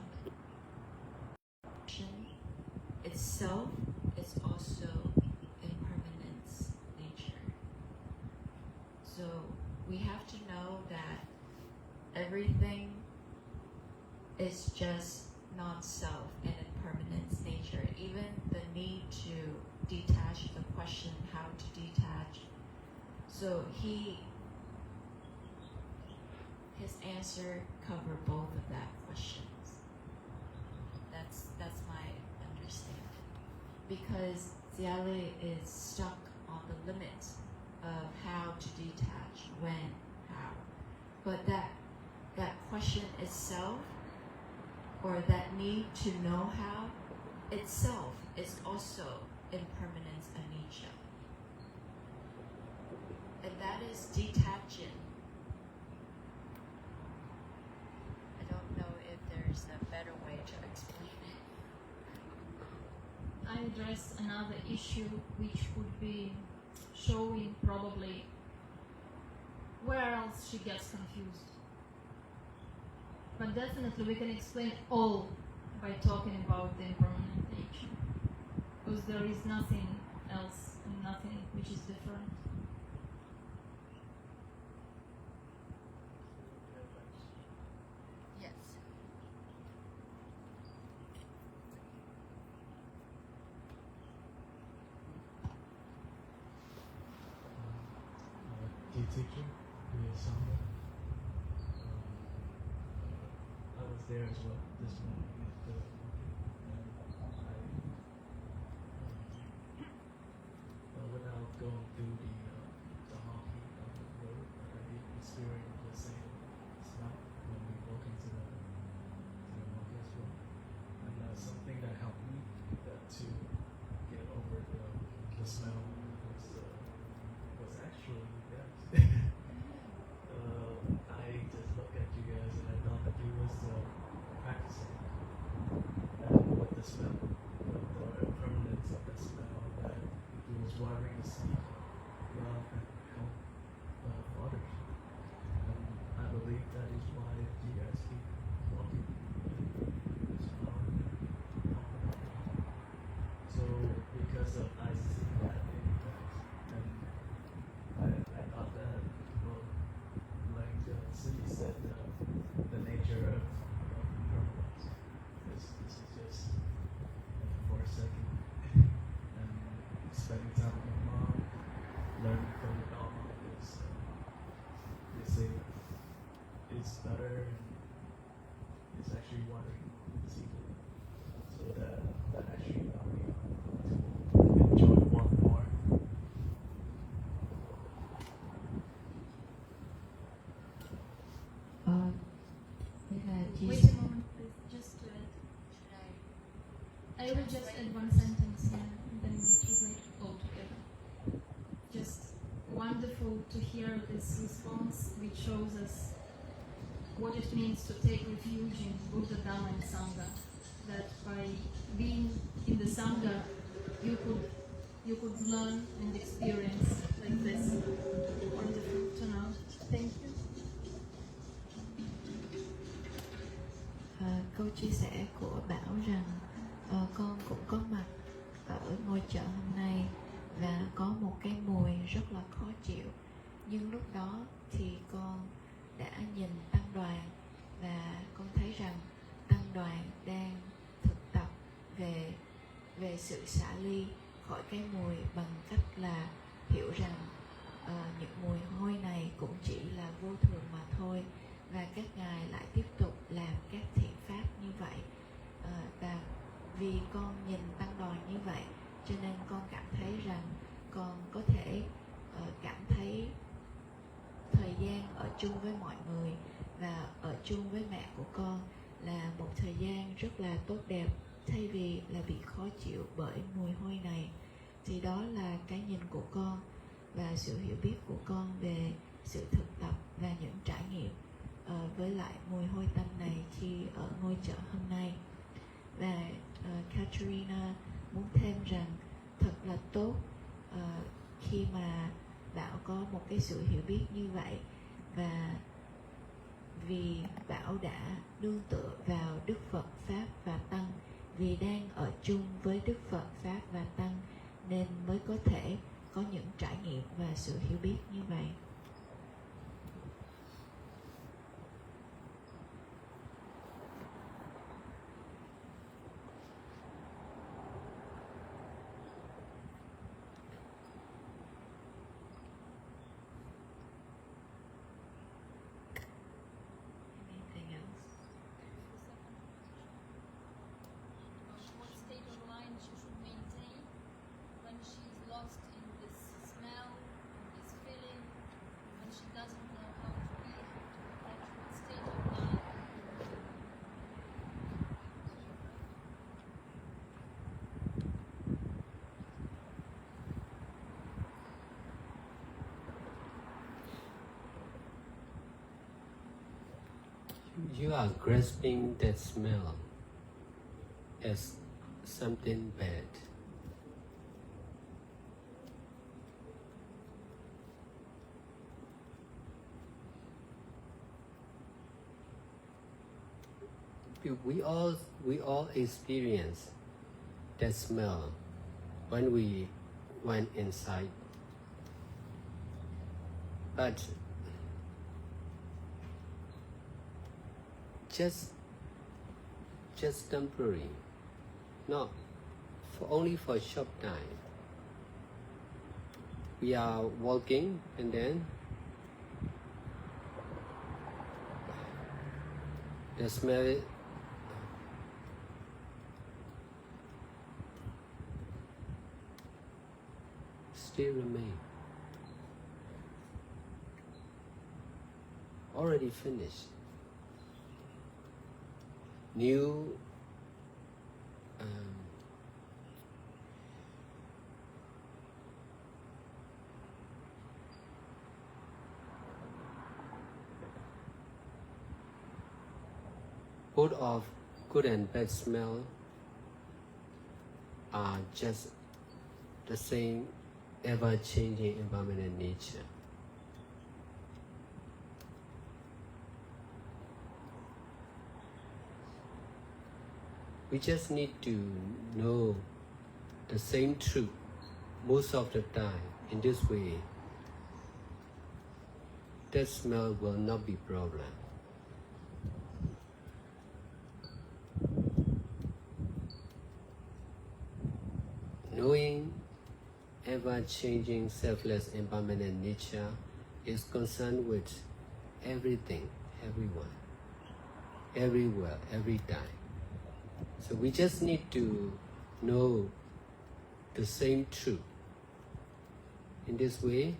Itself is also impermanence nature. So we have to know that everything is just non-self and impermanence nature. Even the need to detach, the question how to detach. So his answer cover both of that questions. That's my understanding. Because Xiale is stuck on the limit of how to detach, when, how. But that question itself, or that need to know how, itself is also impermanence anicca. And that is detaching. I don't know if there's a better way to explain it. I address another issue which would be showing probably where else she gets confused. But definitely we can explain all by talking about the impermanent nature, because there is nothing else and nothing which is different. Yes. Dear teacher, dear Sangha, I was there as well this morning at the market, and without going through the honking of the road, I did experience the same smell when we walk into the market as well. And something that helped me to get over the smell was actually that. I just looked at you guys and I thought that you was practicing with the smell, with the permanence of the smell, that he was watering the seed, love and help for others. And I believe that is why you guys keep walking and smiling and helping others. So because of I see that in you guys, and I thought that, well, like Cindy said, the nature of impermanence is just for a second, and spending time with my mom, learning from the Dharma is they say it's better, and it's actually watering the seed, so that actually got me to enjoy one more. Thế là chia Wait sẻ. a moment, please, just to add. I will just add one sentence here, and then we'll translate all together. Just wonderful to hear this response, which shows us what it means to take refuge in Buddha, Dhamma, and Sangha. That by being in the Sangha, you could learn and experience like this. Wonderful to know. Thank you. Câu chia sẻ của Bảo rằng con cũng có mặt ở ngôi chợ hôm nay và có một cái mùi rất là khó chịu, nhưng lúc đó thì con đã nhìn tăng đoàn Và con thấy rằng tăng đoàn đang thực tập về sự xả ly khỏi cái mùi bằng cách là hiểu rằng những mùi hôi này cũng chỉ là vô thường mà thôi, và các ngài lại tiếp tục làm các thiện pháp như vậy. Và vì con nhìn tăng đoàn như vậy cho nên con cảm thấy rằng con có thể cảm thấy thời gian ở chung với mọi người và ở chung với mẹ của con là một thời gian rất là tốt đẹp, thay vì là bị khó chịu bởi mùi hôi này. Thì đó là cái nhìn của con và sự hiểu biết của con về sự thực tập và những trải nghiệm với lại mùi hôi tanh này khi ở ngôi chợ hôm nay. Và Katerina muốn thêm rằng thật là tốt khi mà Bảo có một cái sự hiểu biết như vậy, và vì Bảo đã nương tựa vào Đức Phật, Pháp và Tăng, vì đang ở chung với Đức Phật, Pháp và Tăng nên mới có thể có những trải nghiệm và sự hiểu biết như vậy. Anything else? What state of mind she should maintain when she's lost in this smell, in this feeling, when she doesn't know how to be, like what state of mind? You are grasping that smell as something bad. We all experience that smell when we went inside. But just temporary, not only for a short time. We are walking and then the smell still remain. Already finished. New both of good and bad smell are just the same ever-changing environment and nature. We just need to know the same truth most of the time. In this way, that smell will not be problem. Knowing ever-changing selfless environment and nature is concerned with everything, everyone, everywhere, every time. So we just need to know the same truth. In this way,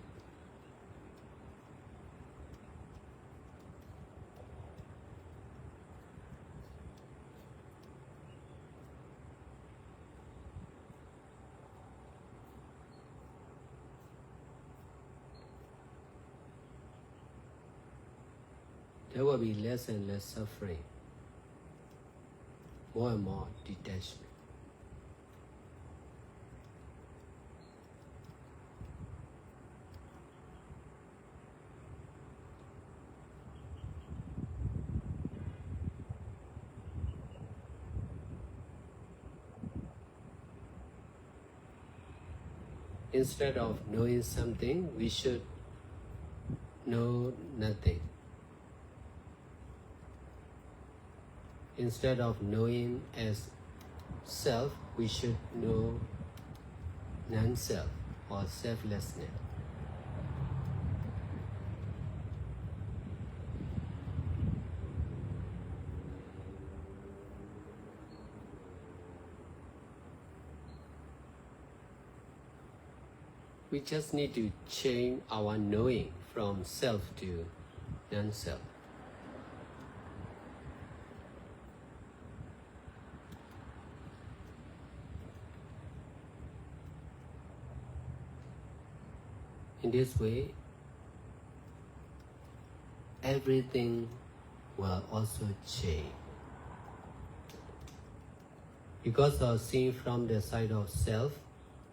there will be less and less suffering, more and more detachment. Instead of knowing something, we should know nothing. Instead of knowing as self, we should know non-self or selflessness. We just need to change our knowing from self to non-self. In this way, everything will also change. Because of seeing from the side of self,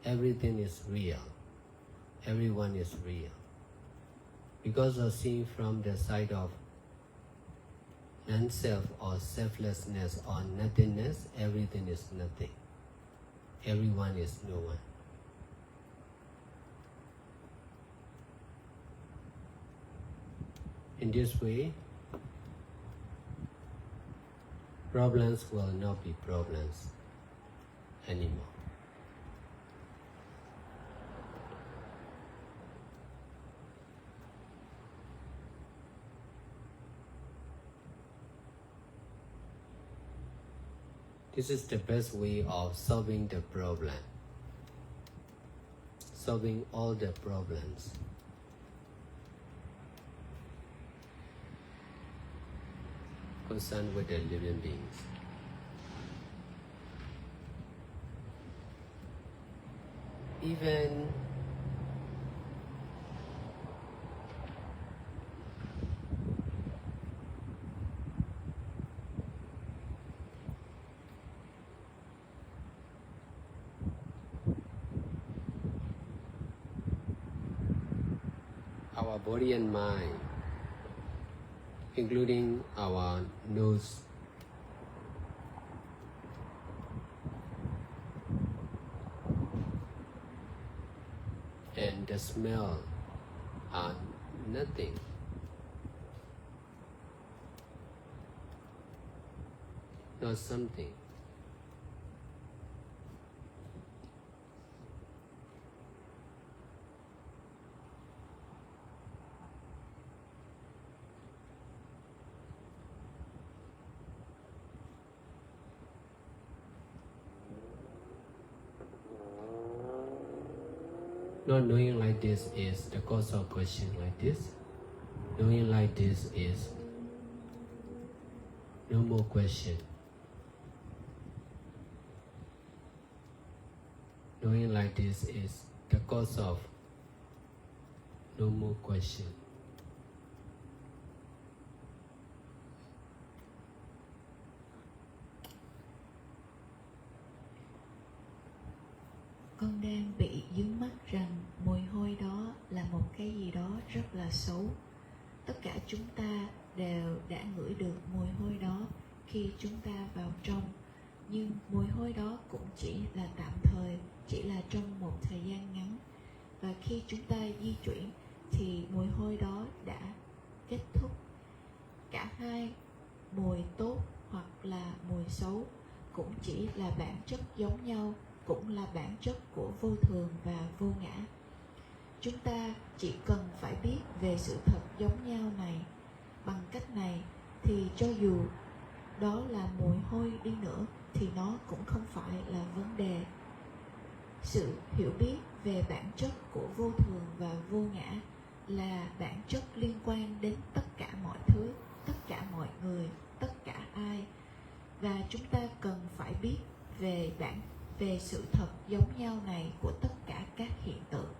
everything is real. Everyone is real. Because of seeing from the side of non-self or selflessness or nothingness, everything is nothing. Everyone is no one. In this way, problems will not be problems anymore. This is the best way of solving the problem. Solving all the problems. Concerned with the living beings. Even our body and mind, including our nose, and the smell are nothing. Not something. Not knowing like this is the cause of question like this. Knowing like this is no more question. Knowing like this is the cause of no more question. Con đang bị dướng mắt rằng mùi hôi đó là một cái gì đó rất là xấu. Tất cả chúng ta đều đã ngửi được mùi hôi đó khi chúng ta vào trong. Nhưng mùi hôi đó cũng chỉ là tạm thời, chỉ là trong một thời gian ngắn. Và khi chúng ta di chuyển thì mùi hôi đó đã kết thúc. Cả hai, mùi tốt hoặc là mùi xấu, cũng chỉ là bản chất giống nhau, cũng là bản chất của vô thường và vô ngã. Chúng ta chỉ cần phải biết về sự thật giống nhau này. Bằng cách này thì cho dù đó là mùi hôi đi nữa thì nó cũng không phải là vấn đề. Sự hiểu biết về bản chất của vô thường và vô ngã là bản chất liên quan đến tất cả mọi thứ, tất cả mọi người, tất cả ai. Và chúng ta cần phải biết về sự thật giống nhau này của tất cả các hiện tượng.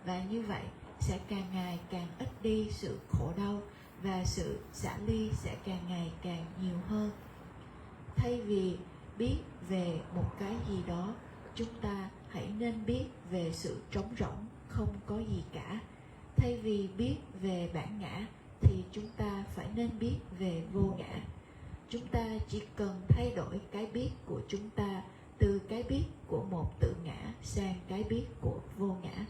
Và như vậy sẽ càng ngày càng ít đi sự khổ đau và sự xả ly sẽ càng ngày càng nhiều hơn. Thay vì biết về một cái gì đó, chúng ta hãy nên biết về sự trống rỗng, không có gì cả. Thay vì biết về bản ngã thì chúng ta phải nên biết về vô ngã. Chúng ta chỉ cần thay đổi cái biết của chúng ta từ cái biết của một tự ngã sang cái biết của vô ngã.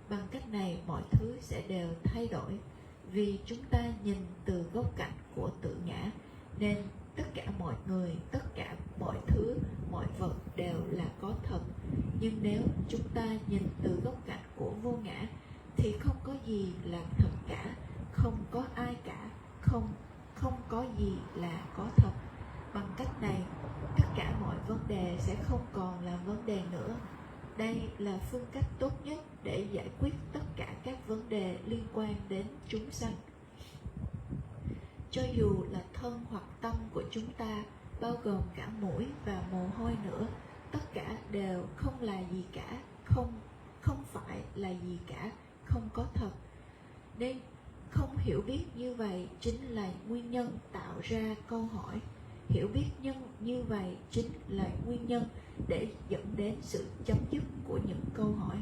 Bằng cách này mọi thứ sẽ đều thay đổi. Vì chúng ta nhìn từ góc cạnh của tự ngã nên tất cả mọi người, tất cả mọi thứ, mọi vật đều là có thật. Nhưng nếu chúng ta nhìn từ góc cạnh của vô ngã thì không có gì là thật cả, không có ai cả, không có gì là có thật. Bằng cách này, tất cả mọi vấn đề sẽ không còn là vấn đề nữa. Đây là phương cách tốt nhất để giải quyết tất cả các vấn đề liên quan đến chúng sanh. Cho dù là thân hoặc tâm của chúng ta, bao gồm cả mũi và mồ hôi nữa, tất cả đều không là gì cả, không phải là gì cả, không có thật. Nên không hiểu biết như vậy chính là nguyên nhân tạo ra câu hỏi. Hiểu biết như vậy chính là nguyên nhân để dẫn đến sự chấm dứt của những câu hỏi.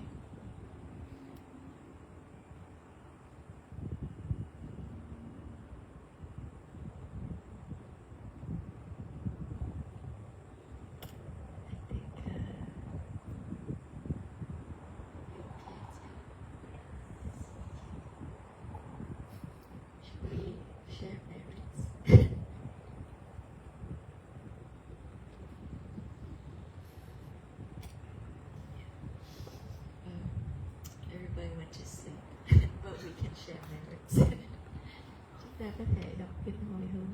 Everybody went to sleep, but we can share merits. Chúng ta có thể đọc kinh hồi hướng.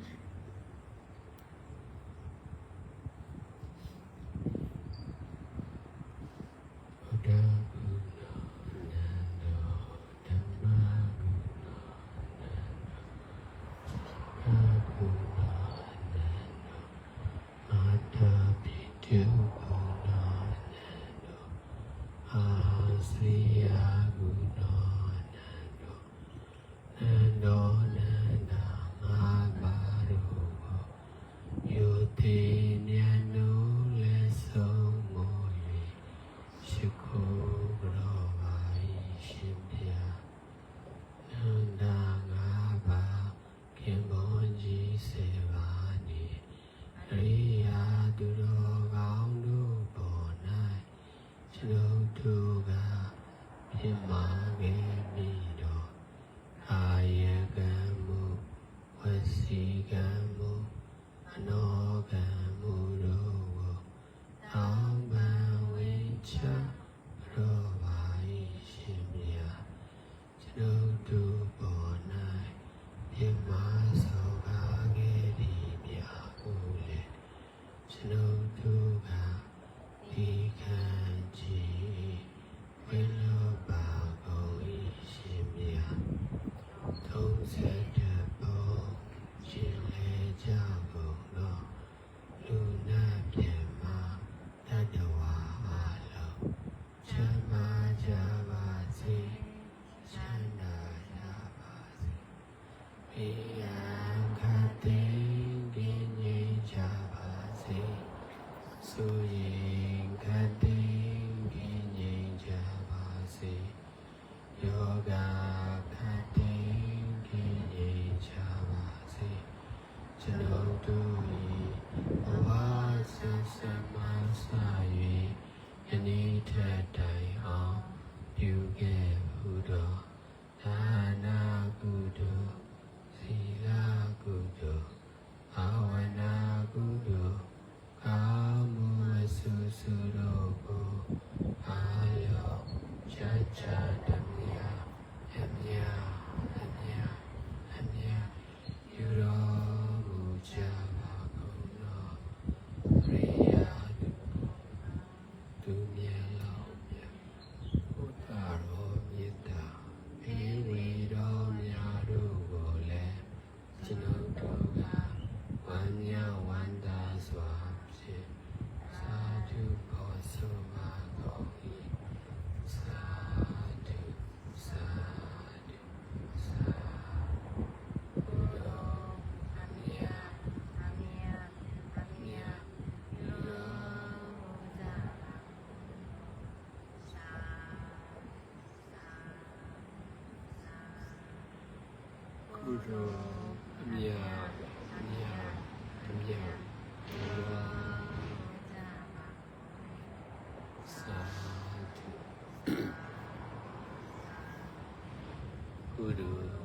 Guru Amya Sadhu Guru